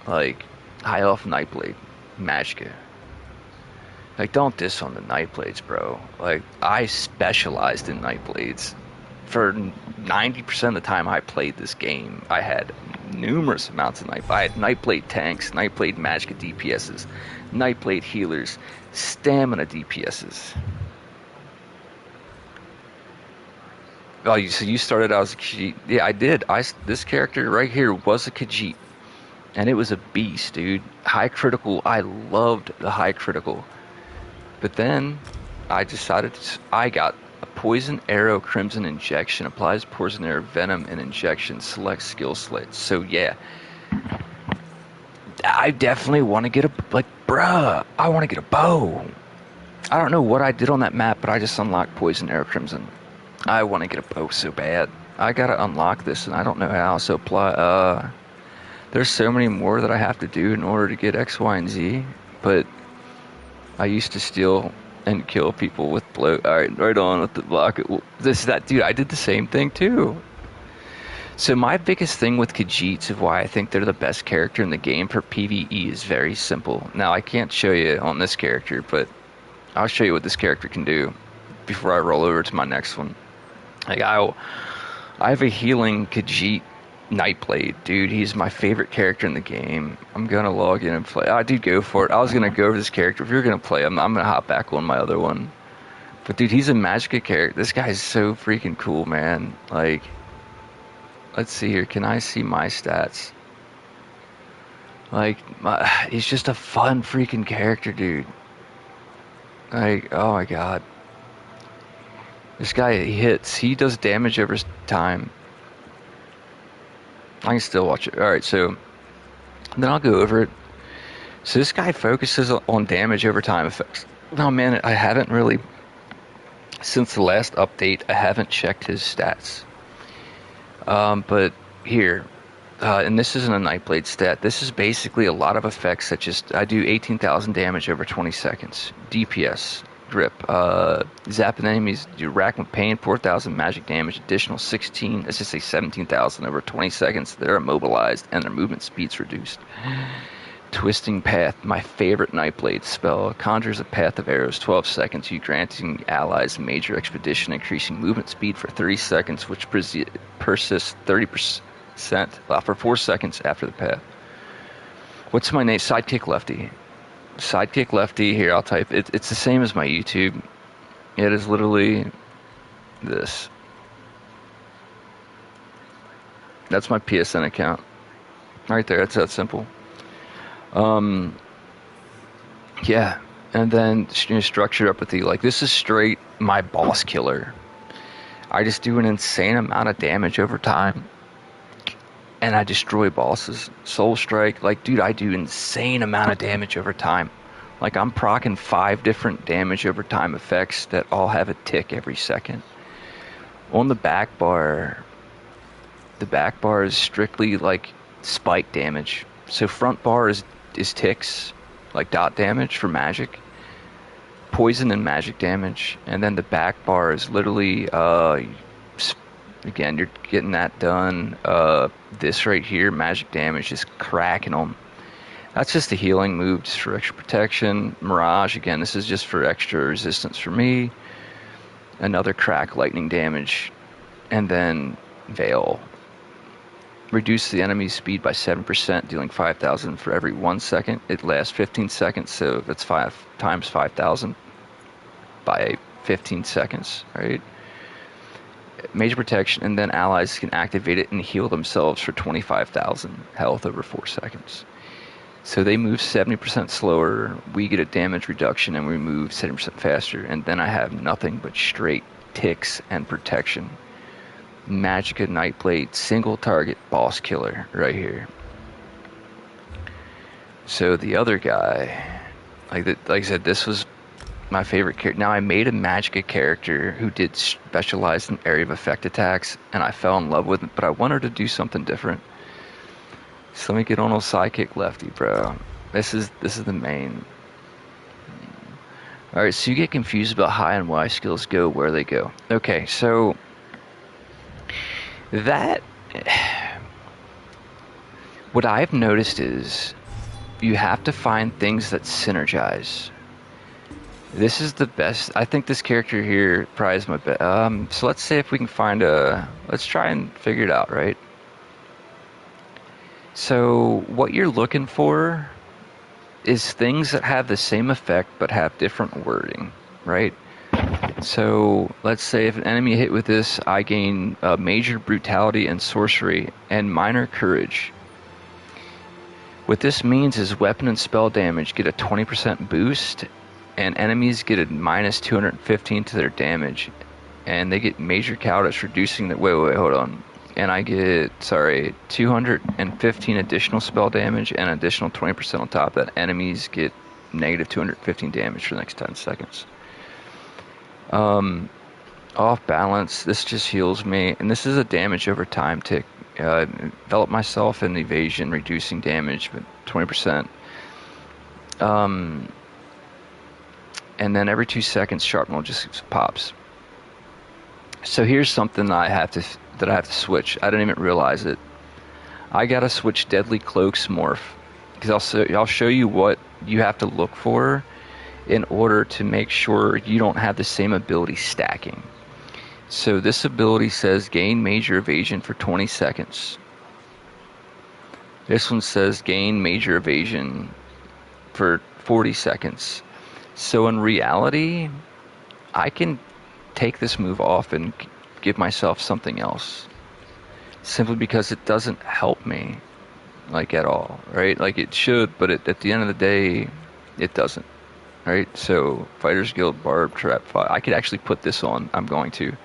Like, High Elf Nightblade, Magicka. Like, don't diss on the Nightblades, bro. Like, I specialized in Nightblades. For 90% of the time I played this game, I had numerous amounts of Nightblade. I had Nightblade tanks, Nightblade Magicka DPSs, Nightblade healers, stamina DPSs. Oh, so you started out as a Khajiit? Yeah, I did. This character right here was a Khajiit. And it was a beast, dude. High critical. I loved the high critical. But then I decided I got a poison arrow crimson injection. Applies poison arrow venom and injection. Select skill slate. So yeah. I definitely want to get a, like, bruh, I want to get a bow. I don't know what I did on that map, but I just unlocked poison arrow crimson. I want to get a bow so bad. I gotta unlock this and I don't know how. So apply, there's so many more that I have to do in order to get X, Y, and Z, but I used to steal and kill people with blow. Alright, right on with the block. Dude, I did the same thing too. So my biggest thing with Khajiits of why I think they're the best character in the game for PvE is very simple. Now, I can't show you on this character, but I'll show you what this character can do before I roll over to my next one. Like, I have a healing Khajiit Nightblade, dude. He's my favorite character in the game. I'm gonna log in and play. Oh, dude, go for it. I was gonna go over this character. If you're gonna play him, I'm gonna hop back on my other one. But dude, he's a Magicka character. This guy's so freaking cool, man. Like, let's see here. Can I see my stats? Like, he's just a fun freaking character, dude. Like, oh my god. This guy, he hits. He does damage over time. I can still watch it. Alright, so then I'll go over it. So this guy focuses on damage over time effects. Oh man, I haven't really, since the last update, I haven't checked his stats. But here, and this isn't a Nightblade stat. This is basically a lot of effects such as I do 18,000 damage over 20 seconds. DPS. Grip, zapping enemies, you rack with pain, 4,000 magic damage, additional 16, let's just say 17,000 over 20 seconds. They're immobilized and their movement speed's reduced. Twisting Path, my favorite Nightblade spell, conjures a path of arrows, 12 seconds, you granting allies major expedition, increasing movement speed for 30 seconds, which persists 30% for 4 seconds after the path. What's my name? SideKickLefty. SideKickLefty, here I'll type it. It's the same as my YouTube. It is literally this. That's my PSN account. Right there, it's that simple. Yeah, and then structure up with the, like, this is straight my boss killer. I just do an insane amount of damage over time. And I destroy bosses. Soul Strike, like, dude, I do insane amount of damage over time. Like, I'm proccing 5 different damage over time effects that all have a tick every second. On the back bar is strictly, like, spike damage. So front bar is ticks, like dot damage for magic. Poison and magic damage. And then the back bar is literally Again, you're getting that done. This right here, magic damage, just cracking them. That's just a healing move, just for extra protection. Mirage, again, this is just for extra resistance for me. Another crack, lightning damage. And then Veil. Reduce the enemy's speed by 7%, dealing 5,000 for every 1 second. It lasts 15 seconds, so that's 5 times 5,000 by 15 seconds, right? Major protection, and then allies can activate it and heal themselves for 25,000 health over 4 seconds. So they move 70% slower, we get a damage reduction, and we move 70% faster, and then I have nothing but straight ticks and protection. Magicka Nightblade, single target boss killer right here. So the other guy, like I said, this was my favorite character. Now I made a Magicka character who did specialize in area of effect attacks, and I fell in love with it, but I wanted to do something different. So let me get on old SideKickLefty, bro. This is the main. Alright, so you get confused about how and why skills go where they go. Okay, so that, what I've noticed is you have to find things that synergize. This is the best. I think this character here probably is my best. So let's say if we can find let's try and figure it out, right? So what you're looking for is things that have the same effect but have different wording, right? So let's say if an enemy hit with this, I gain major brutality and sorcery and minor courage. What this means is weapon and spell damage get a 20% boost, and enemies get a minus 215 to their damage, and they get major cowardice, reducing the wait, hold on. And I get 215 additional spell damage and an additional 20% on top of that. Enemies get negative 215 damage for the next 10 seconds. Off balance, this just heals me, and this is a damage over time tick. Envelop myself in evasion, reducing damage by 20%. And then every 2 seconds, sharpnel just pops. So here's something that I have to switch. I didn't even realize it. I gotta switch Deadly Cloak's morph, because I'll show you what you have to look for in order to make sure you don't have the same ability stacking. So this ability says gain major evasion for 20 seconds. This one says gain major evasion for 40 seconds. So in reality, I can take this move off and give myself something else, simply because it doesn't help me like at all, right? Like it should, but at the end of the day, it doesn't, right? So Fighters Guild Barb Trap 5, I could actually put this on. I'm going to.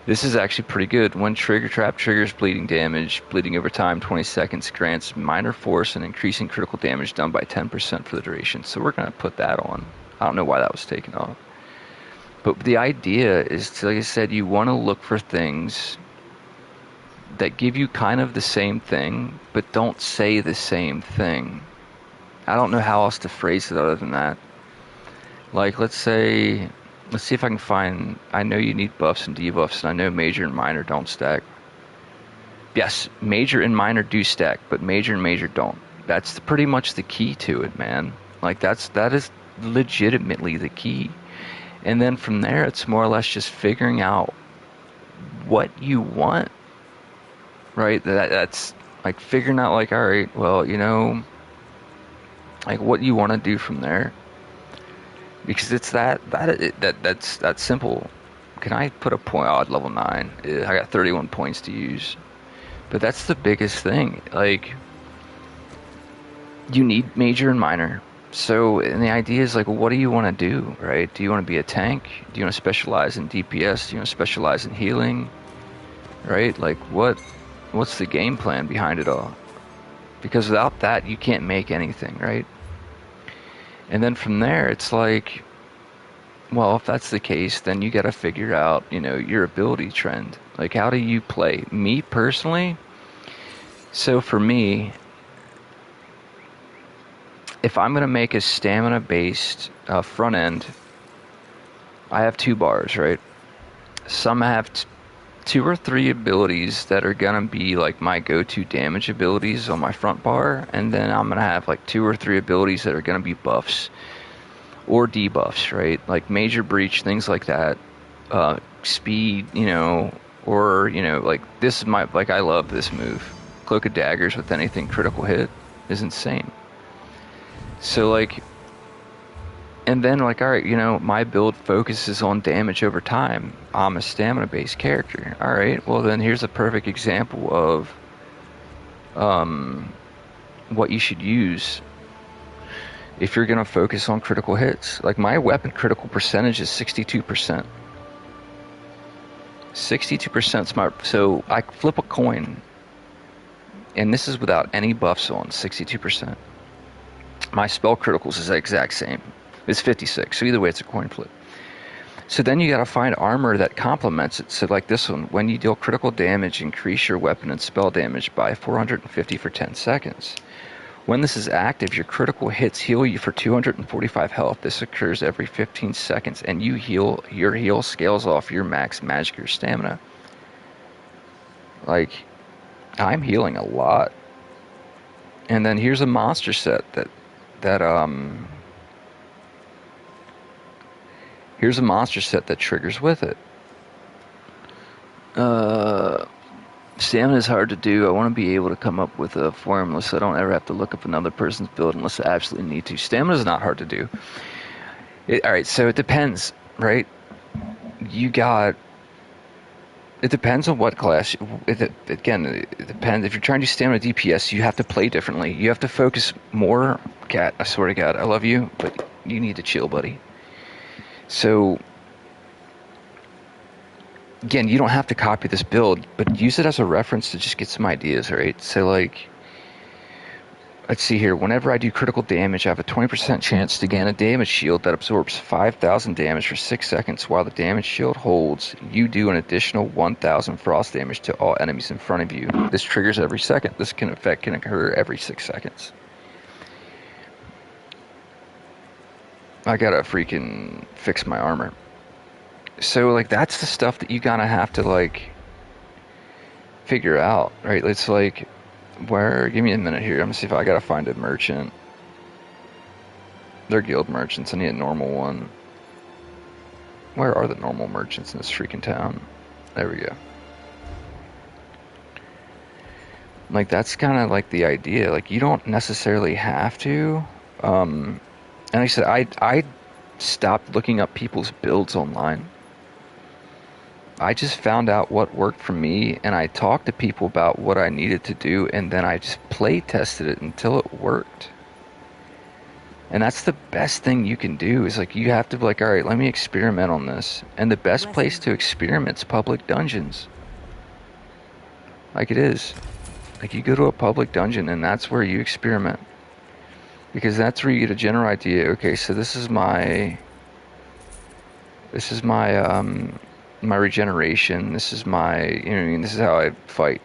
This is actually pretty good. When trigger trap triggers bleeding damage, bleeding over time 20 seconds, grants minor force and increasing critical damage done by 10% for the duration. So we're going to put that on. I don't know why that was taken off. But the idea is, like I said, you want to look for things that give you kind of the same thing, but don't say the same thing. I don't know how else to phrase it other than that. Like, let's see if I can find, I know you need buffs and debuffs, and I know major and minor don't stack. Yes, major and minor do stack, but major and major don't. That's pretty much the key to it, man. Like, that is legitimately the key. And then from there, it's more or less just figuring out what you want, right? That's like figuring out, like, all right, well, you know, like what you want to do from there, because it's that's simple. Can I put a point? Oh, at level 9, I got 31 points to use, but that's the biggest thing. Like, you need major and minor. So, and the idea is, like, what do you want to do, right? Do you want to be a tank? Do you want to specialize in DPS? Do you want to specialize in healing? Right? Like, what's the game plan behind it all? Because without that, you can't make anything, right? And then from there, it's like, well, if that's the case, then you got to figure out, you know, your ability trend. Like, how do you play? Me, personally, so for me, if I'm going to make a stamina-based front end, I have 2 bars, right? Some have 2 or 3 abilities that are gonna be like my go-to damage abilities on my front bar, and then I'm gonna have like 2 or 3 abilities that are gonna be buffs or debuffs, right? Like Major Breach, things like that. Speed, you know, or, you know, like this is my, like I love this move. Cloak of Daggers with anything critical hit is insane. So like, and then like, alright, you know, my build focuses on damage over time. I'm a stamina based character. Alright, well then here's a perfect example of what you should use if you're gonna focus on critical hits. Like my weapon critical percentage is 62%. 62% is my, so I flip a coin, and this is without any buffs on, 62%. My spell criticals is the exact same. It's 56, so either way it's a coin flip. So then you gotta find armor that complements it. So like this one, when you deal critical damage, increase your weapon and spell damage by 450 for 10 seconds. When this is active, your critical hits heal you for 245 health. This occurs every 15 seconds, and you heal, your heal scales off your max magic or stamina. Like, I'm healing a lot. And then here's a monster set here's a monster set that triggers with it. Stamina is hard to do. I want to be able to come up with a formula so I don't ever have to look up another person's build unless I absolutely need to. Stamina is not hard to do. Alright, so it depends, right? It depends on what class. It depends. If you're trying to do stamina DPS, you have to play differently. You have to focus more. Cat, I swear to God, I love you, but you need to chill, buddy. So, again, you don't have to copy this build, but use it as a reference to just get some ideas, right? So, like, let's see here. Whenever I do critical damage, I have a 20% chance to gain a damage shield that absorbs 5,000 damage for 6 seconds. While the damage shield holds, you do an additional 1,000 frost damage to all enemies in front of you. This triggers every second. This effect can occur every 6 seconds. I gotta freaking fix my armor. So, like, that's the stuff that you gotta have to, like, figure out, right? It's like, give me a minute here. I'm gonna see if I gotta find a merchant. They're guild merchants. I need a normal one. Where are the normal merchants in this freaking town? There we go. Like, that's kind of like the idea. Like, you don't necessarily have to. And like I said, I stopped looking up people's builds online. I just found out what worked for me, and I talked to people about what I needed to do, and then I just play tested it until it worked. And that's the best thing you can do, is like, you have to be like, alright, let me experiment on this. And the best place to experiment is public dungeons. Like, it is. Like, you go to a public dungeon, and that's where you experiment. Because that's where you get a general idea. Okay, so this is my my regeneration. This is my, you know what I mean, this is how I fight.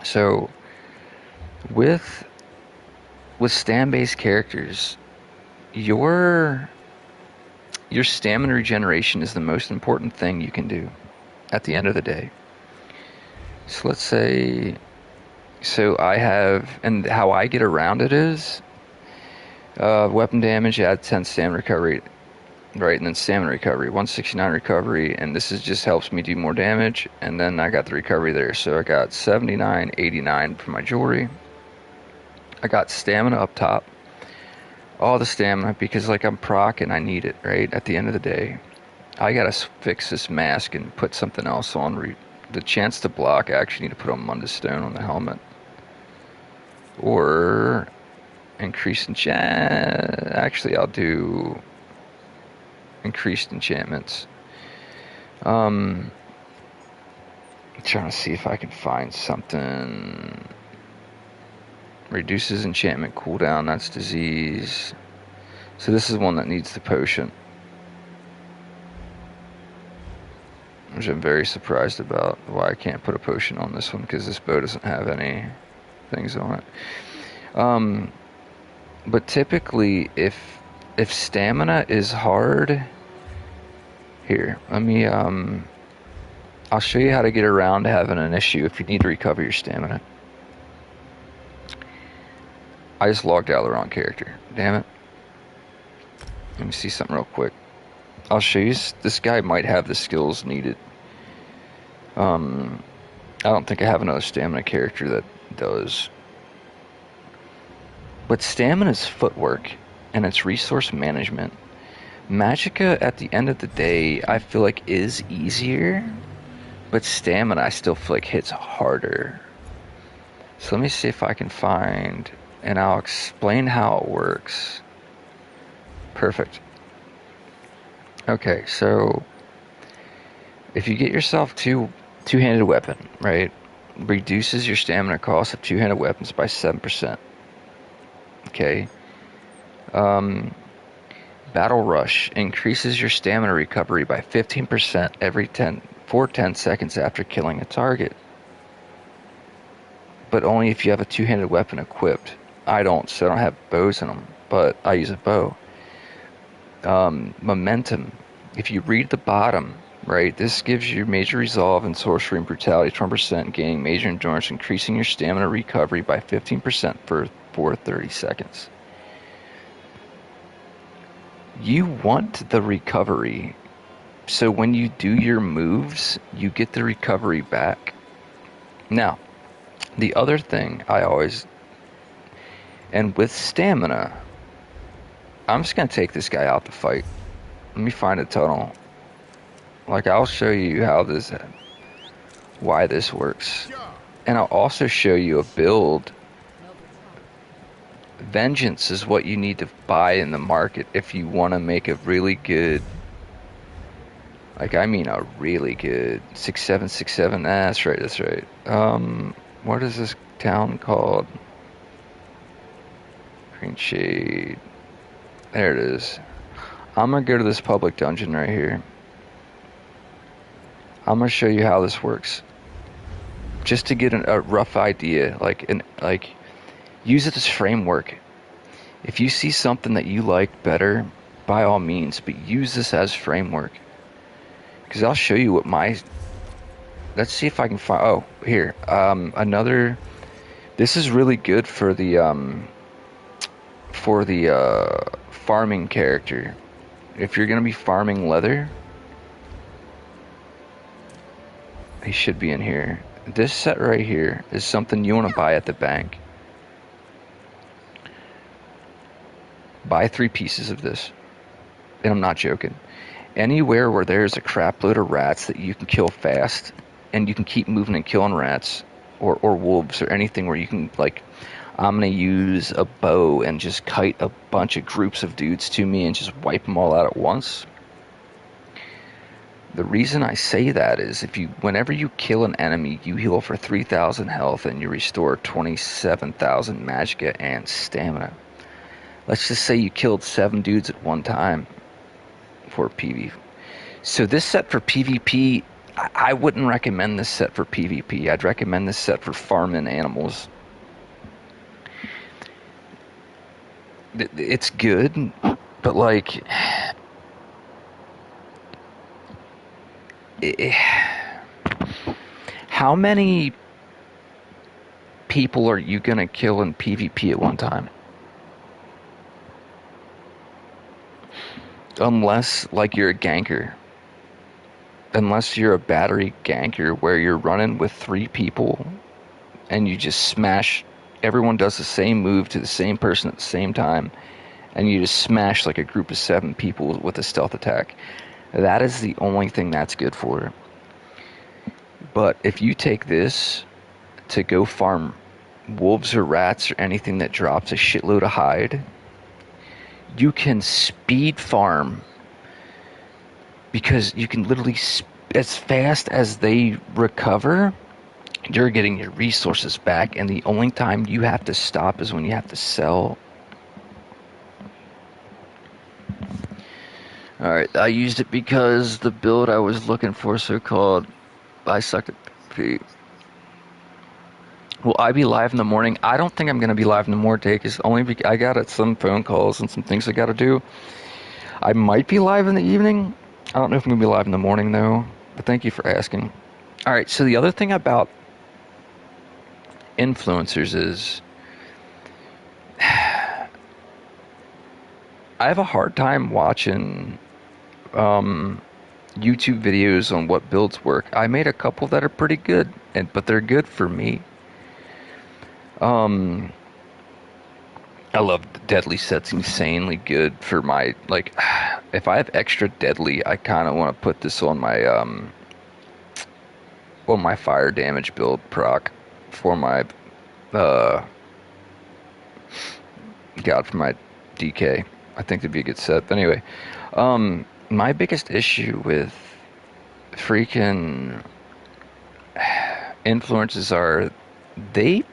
So with stam-based characters, your stamina regeneration is the most important thing you can do at the end of the day. So let's say, so I have, and how I get around it is, weapon damage, add 10 stamina recovery, right, and then stamina recovery, 169 recovery, and this is just helps me do more damage, and then I got the recovery there, so I got 79, 89 for my jewelry. I got stamina up top, all the stamina, because like I'm proc and I need it, right, at the end of the day. I gotta fix this mask and put something else on. The chance to block, I actually need to put on Mundus Stone on the helmet. Or increased enchant. Actually, I'll do increased enchantments. I'm trying to see if I can find something. Reduces enchantment cooldown. That's disease. So this is one that needs the potion, which I'm very surprised about. Why I can't put a potion on this one, because this bow doesn't have any things on it. But typically, if stamina is hard, here, let me I'll show you how to get around having an issue if you need to recover your stamina. I just logged out of the wrong character. Damn it. Let me see something real quick. I'll show you. This guy might have the skills needed. I don't think I have another stamina character that does. But stamina's footwork, and it's resource management. Magicka, at the end of the day, I feel like is easier, but stamina I still feel like hits harder. So let me see if I can find, and I'll explain how it works. Perfect. Okay, so if you get yourself two-handed weapon, right, reduces your stamina cost of two-handed weapons by 7%. Okay. Battle Rush increases your stamina recovery by 15% for 10 seconds after killing a target. But only if you have a two-handed weapon equipped. I don't, so I don't have bows in them, but I use a bow. Momentum. If you read the bottom, right, this gives you major resolve and sorcery and brutality 20%, gaining major endurance, increasing your stamina recovery by 15% for 30 seconds. You want the recovery, so when you do your moves, you get the recovery back. Now, the other thing I always, and with stamina, I'm just going to take this guy out to fight. Let me find a tunnel. Like, I'll show you why this works. And I'll also show you a build. Vengeance is what you need to buy in the market if you want to make a really good, like, I mean a really good 6767. That's right. What is this town called? Green Shade. There it is. I'm gonna go to this public dungeon right here. I'm gonna show you how this works, just to get a rough idea. Like, use it as framework. If you see something that you like better, by all means, but use this as framework. Because I'll show you what let's see if I can find, oh, here. This is really good for the farming character. If you're going to be farming leather, he should be in here. This set right here is something you want to buy at the bank. Buy 3 pieces of this. And I'm not joking. Anywhere where there's a crap load of rats that you can kill fast, and you can keep moving and killing rats, or wolves, or anything where you can, like, I'm going to use a bow and just kite a bunch of groups of dudes to me and just wipe them all out at once. The reason I say that is whenever you kill an enemy, you heal for 3,000 health and you restore 27,000 magicka and stamina. Let's just say you killed 7 dudes at one time for PvP. So this set for PvP, I wouldn't recommend this set for PvP. I'd recommend this set for farming animals. It's good, but like, how many people are you gonna kill in PvP at one time? Unless, like, you're a ganker. Unless you're a battery ganker where you're running with 3 people and you just smash, everyone does the same move to the same person at the same time, and you just smash like a group of 7 people with a stealth attack. That is the only thing that's good for. But if you take this to go farm wolves or rats or anything that drops a shitload of hide, you can speed farm, because you can literally, as fast as they recover, you're getting your resources back, and the only time you have to stop is when you have to sell. Alright, I used it because the build I was looking for, so-called, I sucked at PvP. Will I be live in the morning? I don't think I'm going to be live in the morning, because I got some phone calls and some things I got to do. I might be live in the evening. I don't know if I'm going to be live in the morning, though. But thank you for asking. All right, so the other thing about influencers is I have a hard time watching YouTube videos on what builds work. I made a couple that are pretty good, but they're good for me. I love Deadly Set's insanely good for my, like, if I have extra Deadly, I kind of want to put this on my fire damage build proc for my for my DK. I think that'd be a good set. But anyway, my biggest issue with freaking influencers are they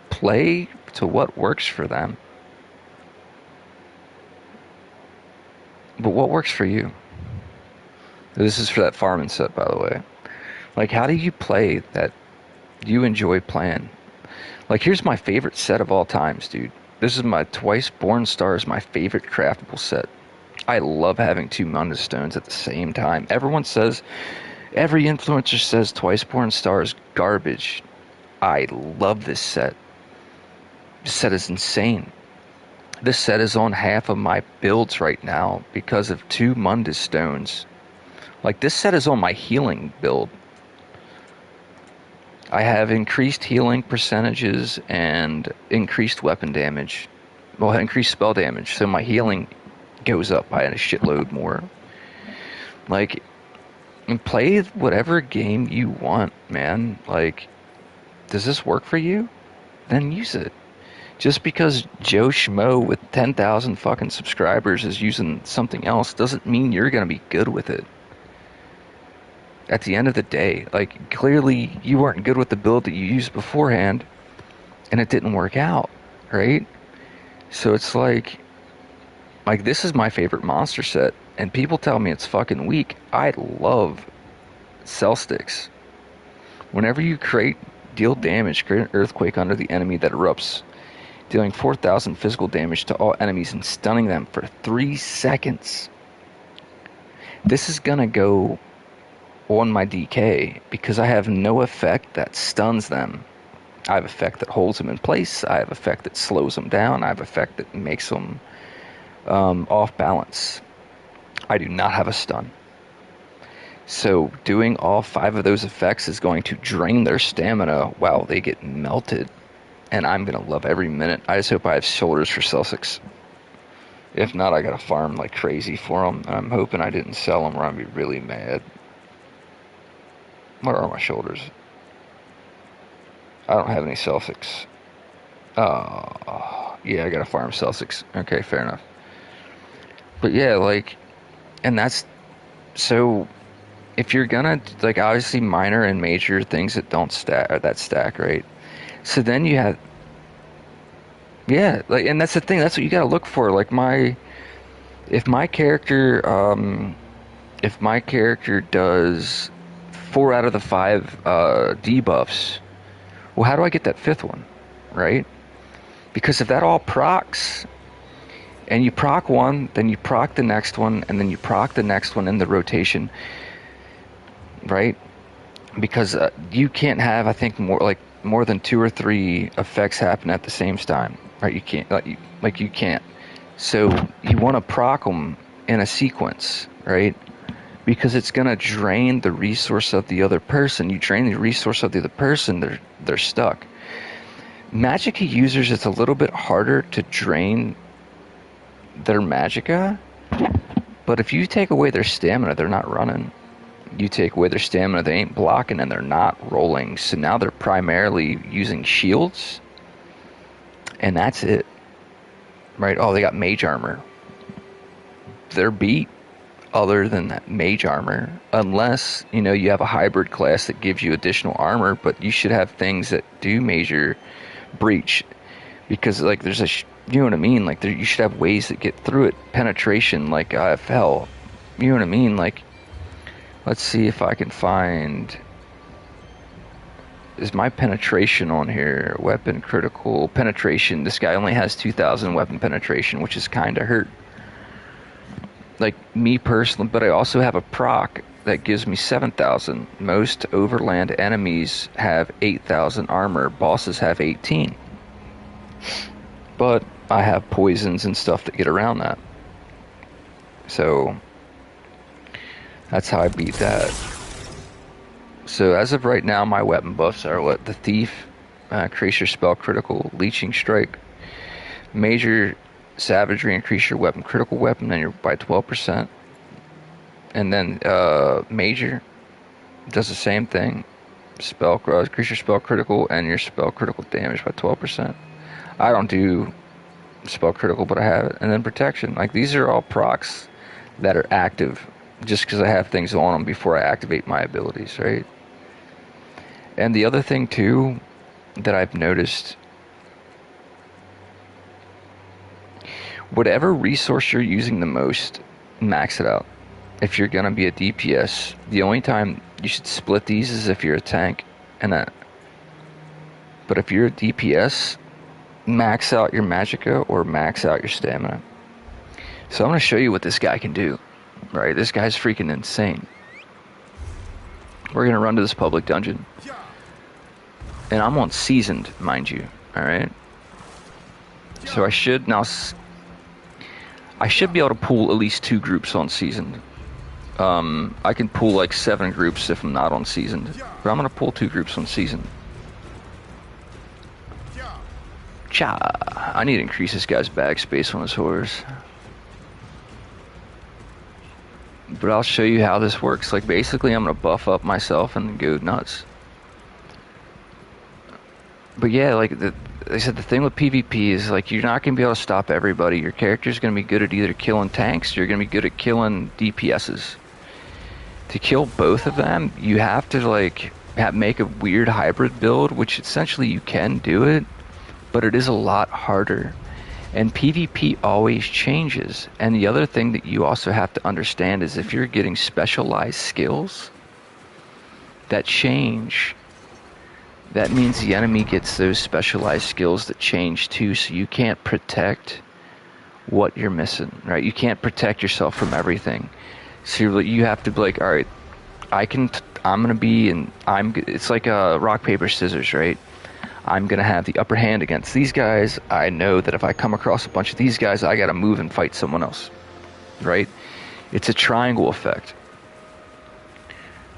play to what works for them. But what works for you? This is for that farming set, by the way. Like, how do you play that you enjoy playing? Like, here's my favorite set of all times, dude. This is my Twice Born Stars, my favorite craftable set. I love having 2 Mundus Stones at the same time. Every influencer says Twice Born Stars garbage. I love this set. This set is insane. This set is on half of my builds right now because of 2 Mundus Stones. Like, this set is on my healing build. I have increased healing percentages and increased weapon damage. Well, increased spell damage, so my healing goes up by a shitload more. Like, play whatever game you want, man. Like, does this work for you? Then use it. Just because Joe Schmo with 10,000 fucking subscribers is using something else doesn't mean you're gonna be good with it. At the end of the day, like, clearly you weren't good with the build that you used beforehand, and it didn't work out, right? So it's like this is my favorite monster set, and people tell me it's fucking weak. I love cell sticks. Whenever you deal damage, create an earthquake under the enemy that erupts, dealing 4,000 physical damage to all enemies and stunning them for 3 seconds. This is gonna go on my DK because I have no effect that stuns them. I have effect that holds them in place. I have effect that slows them down. I have effect that makes them off balance. I do not have a stun. So doing all 5 of those effects is going to drain their stamina while they get melted. And I'm going to love every minute. I just hope I have shoulders for Celsics. If not, I got to farm like crazy for them. And I'm hoping I didn't sell them or I'm going to be really mad. Where are my shoulders? I don't have any Celsics. Oh, yeah, I got to farm Celsics. Okay, fair enough. But yeah, like, and that's, so if you're gonna, like, obviously minor and major things that don't stack, or that stack, right? So then you have, yeah, like, and that's the thing, that's what you gotta look for. Like, if my character does 4 out of the 5 debuffs, well, how do I get that 5th one, right? Because if that all procs, and you proc one, then you proc the next one, and then you proc the next one in the rotation, right? Because you can't have, I think, more than 2 or 3 effects happen at the same time, right? You can't, you can't. So you want to proc them in a sequence, right? Because it's gonna drain the resource of the other person. You drain the resource of the other person, they're stuck. Magicka users, it's a little bit harder to drain their magicka, but if you take away their stamina, they're not running. You take away their stamina, they ain't blocking, and they're not rolling. So now they're primarily using shields, and that's it, right? Oh, they got mage armor. They're beat other than that mage armor, unless, you know, you have a hybrid class that gives you additional armor, but you should have things that do major breach, because, like, there's you know what I mean? Like, you should have ways that get through it. Penetration, like IFL. You know what I mean? Like, let's see if I can find... Is my penetration on here? Weapon critical penetration. This guy only has 2,000 weapon penetration, which is kind of hurt. like me personally, but I also have a proc that gives me 7,000. Most overland enemies have 8,000 armor. Bosses have 18. But I have poisons and stuff to get around that. So that's how I beat that. So as of right now, my weapon buffs are what? The Thief, increase your spell critical, Leeching Strike, Major Savagery, increase your weapon critical weapon and you're by 12%. And then Major does the same thing. Spell increase your spell critical and your spell critical damage by 12%. I don't do spell critical, but I have it. And then Protection. Like, these are all procs that are active just because I have things on them before I activate my abilities, right? And the other thing too that I've noticed, whatever resource you're using the most, max it out. If you're gonna be a DPS, the only time you should split these is if you're a tank and that. But if you're a DPS, max out your magicka or max out your stamina. So I'm gonna show you what this guy can do. Right, this guy's freaking insane. We're gonna run to this public dungeon. And I'm on seasoned, mind you. Alright. So I should be able to pull at least 2 groups on seasoned. I can pull like 7 groups if I'm not on seasoned. But I'm gonna pull 2 groups on seasoned. Cha! I need to increase this guy's bag space on his horse. But I'll show you how this works. Like, basically I'm gonna buff up myself and go nuts. But yeah, like they said, the thing with PvP is like you're not gonna be able to stop everybody. Your character's gonna be good at either killing tanks or you're gonna be good at killing DPSs. To kill both of them, you have to like make a weird hybrid build, which essentially you can do it, but it is a lot harder. And PvP always changes. And the other thing that you also have to understand is if you're getting specialized skills that change, that means the enemy gets those specialized skills that change too, so you can't protect what you're missing, right? You can't protect yourself from everything. So you have to be like, all right, it's like a rock, paper, scissors, right? I'm going to have the upper hand against these guys. I know that if I come across a bunch of these guys, I got to move and fight someone else, right? It's a triangle effect.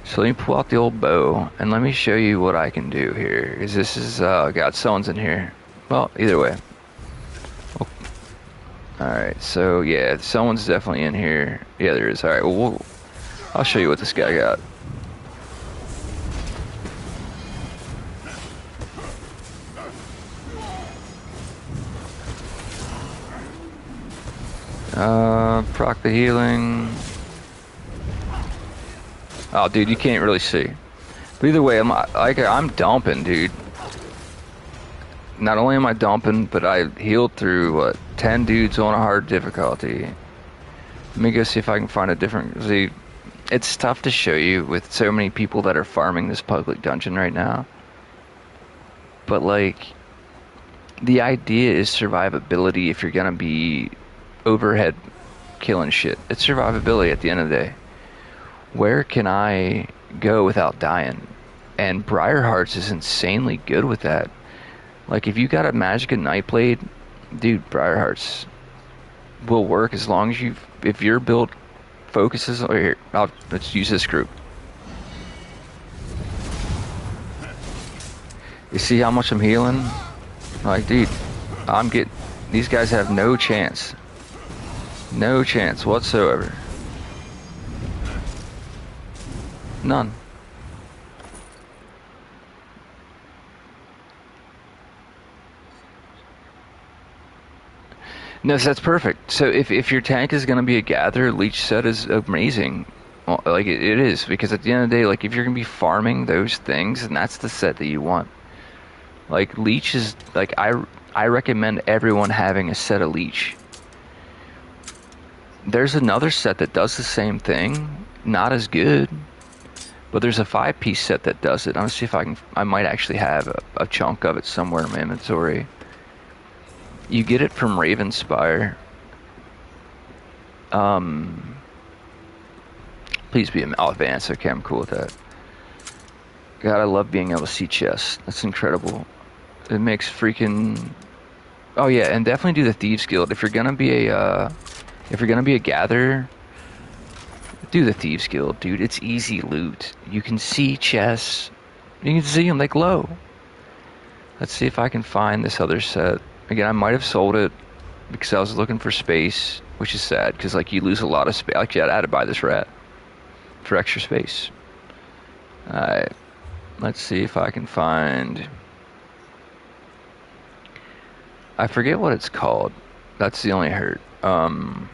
So let me pull out the old bow, and let me show you what I can do here. This is, God, someone's in here. Well, either way. Oh. Alright, so yeah, someone's definitely in here. Yeah, there is. Alright, well, I'll show you what this guy got. Proc the healing. Oh, dude, you can't really see. But either way, I'm dumping, dude. Not only am I dumping, but I healed through, what, 10 dudes on a hard difficulty. Let me go see if I can find a different... See, it's tough to show you with so many people that are farming this public dungeon right now. But, like, the idea is survivability if you're gonna be overhead killing shit. It's survivability at the end of the day. Where can I go without dying? And Briarhearts is insanely good with that. Like, if you got a Magicka Nightblade, dude, Briarhearts will work as long as if your build focuses... Oh, here, let's use this group. You see how much I'm healing? Like, dude, these guys have no chance. No chance whatsoever. None. No, so that's perfect. So if your tank is going to be a gatherer, Leech set is amazing. Well, like, it is, because at the end of the day, like, if you're going to be farming those things, and that's the set that you want. Like, Leech is, like, I recommend everyone having a set of Leech. There's another set that does the same thing, not as good, but there's a 5-piece set that does it. I'm gonna see if I might actually have a chunk of it somewhere in my inventory. You get it from Ravenspire. Please be I'll advance. Okay, I'm cool with that. God, I love being able to see chests. That's incredible. It makes freaking... Oh yeah, and definitely do the Thieves Guild. If you're gonna be a gatherer, do the Thieves Guild, dude. It's easy loot. You can see chests. You can see them, they glow. Let's see if I can find this other set. Again, I might have sold it because I was looking for space, which is sad, because like you lose a lot of space. Actually, I had to buy this rat for extra space. Alright, let's see if I can find... I forget what it's called. That's the only hurt. And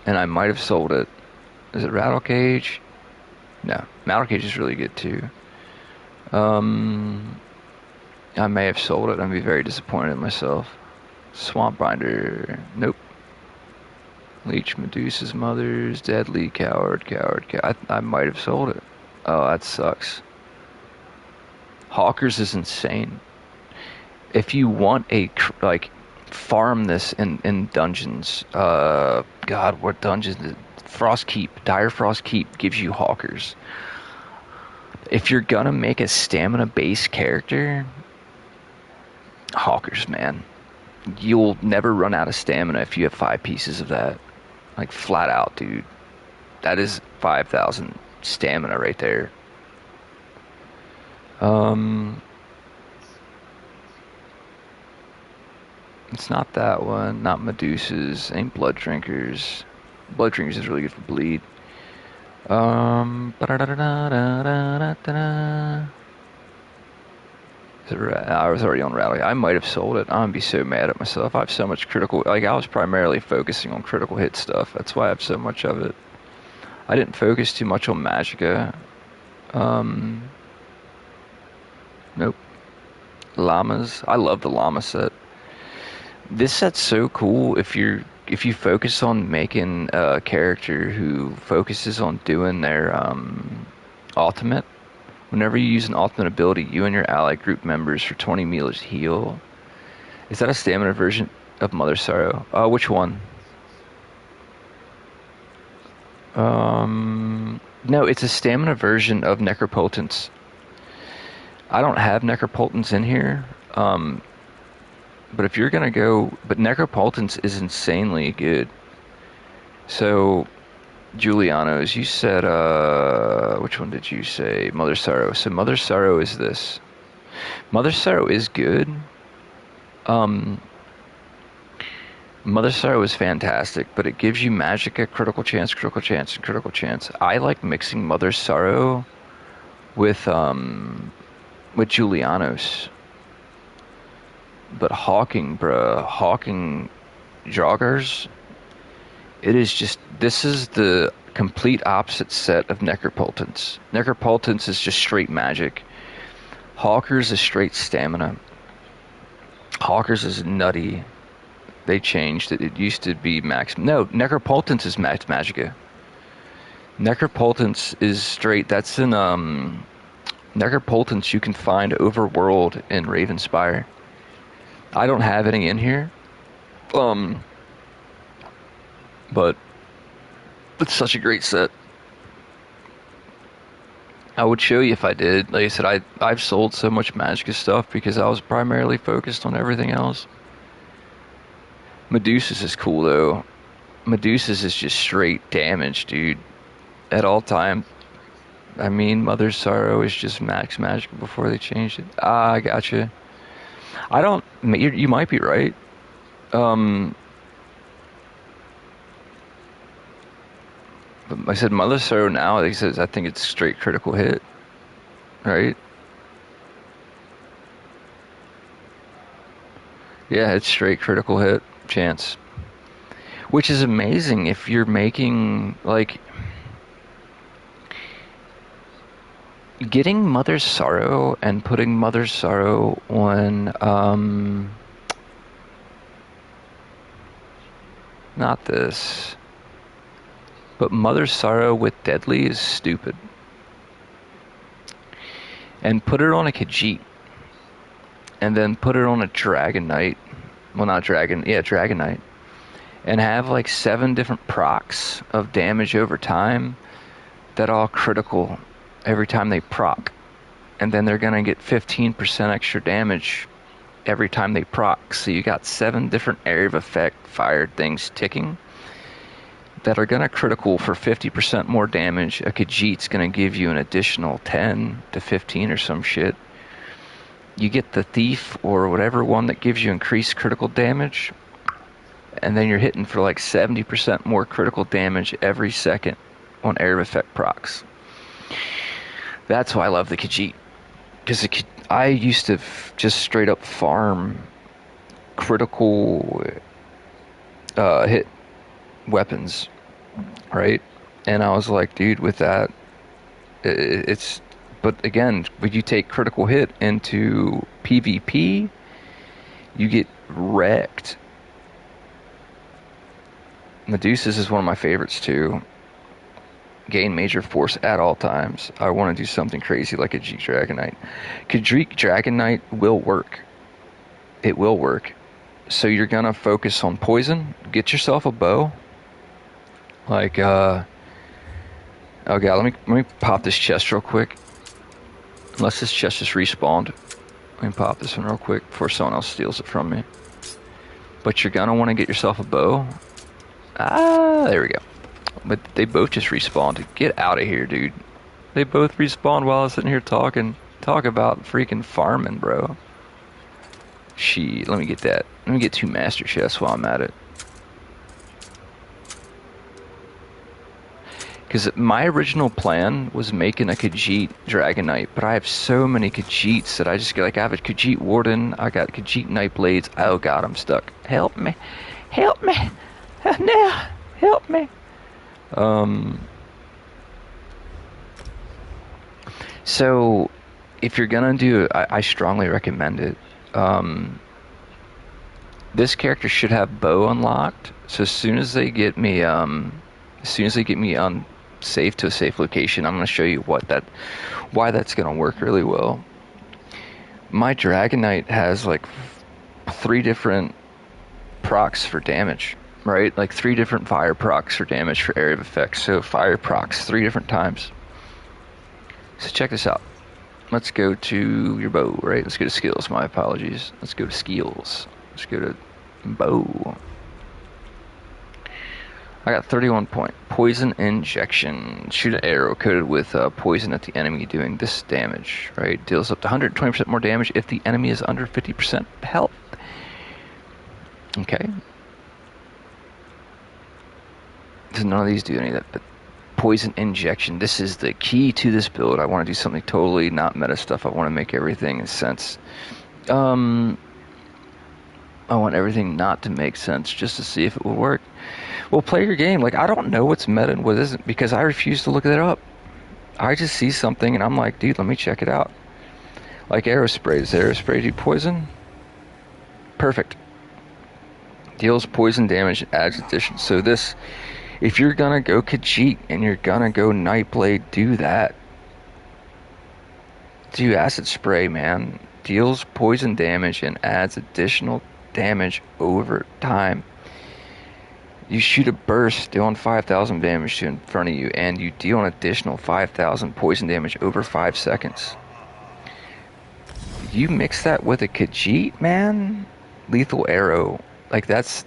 I might have sold it. Is it Rattle Cage? No, Rattle Cage is really good too. I may have sold it. I'd be very disappointed in myself. Swamp Binder. Nope. Leech, Medusa's Mothers, Deadly, Coward. I might have sold it. Oh, that sucks. Hawkers is insane. If you want a, like, farm this in dungeons, God, what dungeons? Frost Keep, Dire Frost Keep gives you Hawkers. If you're gonna make a stamina-based character, Hawkers, man. You'll never run out of stamina if you have 5 pieces of that. Like, flat out, dude. That is 5,000 stamina right there. It's not that one. Not Medusa's. Ain't Blood Drinkers. Blood Drinkers is really good for bleed. I was already on Rally. I might have sold it. I'm gonna be so mad at myself. I have so much critical... Like, I was primarily focusing on critical hit stuff. That's why I have so much of it. I didn't focus too much on Magicka. Nope. Llamas. I love the llama set. This set's so cool if you focus on making a character who focuses on doing their ultimate. Whenever you use an ultimate ability, you and your ally group members for 20 meters heal. Is that a stamina version of Mother Sorrow? Which one? No, it's a stamina version of Necropotence. I don't have Necropotence in here. But if you're gonna go... But Necropotence is insanely good. So, Julianos, you said, which one did you say? Mother Sorrow. So Mother Sorrow is this. Mother Sorrow is good. Mother Sorrow is fantastic, but it gives you Magicka, critical chance, and critical chance. I like mixing Mother Sorrow with Julianos. But Hawking, bruh, Hawking joggers, it is just, this is the complete opposite set of Necropotence. Necropotence is just straight magic. Hawkers is straight stamina. Hawkers is nutty. They changed it. It used to be max. No, Necropotence is max Magicka. Necropotence is straight, that's in, Necropotence you can find overworld in Ravenspire. I don't have any in here, but it's such a great set. I would show you if I did. Like I said, I've sold so much Magicka stuff because I was primarily focused on everything else. Medusa's is cool though. Medusa's is just straight damage, dude. At all time. I mean, Mother Sorrow is just max Magicka before they changed it. I gotcha. I don't... You might be right. But I said Mother Sorrow now, I think it's straight critical hit. Right? Yeah, it's straight critical hit chance. Which is amazing if you're making, like... Getting Mother Sorrow and putting Mother Sorrow on, not this, but Mother Sorrow with Deadly is stupid. And put it on a Khajiit. And then put it on a DragonKnight. Well, not Dragon, yeah, DragonKnight. And have like 7 different procs of damage over time. that all critical every time they proc. And then they're going to get 15% extra damage every time they proc. So you got 7 different area of effect fired things ticking that are going to critical for 50% more damage. A Khajiit's going to give you an additional 10 to 15 or some shit. You get the Thief or whatever one that gives you increased critical damage, and then you're hitting for like 70% more critical damage every second on area of effect procs. That's why I love the Khajiit. Because I used to just straight up farm critical hit weapons, right? And I was like, dude, with that, it's... But again, when you take critical hit into PvP, you get wrecked. Medusa's is one of my favorites too. Gain major force at all times. I want to do something crazy like a Khajiit DragonKnight. Khajiit DragonKnight will work. It will work. So you're gonna focus on poison. Get yourself a bow. Like oh god, let me pop this chest real quick. Unless this chest just respawned. Let me pop this one real quick before someone else steals it from me. But you're gonna want to get yourself a bow. Ah, there we go. But they both just respawned. Get out of here, dude. They both respawned while I was sitting here talking. Talk about freaking farming, bro. Let me get that. Let me get 2 master chests while I'm at it. Because my original plan was making a Khajiit DragonKnight, but I have so many Khajiits that I just get, like, I have a Khajiit Warden, I got Khajiit Night Blades. Oh god, I'm stuck. Help me. Help me. No. Help me. So if you're gonna do it, I strongly recommend it. This character should have bow unlocked, so as soon as they get me safe to a safe location, I'm gonna show you why that's gonna work really well. My DragonKnight has like 3 different procs for damage. Right? Like 3 different fire procs for damage for area of effect. So fire procs 3 different times. So check this out. Let's go to your bow, right? Let's go to skills. My apologies. Let's go to skills. Let's go to bow. I got 31 point. Poison injection. Shoot an arrow coated with poison at the enemy doing this damage, right? Deals up to 120% more damage if the enemy is under 50% health. Okay. So none of these do any of that, but poison injection. This is the key to this build. I want to do something totally not meta stuff. I want to make everything in sense. I want everything not to make sense just to see if it will work. Well, play your game. Like, I don't know what's meta and what isn't because I refuse to look that up. I just see something and I'm like, dude, let me check it out. Like arrow spray. Does arrow spray do poison? Perfect. Deals poison damage, adds addition. So this... If you're gonna go Khajiit and you're gonna go Nightblade, do that. Do acid spray, man. Deals poison damage and adds additional damage over time. You shoot a burst dealing 5,000 damage to in front of you, and you deal an additional 5,000 poison damage over 5 seconds. You mix that with a Khajiit, man. Lethal arrow, like that's.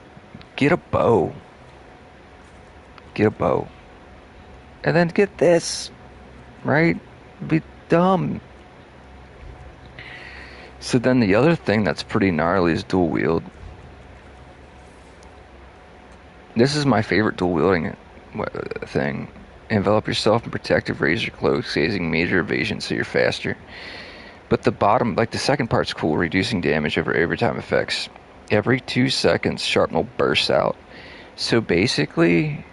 Get a bow. Get a bow. And then get this. Right? Be dumb. So then the other thing that's pretty gnarly is dual wield. This is my favorite dual wielding thing. Envelop yourself in protective razor cloaks, causing major evasion so you're faster. But the bottom, like the second part's cool, reducing damage over overtime effects. Every 2 seconds, sharpnel bursts out. So basically...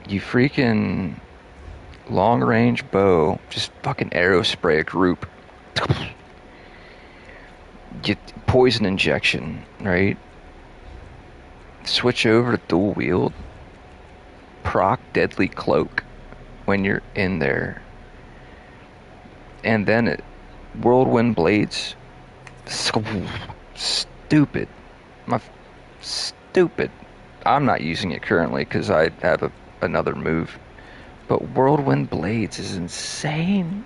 You freaking long range bow, just fucking arrow spray a group. Get poison injection, right? Switch over to dual wield. Proc deadly cloak when you're in there. And then whirlwind blades. Stupid. Stupid. I'm not using it currently because I have another move, But Whirlwind Blades is insane.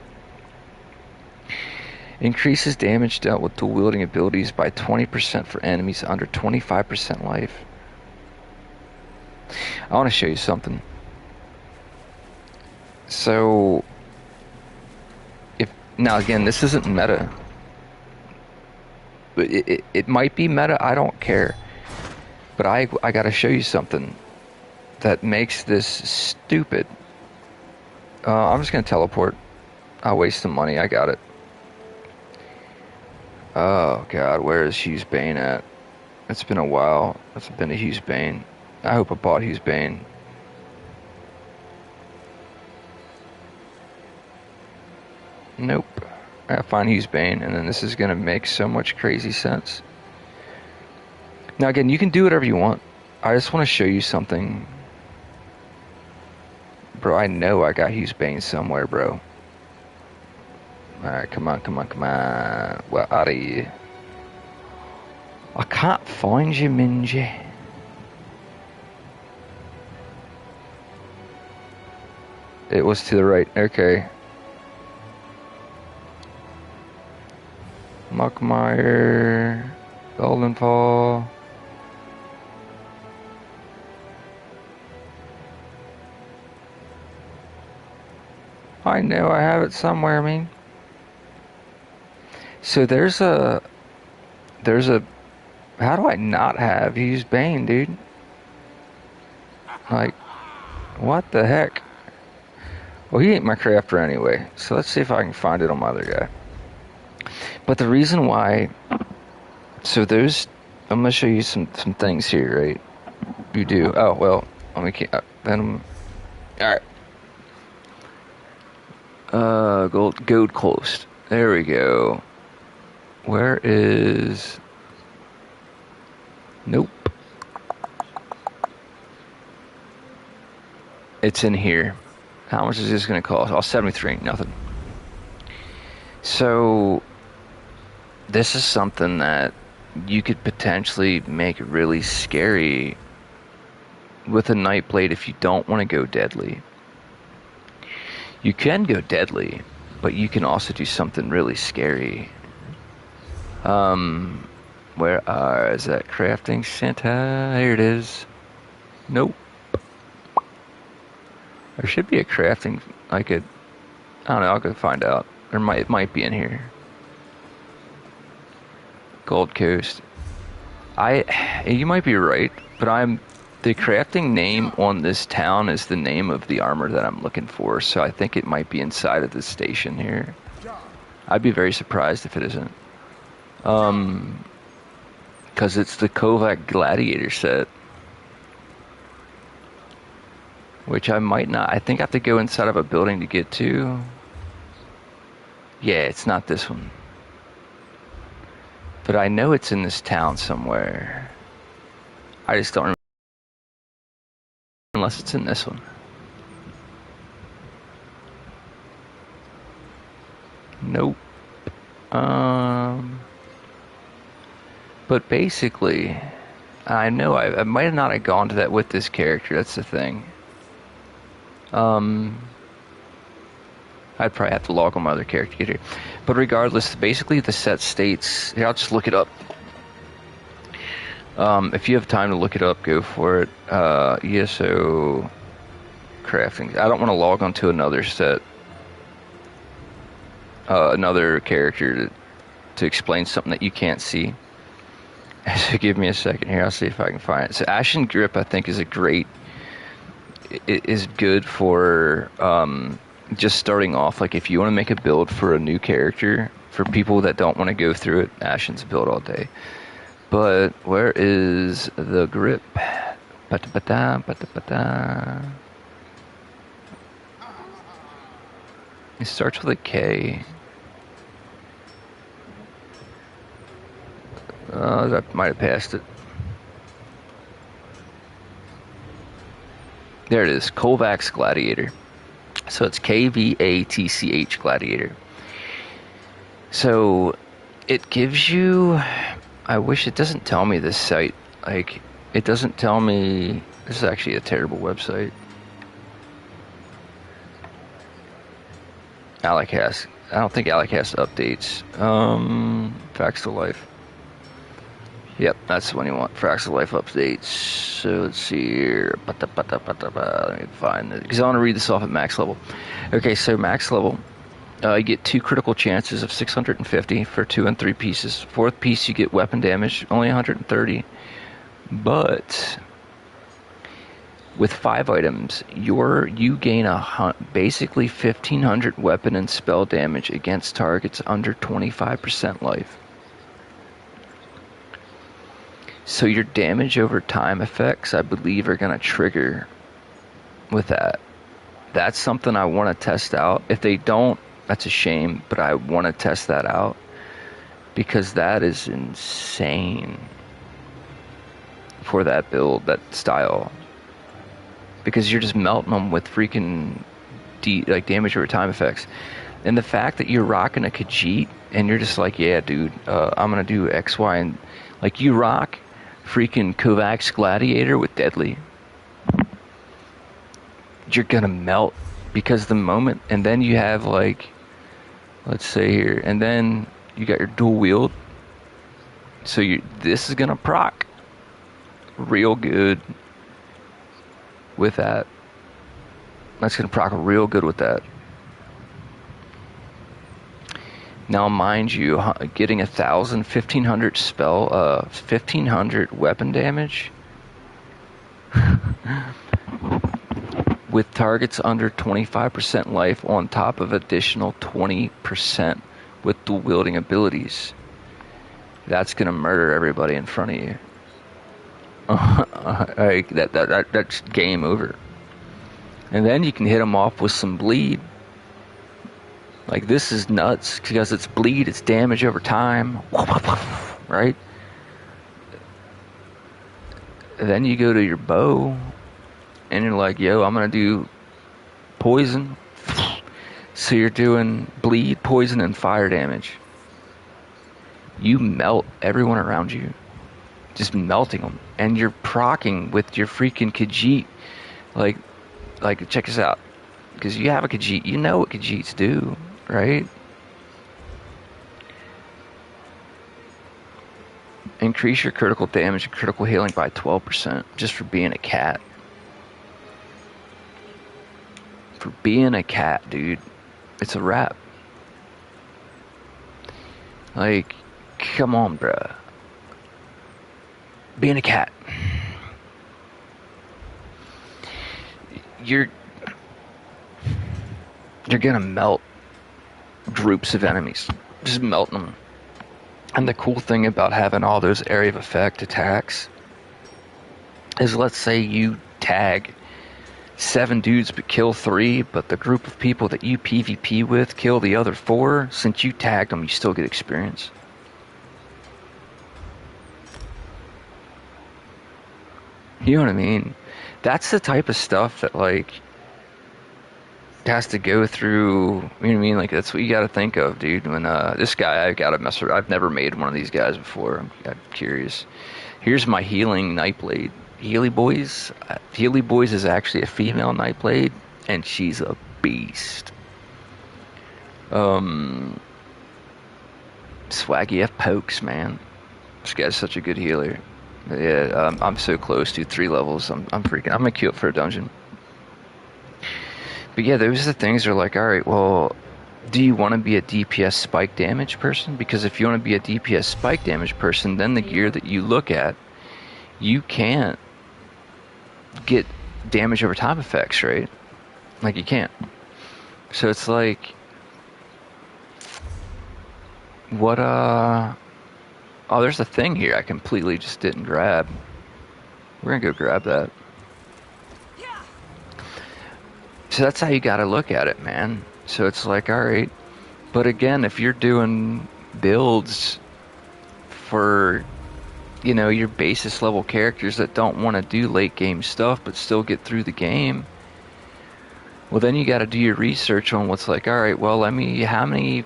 Increases damage dealt with dual wielding abilities by 20% for enemies under 25% life. I want to show you something. So, now again, this isn't meta. But it might be meta, I don't care. But I gotta show you something that makes this stupid. I'm just gonna teleport. I'll waste some money, I got it. Oh god, where is Hughes Bane at? It's been a while. It's been a Hughes Bane. I hope I bought Hughes Bane. Nope. I gotta find Hughes Bane, and then this is gonna make so much crazy sense. Now again, you can do whatever you want. I just want to show you something. Bro, I know I got Hughes Bane somewhere, bro. Alright, come on, come on, come on. Where are you? I can't find you, Minji. It was to the right, okay. Muckmeyer, Golden Paul. I know I have it somewhere, I mean. So there's a, how do I not have Hughes Bane, dude? Like, what the heck? Well, he ain't my crafter anyway, so let's see if I can find it on my other guy. But the reason why, so there's, I'm gonna show you some things here, right? You do, oh, well, let me, Venom, alright. Gold Coast. There we go. Where is... Nope. It's in here. How much is this going to cost? Oh, 73, nothing. So, this is something that you could potentially make really scary with a Nightblade if you don't want to go deadly. You can go deadly, but you can also do something really scary. Where is that crafting center? Here it is. Nope. There should be a crafting, I don't know, I'll go find out. It might be in here. Gold Coast. You might be right, but the crafting name on this town is the name of the armor that I'm looking for, so I think it might be inside of this station here. I'd be very surprised if it isn't. Because it's the Kovac Gladiator set. Which I might not, I think I have to go inside of a building to get to. Yeah, it's not this one. But I know it's in this town somewhere. I just don't remember. Unless it's in this one. Nope. But basically, I know I might not have gone to that with this character, that's the thing. I'd probably have to log on my other character to get here. But regardless, basically the set states, here, I'll just look it up. If you have time to look it up, go for it. ESO crafting. I don't want to log onto another set, another character to explain something that you can't see. So give me a second here. I'll see if I can find it. So Ashen Grip, I think, is a great. It is good for just starting off. Like if you want to make a build for a new character, for people that don't want to go through it, Ashen's build all day. But where is the grip? It starts with a K. I might have passed it. There it is, Kovacs Gladiator. So it's KVATCH Gladiator. So it gives you, I wish it doesn't tell me this site. Like, it doesn't tell me, this is actually a terrible website. Alec has. I don't think Alec has updates. Facts to Life. Yep, that's the one you want. Facts to Life updates. So let's see here. Let me find it. Because I want to read this off at max level. Okay, so max level. You get 2 critical chances of 650 for 2 and 3 pieces. 4th piece you get weapon damage, only 130. But with 5 items, you gain basically 1,500 weapon and spell damage against targets under 25% life. So your damage over time effects, I believe, are going to trigger with that. That's something I want to test out. If they don't, that's a shame, but I want to test that out because that is insane for that build, that style. Because you're just melting them with freaking damage over time effects. And the fact that you're rocking a Khajiit and you're just like, yeah, dude, I'm going to do X, Y, and like you rock freaking Kovacs Gladiator with Deadly. You're going to melt because the moment, and then you have like, let's say here, and then you got your dual wield. So this is going to proc real good with that. That's going to proc real good with that. Now, mind you, getting 1,500 spell, 1,500 weapon damage with targets under 25% life on top of additional 20% with dual wielding abilities. That's going to murder everybody in front of you. That's game over. And then you can hit them off with some bleed. Like, this is nuts because it's bleed, it's damage over time, right? And then you go to your bow and you're like, yo, I'm gonna do poison. So you're doing bleed, poison, and fire damage. You melt everyone around you, just melting them, and you're procking with your freaking Khajiit. Like check this out, because you have a Khajiit, you know what Khajiits do, right? Increase your critical damage and critical healing by 12% just for being a cat. For being a cat, dude, it's a wrap. Like, come on, bruh. Being a cat. You're gonna melt groups of enemies. Just melting them. And the cool thing about having all those area of effect attacks is, let's say you tag 7 dudes but kill 3, but the group of people that you PvP with kill the other 4, since you tagged them, you still get experience. You know what I mean? That's the type of stuff that, like, has to go through, you know what I mean? Like, that's what you gotta think of, dude. When this guy, I gotta mess with. I've never made one of these guys before. I'm curious. Here's my healing Nightblade. Healy Boys. Healy Boys is actually a female Nightblade, and she's a beast. Swaggy F pokes, man. This guy's such a good healer. Yeah, I'm so close to 3 levels. I'm freaking. I'm gonna queue up for a dungeon. But yeah, those are the things that are like, alright, well, do you want to be a DPS spike damage person? Because if you want to be a DPS spike damage person, then the gear that you look at, you can't get damage over time effects, right? Like, you can't. So it's like, what, oh, there's a thing here I completely just didn't grab. We're gonna go grab that. So that's how you gotta look at it, man. So it's like, alright. But again, if you're doing builds for, you know, your basis level characters that don't want to do late game stuff but still get through the game, well, then you gotta do your research on what's like, alright, well, how many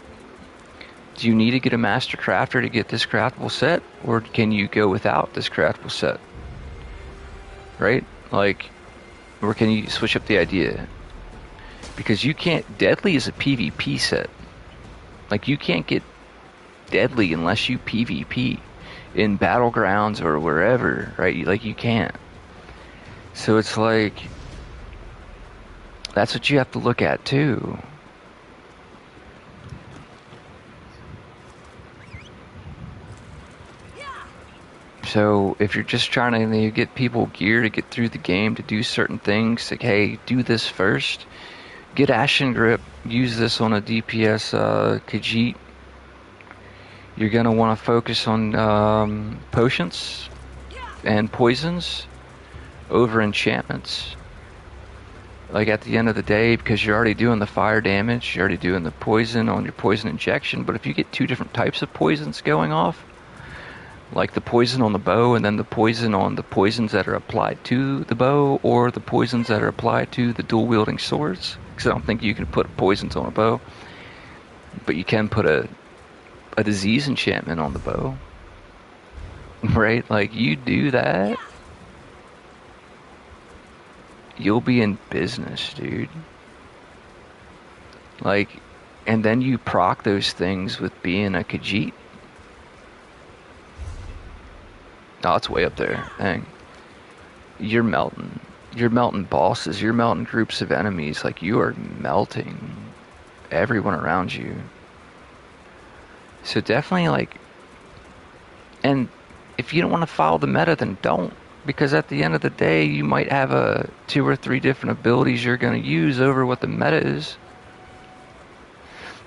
do you need to get a master crafter to get this craftable set? Or can you go without this craftable set? Right? Like, or can you switch up the idea? Because you can't, deadly is a PvP set. Like, you can't get deadly unless you PvP in battlegrounds or wherever, right? Like, you can't. So it's like, that's what you have to look at too. So if you're just trying to get people gear to get through the game, to do certain things, like, hey, do this first. Get Ashen Grip, use this on a DPS Khajiit. You're going to want to focus on potions and poisons over enchantments. Like, at the end of the day, because you're already doing the fire damage, you're already doing the poison on your poison injection, but if you get two different types of poisons going off, like the poison on the bow and then the poison on the poisons that are applied to the bow, or the poisons that are applied to the dual wielding swords, because I don't think you can put poisons on a bow, but you can put a disease enchantment on the bow, right? Like, you do that, you'll be in business, dude. Like, and then you proc those things with being a Khajiit. Oh, it's way up there. Dang. You're melting. You're melting bosses. You're melting groups of enemies. Like, you are melting everyone around you. So definitely, like, and if you don't want to follow the meta, then don't. Because at the end of the day, you might have 2 or 3 different abilities you're going to use over what the meta is.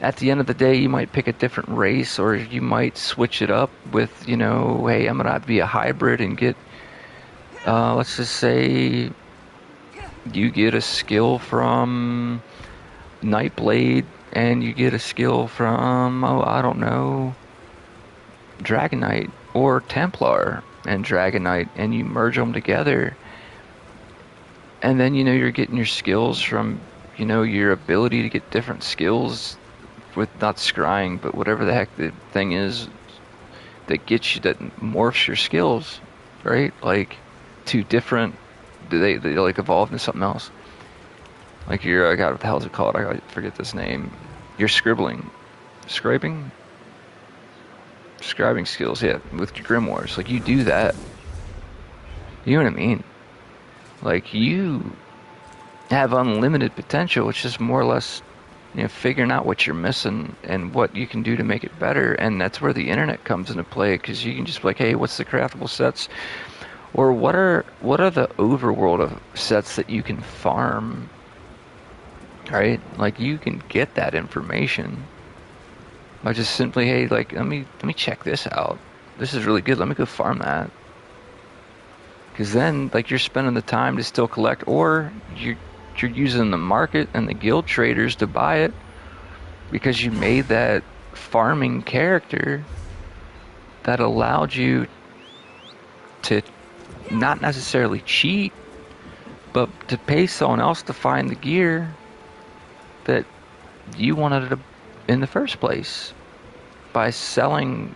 At the end of the day, you might pick a different race, or you might switch it up with, you know, hey, I'm going to be a hybrid and get, let's just say, you get a skill from Nightblade, and you get a skill from, oh, I don't know, DragonKnight, or Templar and DragonKnight, and you merge them together. And then, you know, you're getting your skills from, you know, your ability to get different skills with not scrying, but whatever the heck the thing is that gets you, that morphs your skills, right? Like, to different, they like evolve into something else. Like your, God, what the hell is it called? I forget this name. Your scribbling, scribing skills, yeah, with your grimoires. Like, you do that. You know what I mean? Like, you have unlimited potential. It's just more or less, you know, figuring out what you're missing and what you can do to make it better. And that's where the internet comes into play, because you can just be like, hey, what's the craftable sets, or what are the overworld of sets that you can farm, right? Like, you can get that information by just simply, hey, like, let me check this out. This is really good. Let me go farm that. Because then, like, you're spending the time to still collect, or you're using the market and the guild traders to buy it, because you made that farming character that allowed you to not necessarily cheat, but to pay someone else to find the gear that you wanted to in the first place, by selling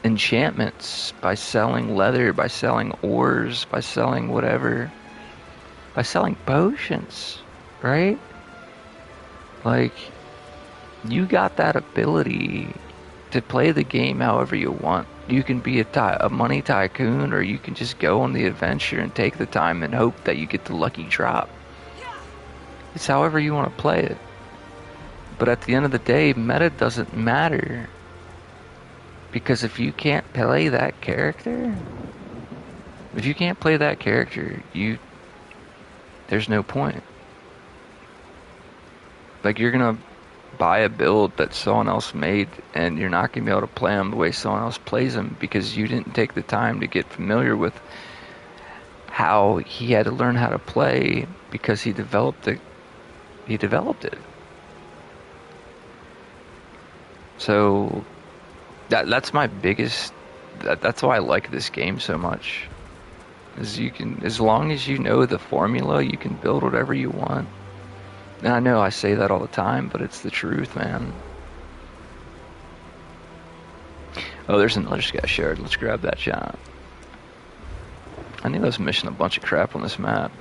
enchantments, by selling leather, by selling ores, by selling whatever, by selling potions, right? Like, you got that ability to play the game however you want. You can be a money tycoon, or you can just go on the adventure and take the time and hope that you get the lucky drop. It's however you want to play it. But at the end of the day, meta doesn't matter. Because if you can't play that character, there's no point. Like, you're gonna buy a build that someone else made, and you're not gonna be able to play them the way someone else plays them, because you didn't take the time to get familiar with how he had to learn how to play, because he developed it. So that's my biggest, that's why I like this game so much, is you can, as long as you know the formula, you can build whatever you want. And I know I say that all the time, but it's the truth, man. Oh, there's another sky shard. Let's grab that shot. I knew I was missing a bunch of crap on this map.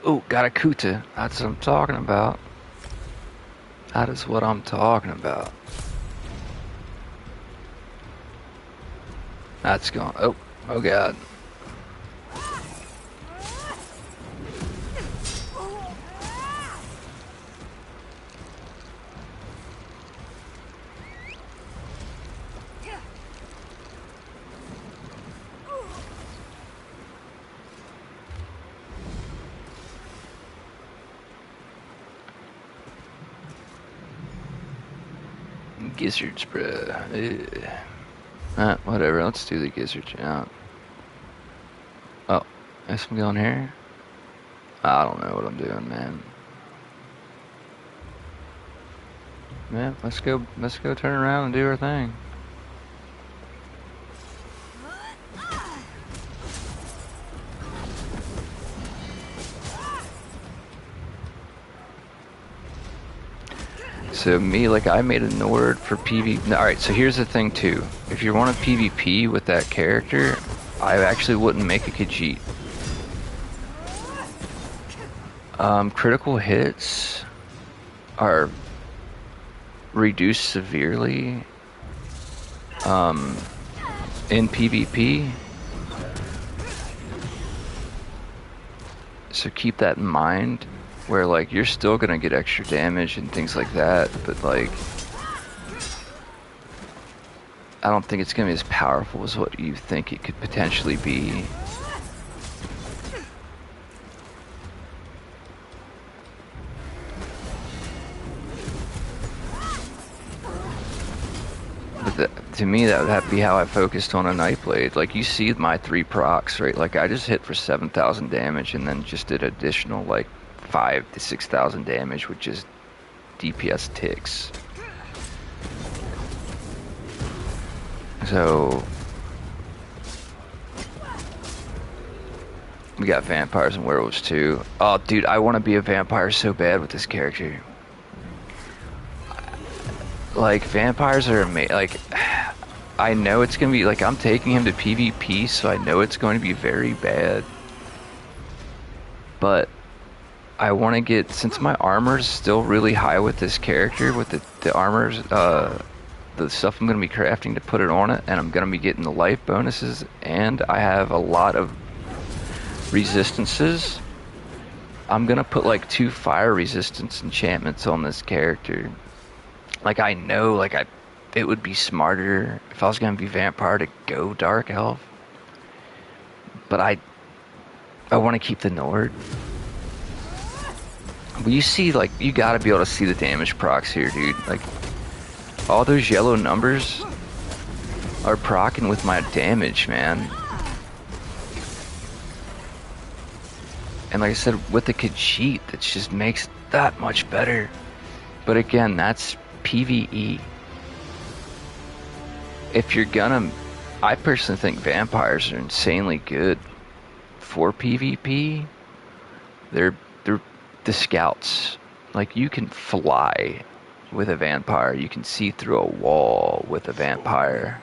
Oh, got a Kuta. That's what I'm talking about. That is what I'm talking about. That's gone. Oh, oh god. Gizzards, bruh. Whatever, let's do the gizzards out. Oh, there's some going here? I don't know what I'm doing, man. Man, let's go turn around and do our thing. So me, like, I made a Nord for PvP. Alright, so here's the thing too. If you want a PvP with that character, I actually wouldn't make a Khajiit. Critical hits are reduced severely in PvP. So keep that in mind. Where, like, you're still gonna get extra damage and things like that, but, like, I don't think it's gonna be as powerful as what you think it could potentially be. But to me, that would be how I focused on a Nightblade. Like, you see my 3 procs, right? Like, I just hit for 7,000 damage and then just did additional, like, 5,000 to 6,000 damage with just DPS ticks. So we got vampires and werewolves too. Oh, dude, I want to be a vampire so bad with this character. Like, vampires are amazing. Like, I know it's gonna be like, I'm taking him to PvP, so I know it's going to be very bad. But I want to get, since my armor's still really high with this character, with the armors, the stuff I'm going to be crafting to put it on it, and I'm going to be getting the life bonuses, and I have a lot of resistances. I'm going to put like 2 fire resistance enchantments on this character. Like, I know, like, it would be smarter if I was going to be vampire to go dark elf, but I want to keep the Nord. But you see, like, you gotta be able to see the damage procs here, dude. Like, all those yellow numbers are proccing with my damage, man. And like I said, with the Khajiit, that just makes that much better. But again, that's PvE. If you're gonna... I personally think vampires are insanely good for PvP. They're the scouts. Like, you can fly with a vampire. You can see through a wall with a vampire.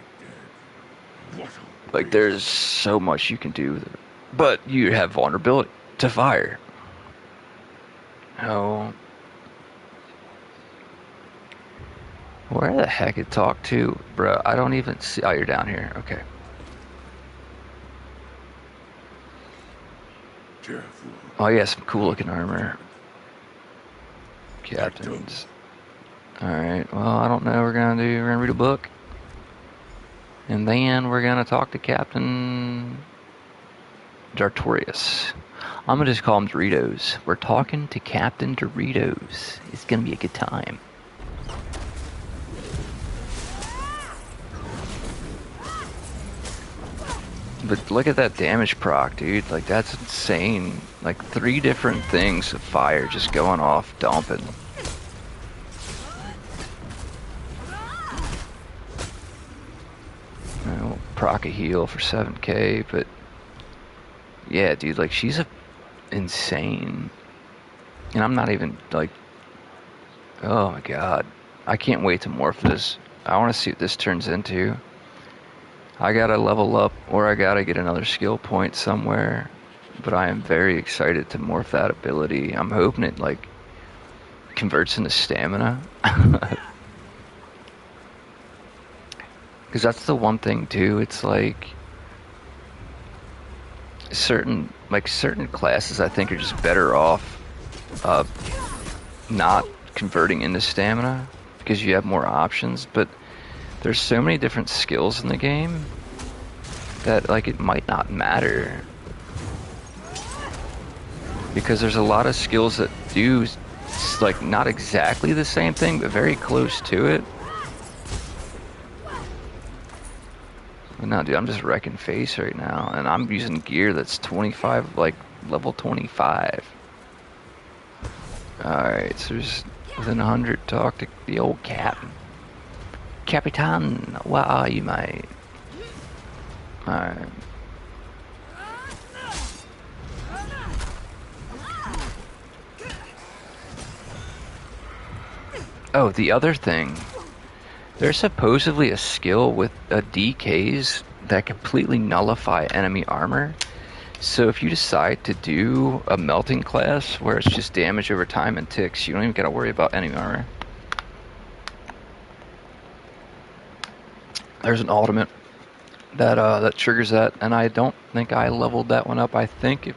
Like, there's so much you can do with it. But you have vulnerability to fire. Oh. Where the heck it talk to? Bro, I don't even see... Oh, you're down here. Okay. Oh, yeah, some cool looking armor. Captains. Alright, well, I don't know what we're gonna do. We're gonna read a book. And then we're gonna talk to Captain Dartorius. I'm gonna just call him Doritos. We're talking to Captain Doritos. It's gonna be a good time. But look at that damage proc, dude. Like, that's insane. Like, 3 different things of fire just going off, dumping. We'll proc a heal for 7k, but... Yeah, dude, like, she's insane. And I'm not even, like... Oh my god. I can't wait to morph this. I want to see what this turns into. I gotta level up, or I gotta get another skill point somewhere. but I am very excited to morph that ability. I'm hoping it like converts into stamina. Because that's the one thing too, it's like certain classes I think are just better off not converting into stamina because you have more options, but there's so many different skills in the game that like it might not matter, because there's a lot of skills that do like not exactly the same thing but very close to it. But no, dude, I'm just wrecking face right now, and I'm using gear that's 25, like level 25. Alright, so there's within 100, talk to the old captain. Capitan, where are you, mate? Alright. Oh, the other thing. There's supposedly a skill with DKs that completely nullify enemy armor. So if you decide to do a melting class where it's just damage over time and ticks, you don't even gotta worry about enemy armor. There's an ultimate that triggers that, and I don't think I leveled that one up. I think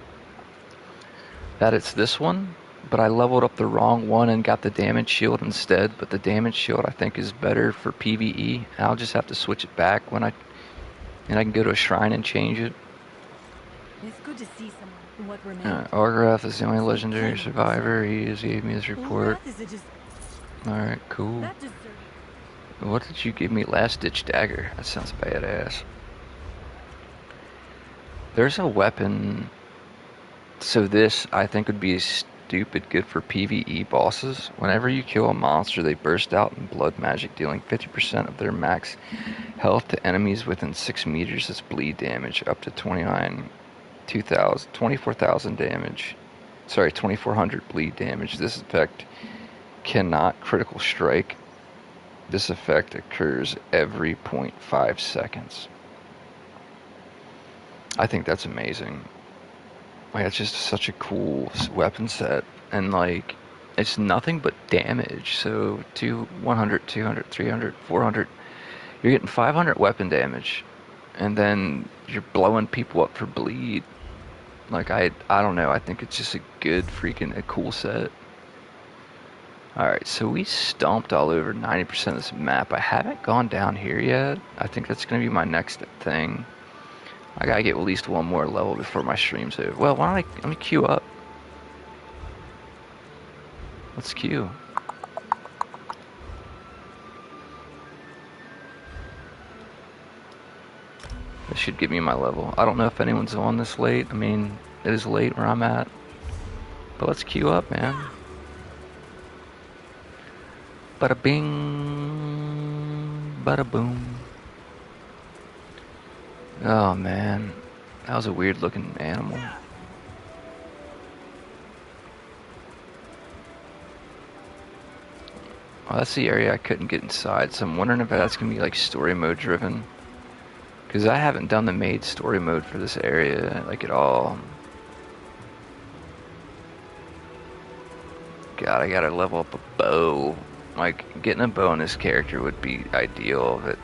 that it's this one, but I leveled up the wrong one and got the damage shield instead. But the damage shield I think is better for PvE. I'll just have to switch it back when I can go to a shrine and change it. It's good to see someone. What remains? Argrath is the only legendary survivor. He just gave me his report. Alright, cool. What did you give me? Last ditch dagger. That sounds badass. There's a weapon. So this, I think, would be stupid good for PvE bosses. Whenever you kill a monster, they burst out in blood magic, dealing 50% of their max health to enemies within 6 meters as bleed damage, up to 24,000 damage. Sorry, 2,400 bleed damage. This effect cannot critical strike. This effect occurs every 0.5 seconds. I think that's amazing. Like, it's just such a cool weapon set, and like, it's nothing but damage. So 100, 200, 300, 400, you're getting 500 weapon damage, and then you're blowing people up for bleed. Like, I don't know, I think it's just a cool set. Alright, so we stomped all over 90% of this map. I haven't gone down here yet. I think that's going to be my next thing. I gotta get at least one more level before my stream's over. Well, let me queue up. Let's queue. This should give me my level. I don't know if anyone's on this late. I mean, it is late where I'm at. But let's queue up, man. Bada bing, bada boom. Oh man, that was a weird looking animal. Oh, that's the area I couldn't get inside, so I'm wondering if that's gonna be like story mode driven. Because I haven't done the maid story mode for this area, like at all. God, I gotta level up a bow. Like, getting a bow in this character would be ideal, but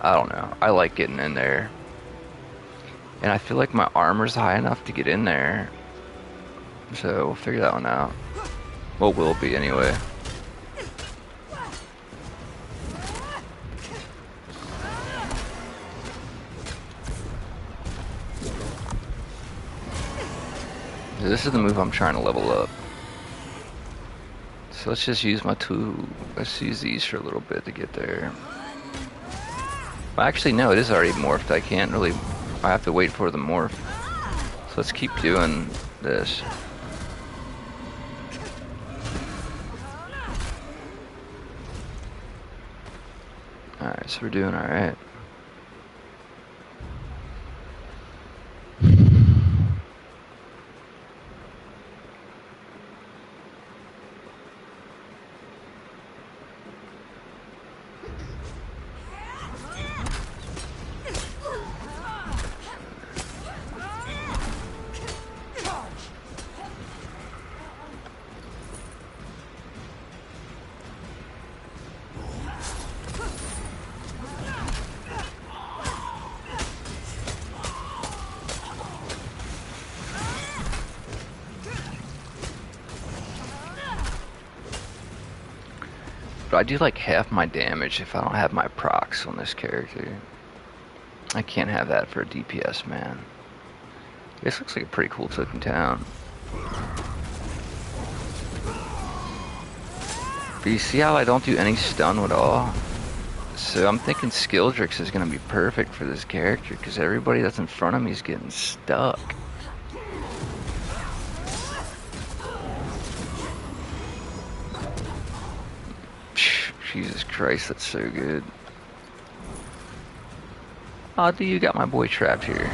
I don't know. I like getting in there. And I feel like my armor's high enough to get in there. So, we'll figure that one out. Well, will be anyway. This is the move I'm trying to level up. So let's just use my tool. Let's use these for a little bit to get there. Well, actually, no, it is already morphed. I can't really... I have to wait for the morph. So let's keep doing this. Alright, so we're doing alright. But I do like half my damage if I don't have my procs on this character. I can't have that for a DPS, man. This looks like a pretty cool looking town. But you see how I don't do any stun at all? So I'm thinking Skilldrix is going to be perfect for this character because everybody that's in front of me is getting stuck. Jesus Christ, that's so good. Oh, dude, you got my boy trapped here.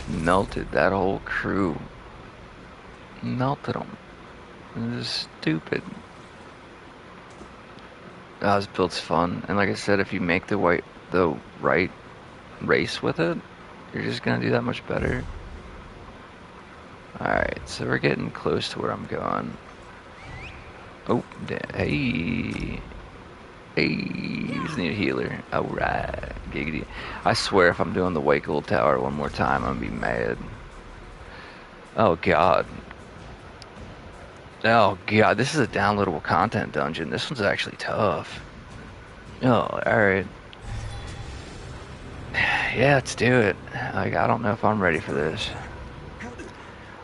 Melted that whole crew. Melted them. This is stupid. This build's fun, and like I said, if you make the right race with it, you're just gonna do that much better. Alright, so we're getting close to where I'm going. Oh, hey. Hey, just need a healer. Alright, giggity. I swear if I'm doing the White Gold Tower one more time, I'm gonna be mad. Oh god. Oh god, this is a downloadable content dungeon. This one's actually tough. Oh, alright. Yeah, let's do it. Like, I don't know if I'm ready for this.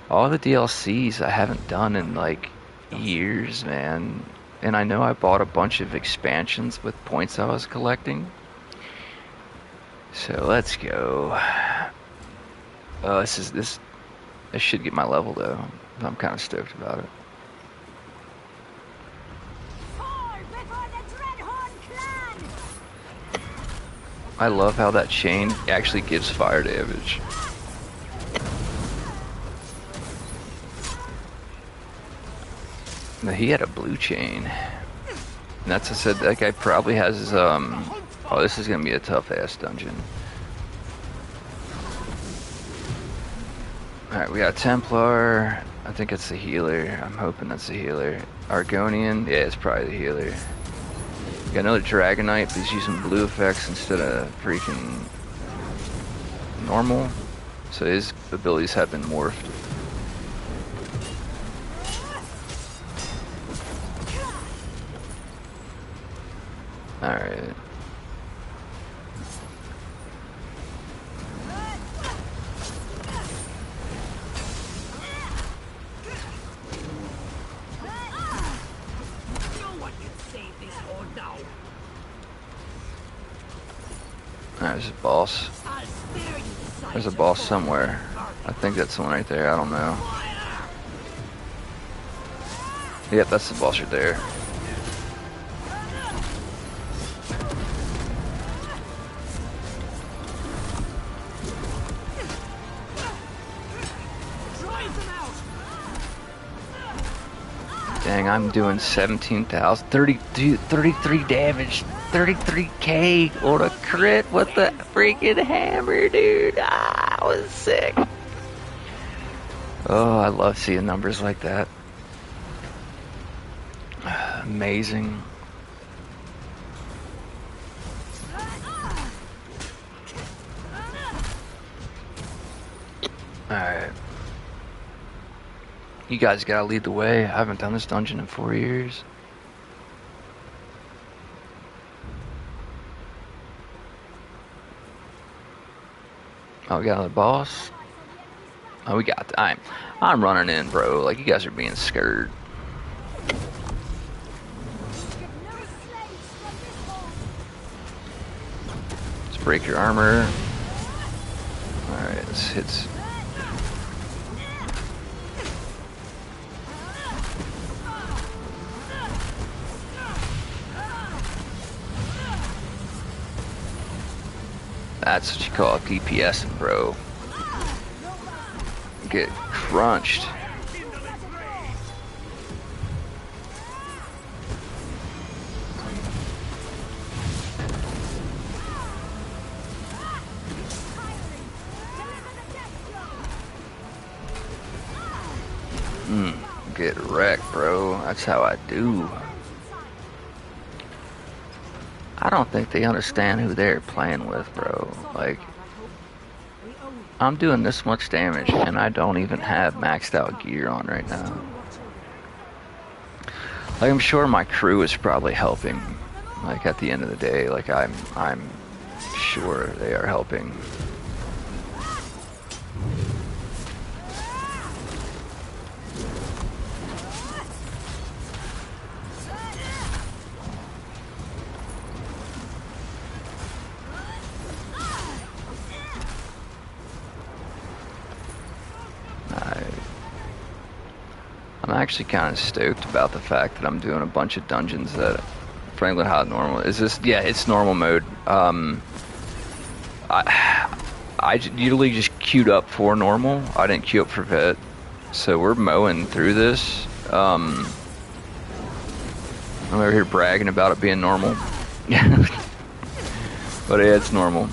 All the DLCs I haven't done in like years, man. And I know I bought a bunch of expansions with points I was collecting. So let's go. This should get my level though. I'm kind of stoked about it. I love how that chain actually gives fire damage. Now, he had a blue chain. And that's I said that guy probably has his oh, this is gonna be a tough ass dungeon. Alright, we got Templar. I think it's the healer. I'm hoping that's the healer. Argonian, yeah, it's probably the healer. We got another DragonKnight, but he's using blue effects instead of freaking normal. So his abilities have been morphed. Alright. There's a boss. There's a boss somewhere. I think that's the one right there. I don't know. Yep, that's the boss right there. Dang, I'm doing 17,000, 33 damage, 33k on a crit with the freaking hammer, dude. Ah, I was sick. Oh, I love seeing numbers like that. Amazing. Alright. You guys gotta lead the way. I haven't done this dungeon in 4 years. Oh, we got another boss. Oh, we got time. I'm running in, bro. Like, you guys are being scared. Let's break your armor. Alright, this hits. That's what you call DPSing, bro. Get crunched. Get wrecked, bro. That's how I do. I don't think they understand who they're playing with, bro. Like, I'm doing this much damage and I don't even have maxed out gear on right now. Like, I'm sure my crew is probably helping. Like, at the end of the day, like, I'm sure they are helping. I'm actually kind of stoked about the fact that I'm doing a bunch of dungeons that, frankly, how normal is this? Yeah, it's normal mode. I usually just queued up for normal. I didn't queue up for vet, so we're mowing through this. I'm over here bragging about it being normal, but yeah, it's normal.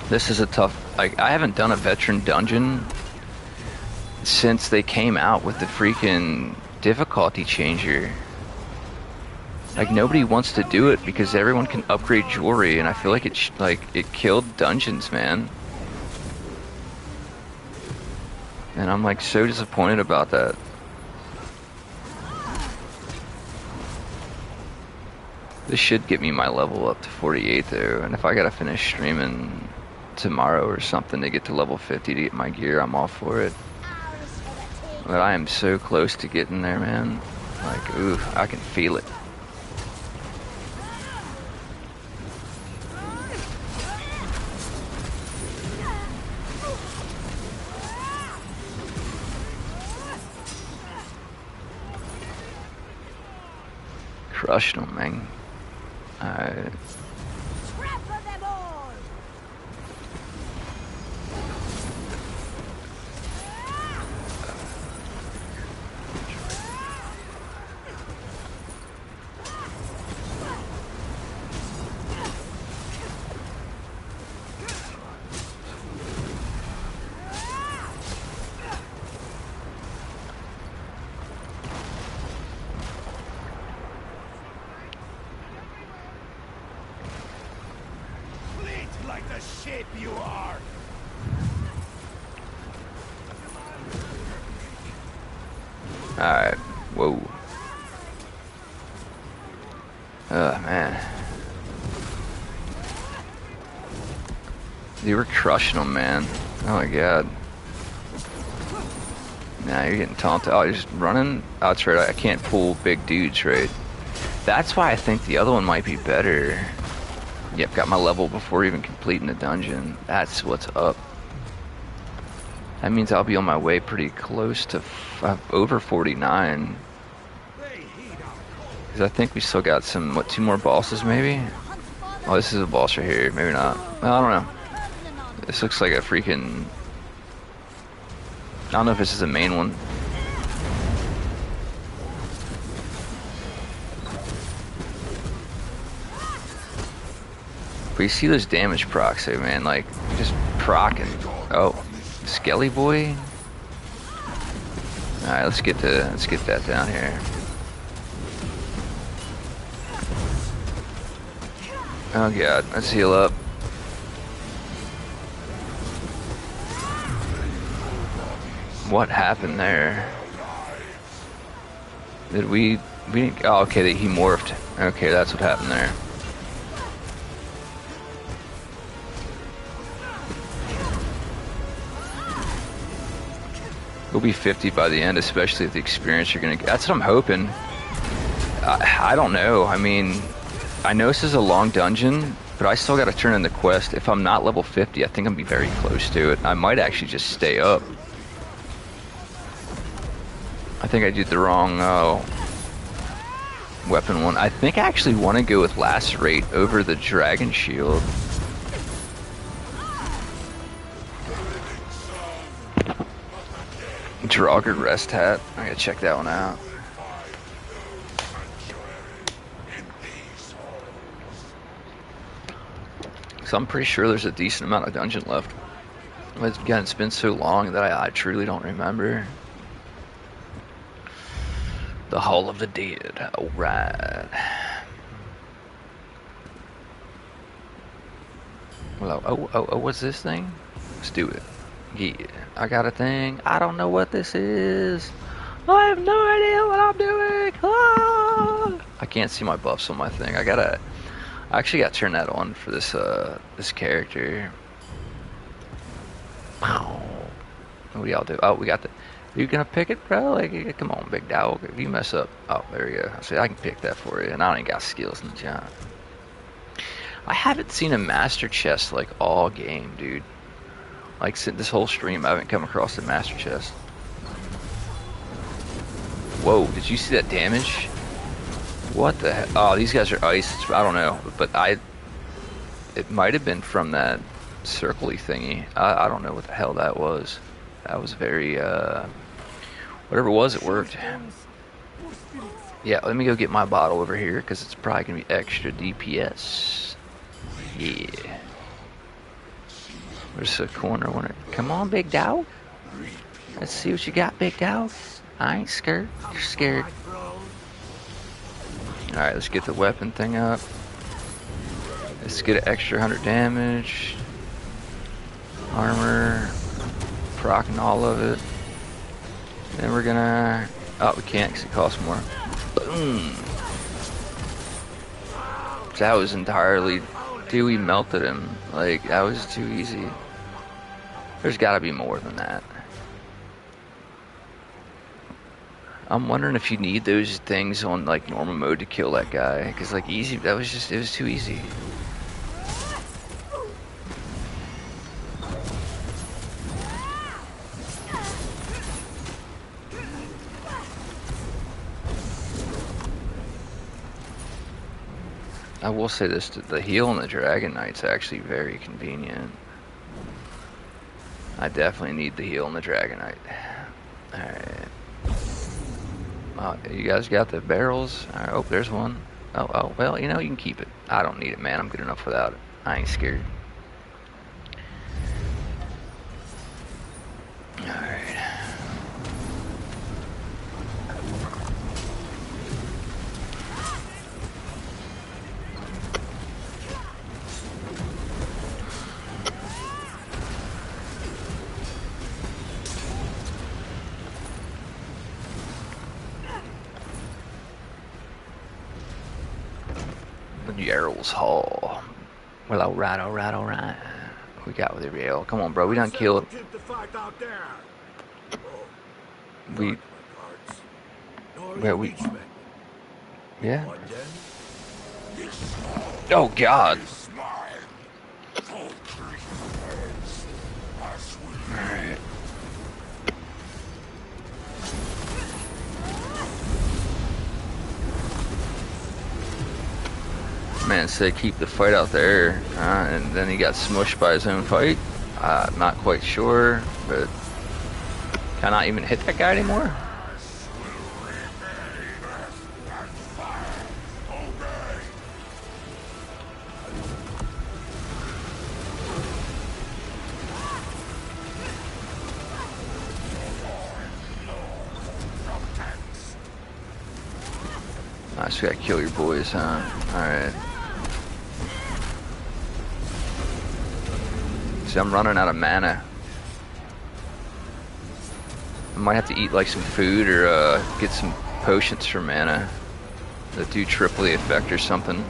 This is a tough, like, I haven't done a veteran dungeon since they came out with the freaking difficulty changer. Like, nobody wants to do it because everyone can upgrade jewelry, and I feel like it killed dungeons, man. And I'm like so disappointed about that. This should get me my level up to 48 though, and if I gotta finish streaming tomorrow or something to get to level 50 to get my gear, I'm all for it. But I am so close to getting there, man. Like, ooh, I can feel it. Crushed them, man. Alright. Alright, whoa. Oh, man. You were crushing them, man. Oh my god. Nah, you're getting taunted. Oh, you're just running? Oh, that's right, I can't pull big dudes, right? That's why I think the other one might be better. Yep, got my level before even completing the dungeon. That's what's up. That means I'll be on my way pretty close to over 49. Because I think we still got some, what, 2 more bosses maybe? Oh, this is a boss right here. Maybe not. Well, I don't know. This looks like a freaking... I don't know if this is the main one. But you see those damage procs there, man. Like, just procking. Oh. Skelly boy. All right, let's get that down here. Oh god, let's heal up. What happened there? Did we? Oh, okay, he morphed. Okay, that's what happened there. We'll be 50 by the end, especially with the experience you're gonna get. That's what I'm hoping. I don't know. I mean, I know this is a long dungeon, but I still gotta turn in the quest. If I'm not level 50, I think I'm gonna be very close to it. I might actually just stay up. I think I did the wrong weapon one. I think I actually want to go with Lacerate over the Dragon Shield. Draugr Rest Hat. I gotta check that one out. So I'm pretty sure there's a decent amount of dungeon left. Again, it's been so long that I truly don't remember. The Hall of the Dead. Alright. Well, oh, what's this thing? Let's do it. Yeah, I got a thing. I don't know what this is. I have no idea what I'm doing. Ah! I can't see my buffs on my thing. I actually gotta turn that on for this this character. Wow. What do y'all do? Oh, we got the. You gonna pick it, bro? Like, come on, big dog. If you mess up, oh, there you go. See, I can pick that for you, and I don't even got skills in the job. I haven't seen a master chest like all game, dude. Like this whole stream, I haven't come across a master chest. Whoa, did you see that damage? What the heck? Oh, these guys are ice. I don't know, but it might have been from that circle-y thingy. I don't know what the hell that was. That was very, whatever it was, it worked. Yeah, let me go get my bottle over here, because it's probably going to be extra DPS. Yeah. Where's the corner one? Come on, big dog. Let's see what you got, big dog. I ain't scared. You're scared. Alright, let's get the weapon thing up. Let's get an extra 100 damage. Armor. Procking all of it. Then we're gonna... Oh, we can't because it costs more. Boom! That was entirely... Dude, we melted him. Like, that was too easy. There's gotta be more than that. I'm wondering if you need those things on like normal mode to kill that guy, because like easy, that was just, it was too easy. I will say this, the heal on the DragonKnight's actually very convenient. I definitely need the heal on the DragonKnight. Alright. You guys got the barrels? Right, oh, there's one. Oh, well, you know, you can keep it. I don't need it, man. I'm good enough without it. I ain't scared. Alright. Yarrow's Hall. Well, alright. We got with the rail. Come on, bro. We done killed. Yeah. Oh, God. Alright. Man said keep the fight out there, and then he got smushed by his own fight. Not quite sure, but can I even hit that guy anymore? I just gotta kill your boys, huh? Alright. See, I'm running out of mana. I might have to eat like some food or get some potions for mana that do triply effect or something.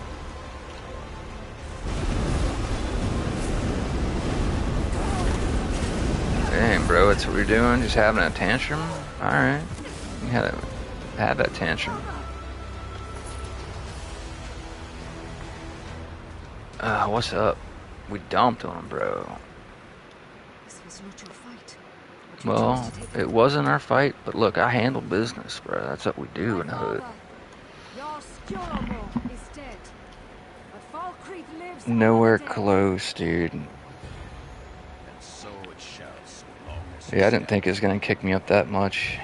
Dang, bro, that's what we're doing? Just having a tantrum? Alright. You have that tantrum. What's up? We dumped on him, bro. This was not your fight. Well, it wasn't our fight, but look, I handle business, bro. That's what we do in the hood. Nowhere close, dude. Yeah, I didn't think it was gonna kick me up that much.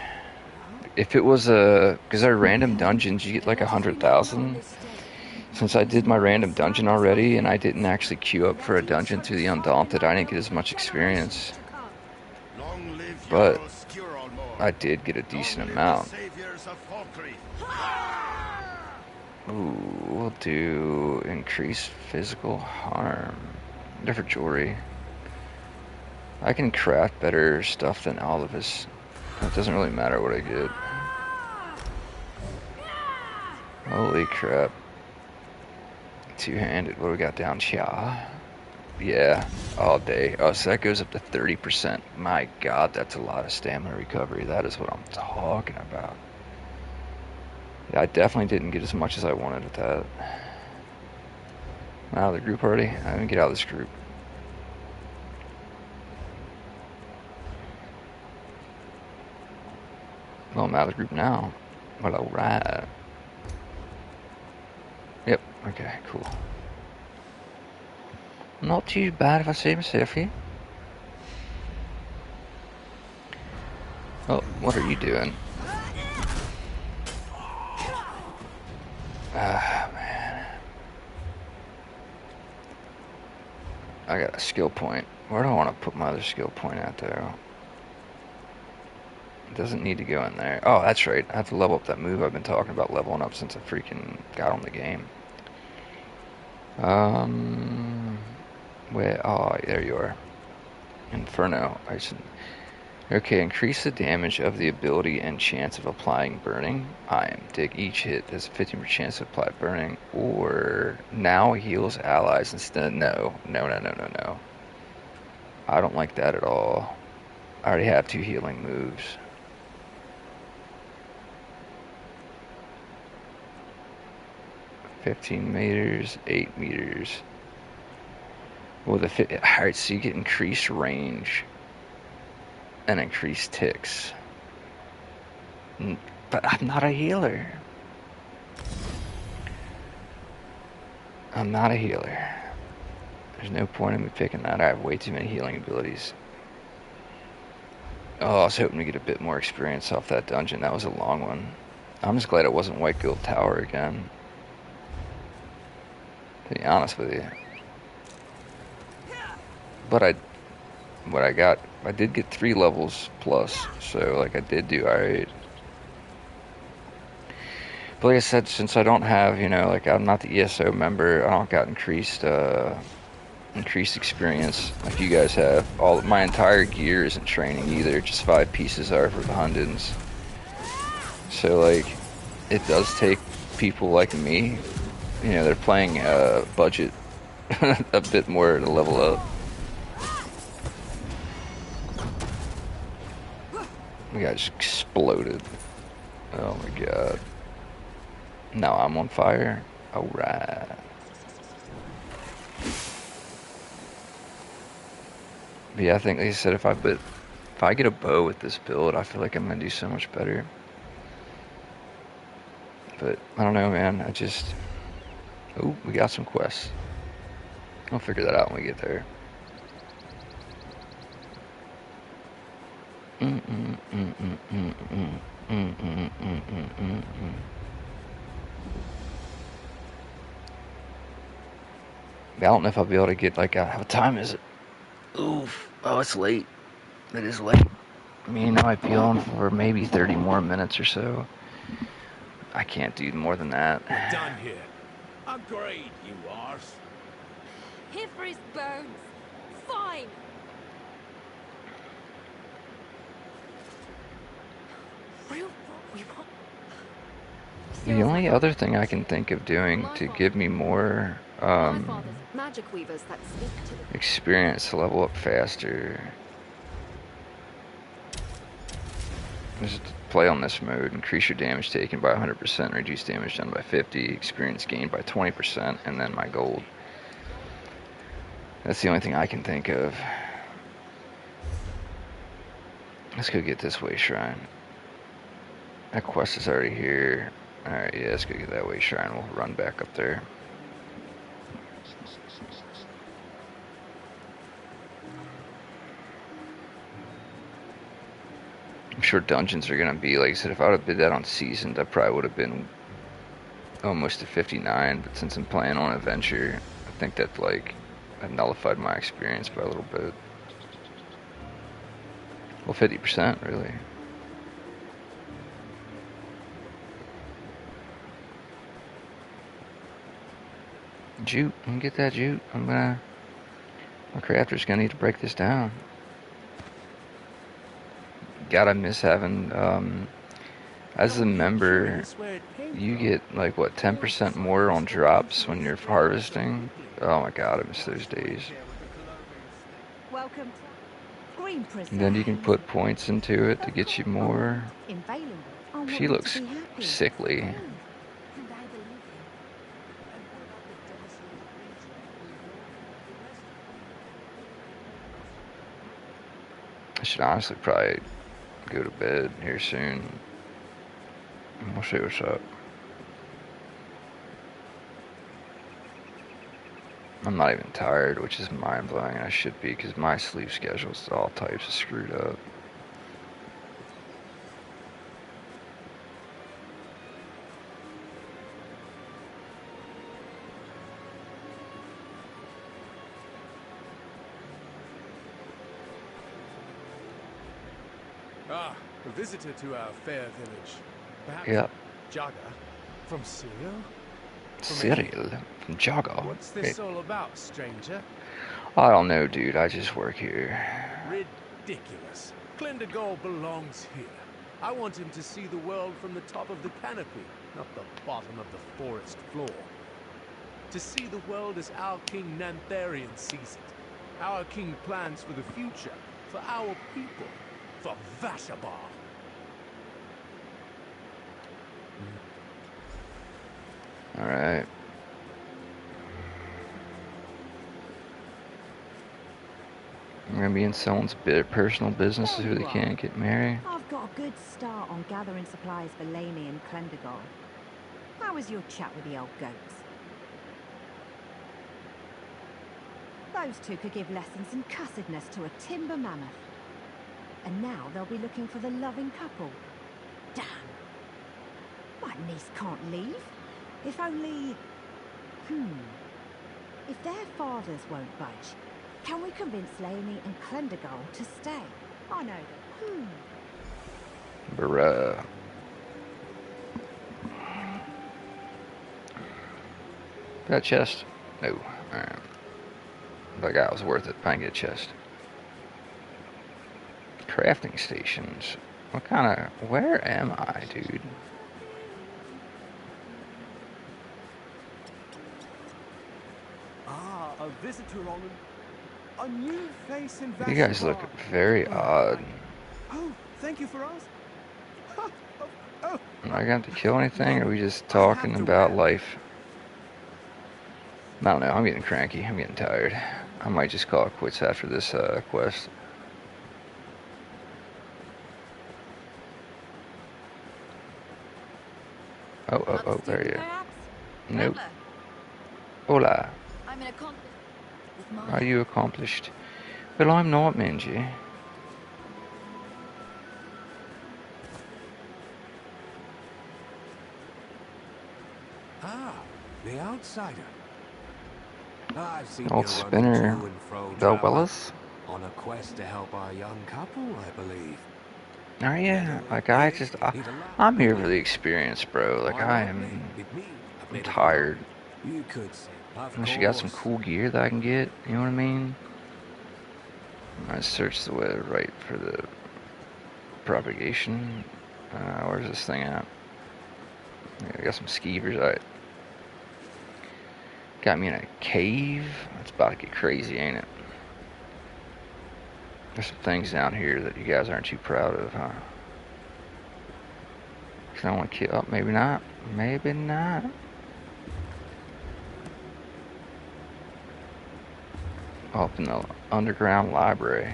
If it was because our random dungeons, you get like 100,000. Since I did my random dungeon already, and I didn't actually queue up for a dungeon through the Undaunted, I didn't get as much experience. But I did get a decent amount. Princess of Falkreath. Ooh, we'll do increased physical harm. Different jewelry. I can craft better stuff than all of us. It doesn't really matter what I get. Holy crap. Two-handed. What do we got down here? Yeah, all day. Oh, so that goes up to 30%. My god, that's a lot of stamina recovery. That is what I'm talking about. Yeah, I definitely didn't get as much as I wanted with that. I'm out of the group already? I didn't get out of this group. Well, I'm out of the group now. But alright. Yep, okay, cool. Not too bad if I say myself here. Oh, what are you doing? Ah, man. I got a skill point. Where do I want to put my other skill point at, though? It doesn't need to go in there. Oh, that's right. I have to level up that move I've been talking about leveling up since I freaking got on the game. Where? Oh, there you are. Inferno. Okay, increase the damage of the ability and chance of applying burning. Dig each hit has a 15% chance to apply burning, or now heals allies instead. No. I don't like that at all. I already have 2 healing moves. $15 meters, 8 meters. Well, alright, so you get increased range and increased ticks. But I'm not a healer. I'm not a healer. There's no point in me picking that. I have way too many healing abilities. Oh, I was hoping to get a bit more experience off that dungeon. That was a long one. I'm just glad it wasn't White Guild Tower again. To be honest with you. But I did get 3 levels plus, so like I did do alright. But like I said, since I don't have, like I'm not the ESO member, I don't got increased experience like you guys have. My entire gear isn't training either, just 5 pieces are for the Hundens. So like, it does take people like me, they're playing budget a bit more to level up. The guy just exploded. Oh my god. Now I'm on fire. Alright. But yeah, I think, like I said, if I get a bow with this build, I feel like I'm gonna do so much better. But I don't know, man. Oh, we got some quests. I'll figure that out when we get there. I don't know if I'll be able to get, like, what time is it? Oof. Oh, it's late. It is late. I might be on for maybe 30 more minutes or so. I can't do more than that. Done here. Agreed, you arse. Here for his bones. Fine. The only other thing I can think of doing to give me more magic weavers that speak to the experience to level up faster is to play on this mode. Increase your damage taken by 100%, reduce damage done by 50, experience gained by 20%, and then my gold. That's the only thing I can think of. Let's go get this way shrine. That quest is already here. Alright, yeah, let's go get that way shrine. We'll run back up there. I'm sure dungeons are going to be, like I said, if I would have did that on Seasoned, I probably would have been almost to 59, but since I'm playing on Adventure, I think that, like, I've nullified my experience by a little bit. Well, 50%, really. Jute. Let me get that jute. My crafter's gonna need to break this down. God, I miss having, as a member, you get like what, 10% more on drops when you're harvesting. Oh my god, I miss those days. Welcome. Green And then you can put points into it to get you more. She looks sickly. I should honestly probably go to bed here soon. We'll see what's up. I'm not even tired, which is mind-blowing. I should be, because my sleep schedule's all types of screwed up. Ah, a visitor to our fair village. Perhaps Yeah. Jagger from Syria? Cyril from Jago. What's this all about, stranger? I don't know, dude. I just work here. Ridiculous. Clendergall belongs here. I want him to see the world from the top of the canopy, not the bottom of the forest floor. To see the world as our King Nantharian sees it. Our king plans for the future, for our people, for Vashabar. Alright. I'm gonna be in someone's personal business who they can't get married. I've got a good start on gathering supplies for Laney and Clendergall. How was your chat with the old goats? Those two could give lessons in cussedness to a timber mammoth. And now they'll be looking for the loving couple. Damn. My niece can't leave. If only... If their fathers won't budge, can we convince Laney and Clendergall to stay? I know that. Bruh. That chest? No. Alright. That guy was worth it. I can get a chest. Crafting stations. What kind of... Where am I, dude? Ah, a visitor on a new face in Vashabar. You guys look very odd. Oh, thank you for us. Am I going to kill anything, or are we just talking about life? I don't know. I'm getting cranky. I'm getting tired. I might just call it quits after this quest. Oh, there you are. Nope. Hola. I'm an accomplice. Are you accomplished? Well, I'm not, Minji. Ah, the outsider. I've seen Old you spinner. running to and fro, Lvls. on a quest to help our young couple, I believe. Oh yeah, like I'm here for the experience, bro. Like I'm tired. You could say, Unless you got some cool gear that I can get, you know what I mean? I searched the way right for the propagation. Where's this thing at? Yeah, I got some skeevers. Alright. Got me in a cave. It's about to get crazy, ain't it? There's some things down here that you guys aren't too proud of, huh? Cause I want to kill. Oh, maybe not. Maybe not. Up in the underground library.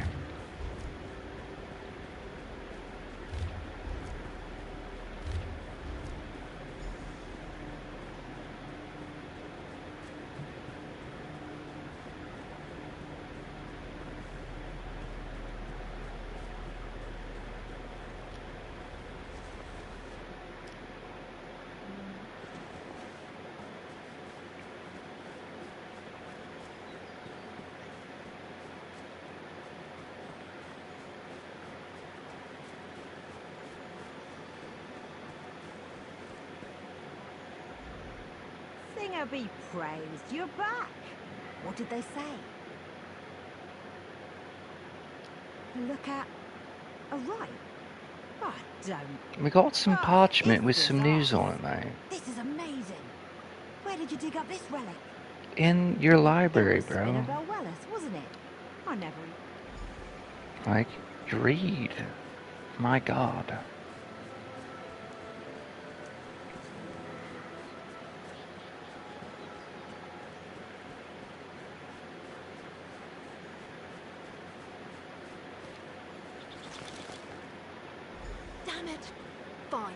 Thing will be praised. You're back. What did they say? Look at a right. Oh, don't. We got some parchment with it's some news bizarre. on it, mate. This is amazing. Where did you dig up this relic? In your library, It was bro. Spinnerbell Wellis, wasn't it? I never. Like, read. My God. Damn it. Fine.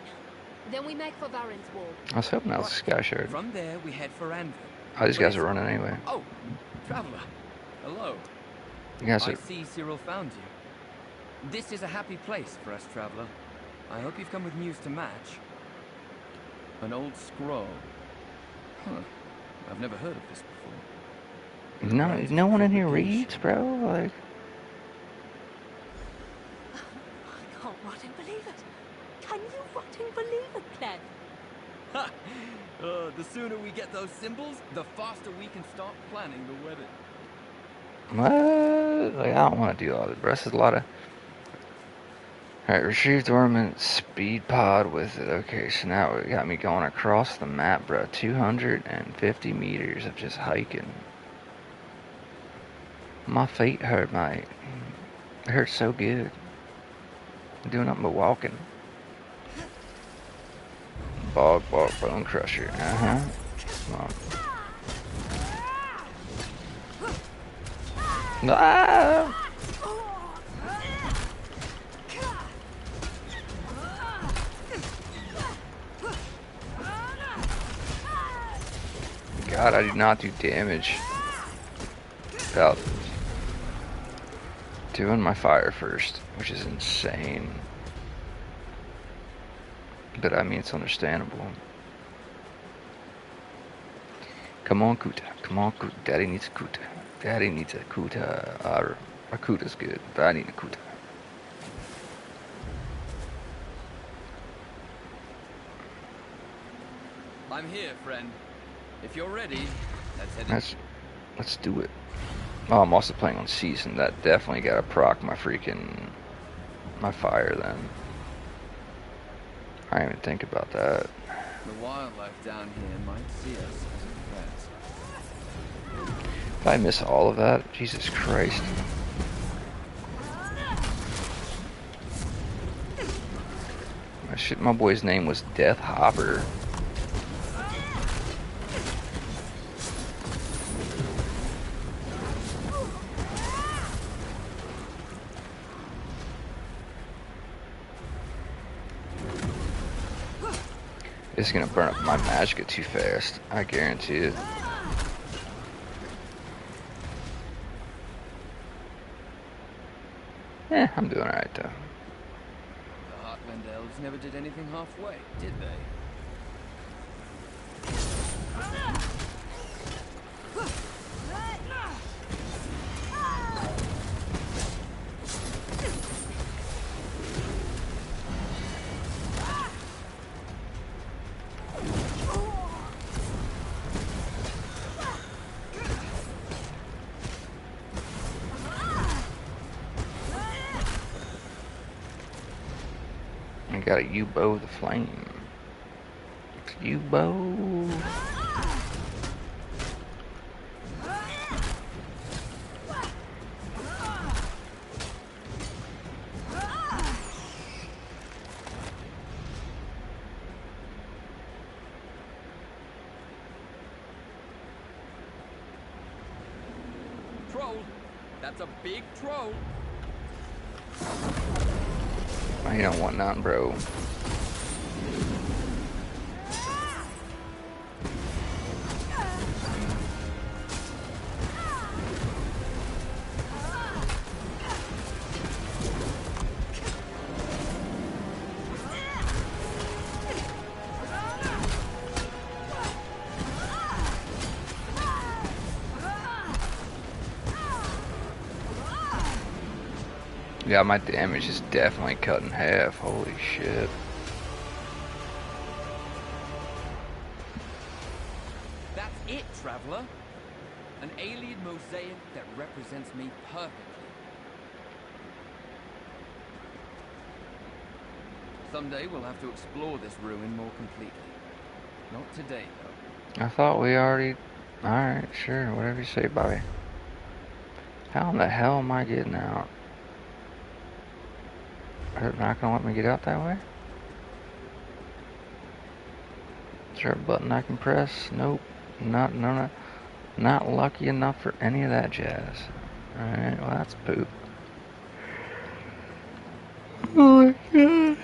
Then we make for Varen's Wall. I was hoping that was a sky shard. From there, we head for Anvil. Oh, these guys are running anyway. Oh, traveler. Hello. You guys I are... see Cyril found you. This is a happy place for us, traveler. I hope you've come with news to match. An old scroll. Huh. I've never heard of this before. No one in here reads, bro? Like... I can't fucking believe it. Can you fucking believe it, Cled? Ha! The sooner we get those symbols, the faster we can start planning the wedding. What? Like, I don't want to do all this, bro. This is a lot of... Alright, retrieved ornament speed pod with it. Okay, so now it got me going across the map, bro. 250 meters of just hiking. My feet hurt, mate. It hurts so good. I'm doing nothing but walking. Bog, bone crusher. Uh-huh. Come on. Ah! God, I do not do damage without doing my fire first, which is insane. But I mean, it's understandable. Come on, Kuta. Come on, Kuta. Daddy needs a Kuta. Daddy needs a Kuta. Our Kuta's good, but I need a Kuta. I'm here, friend. If you're ready, let's head in. Let's do it. Oh, I'm also playing on season. That definitely gotta proc my my fire then. I didn't even think about that. The wildlife down here might see us as a threat. Did I miss all of that? Jesus Christ. My boy's name was Death Hopper. This is gonna burn up my magic too fast. I guarantee it. I'm doing alright though. The Heartland elves never did anything halfway, did they? I got a U-bow the flame. U-bow. Troll! That's a big troll! I don't want none, bro. Yeah, my damage is definitely cut in half. Holy shit. That's it, traveler. An alien mosaic that represents me perfectly. Someday we'll have to explore this ruin more completely. Not today, though. I thought we already... Alright, sure, whatever you say, Bobby. How in the hell am I getting out? Are they not gonna let me get out that way? Is there a button I can press? Nope. Not lucky enough for any of that jazz. Alright, well that's poop. Oh my god.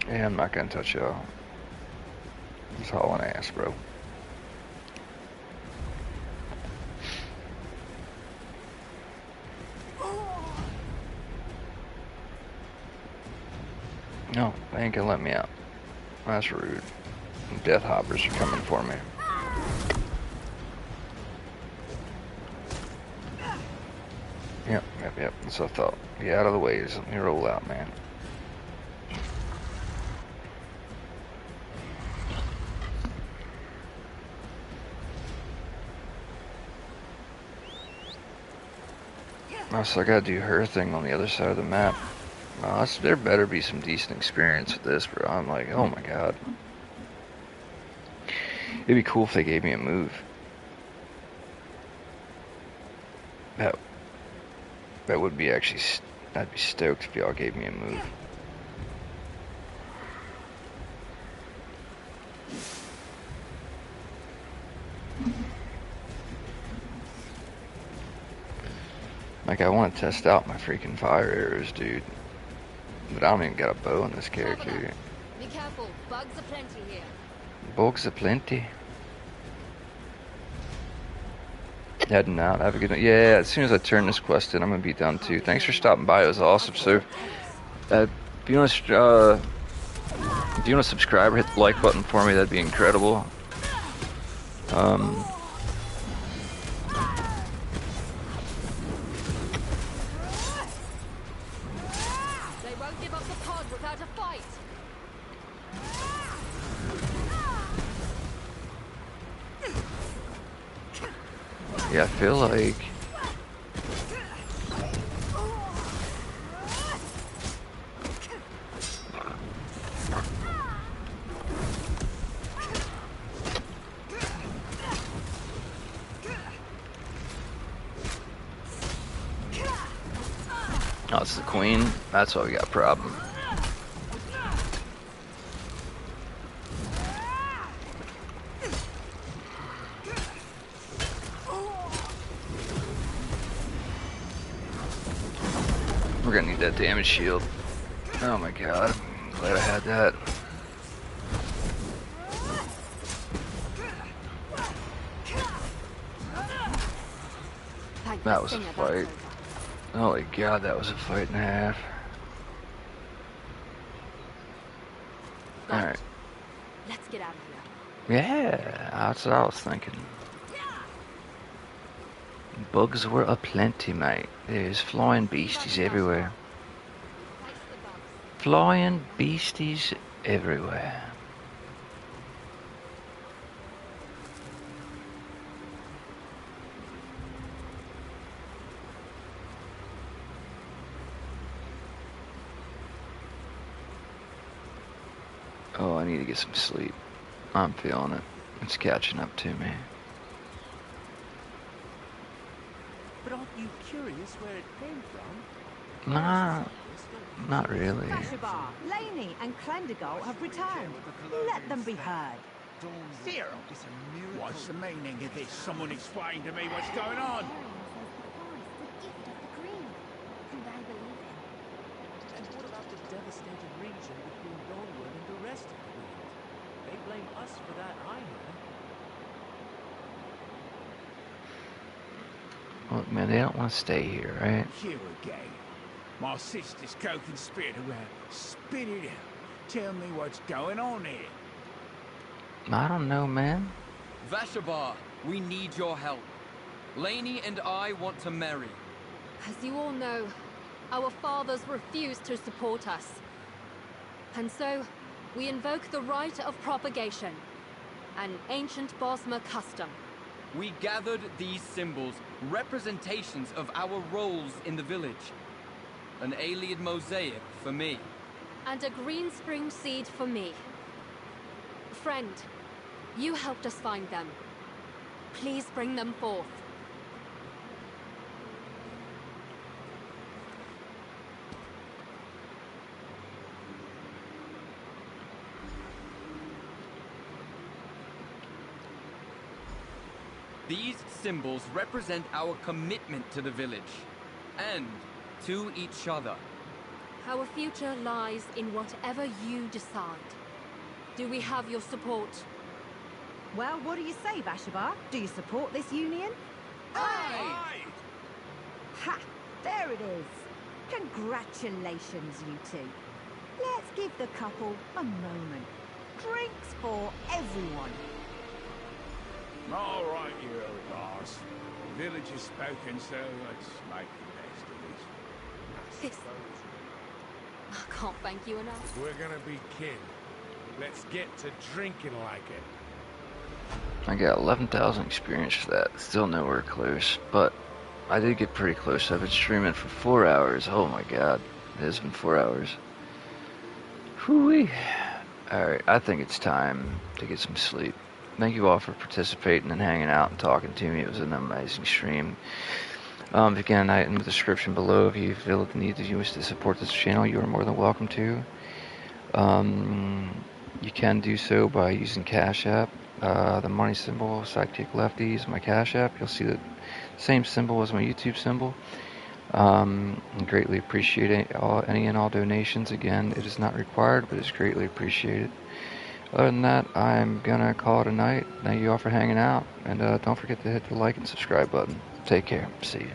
Yeah, I'm not gonna touch y'all. It's all an ass, bro. No, they ain't gonna let me out. That's rude. Death hoppers are coming for me. Yep. That's what I thought. Get out of the way. Just let me roll out, man. Also, I gotta do her thing on the other side of the map. There better be some decent experience with this, bro. I'm like, oh my god. It'd be cool if they gave me a move. That would be actually... I'd be stoked if y'all gave me a move. Like, I want to test out my freaking fire arrows, dude. But I don't even got a bow in this character. Be careful, bugs are plenty here. Bugs are plenty. Heading out, have a good night. Yeah, as soon as I turn this quest in, I'm gonna be done too. Thanks for stopping by, it was awesome. So, if you want to subscribe or hit the like button for me, that'd be incredible. Yeah, I feel like... Oh, it's the queen? That's why we got a problem. We're gonna need that damage shield. Oh my god, I'm glad I had that. That was a fight. Holy god, that was a fight and a half. Alright. Let's get out of here. Yeah, that's what I was thinking. Bugs were aplenty, mate. There's flying beasties everywhere. Flying beasties everywhere. Oh, I need to get some sleep. I'm feeling it. It's catching up to me. But aren't you curious where it came from? Nah, not really. Vashabar, Laney and Clendigal have returned. Let them be heard. Cyril, what's the meaning of this? Someone explain to me what's going on. And what about the devastated region between Dawnwood and the rest of the world? They blame us for that, I know. Look, man, they don't want to stay here, right? Here again. My sister's co-conspirator. Spit it out. Tell me what's going on here. I don't know, man. Vashabar, we need your help. Lainey and I want to marry. As you all know, our fathers refused to support us. And so, we invoke the right of propagation, an ancient Bosmer custom. We gathered these symbols, representations of our roles in the village. An Ayleid mosaic for me. And a green spring seed for me. Friend, you helped us find them. Please bring them forth. These symbols represent our commitment to the village, and to each other. Our future lies in whatever you decide. Do we have your support? Well, what do you say, Vashabar? Do you support this union? Aye! Ha! There it is. Congratulations, you two. Let's give the couple a moment. Drinks for everyone. All right, you old arse. The village has spoken, so let's make the best of it. This... I can't thank you enough. If we're gonna be kin, let's get to drinking like it. I got 11,000 experience for that. Still nowhere close, but I did get pretty close. I've been streaming for 4 hours. Oh my god, it has been 4 hours. Whoo-wee. Alright, I think it's time to get some sleep. Thank you all for participating and hanging out and talking to me. It was an amazing stream. Again, in the description below, if you feel the need to use to support this channel, you are more than welcome to. You can do so by using Cash App. The money symbol, SideKickLefty, is my Cash App. You'll see the same symbol as my YouTube symbol. I greatly appreciate any and all donations. Again, it is not required, but it's greatly appreciated. Other than that, I'm gonna call it a night. Thank you all for hanging out, and don't forget to hit the like and subscribe button. Take care. See you.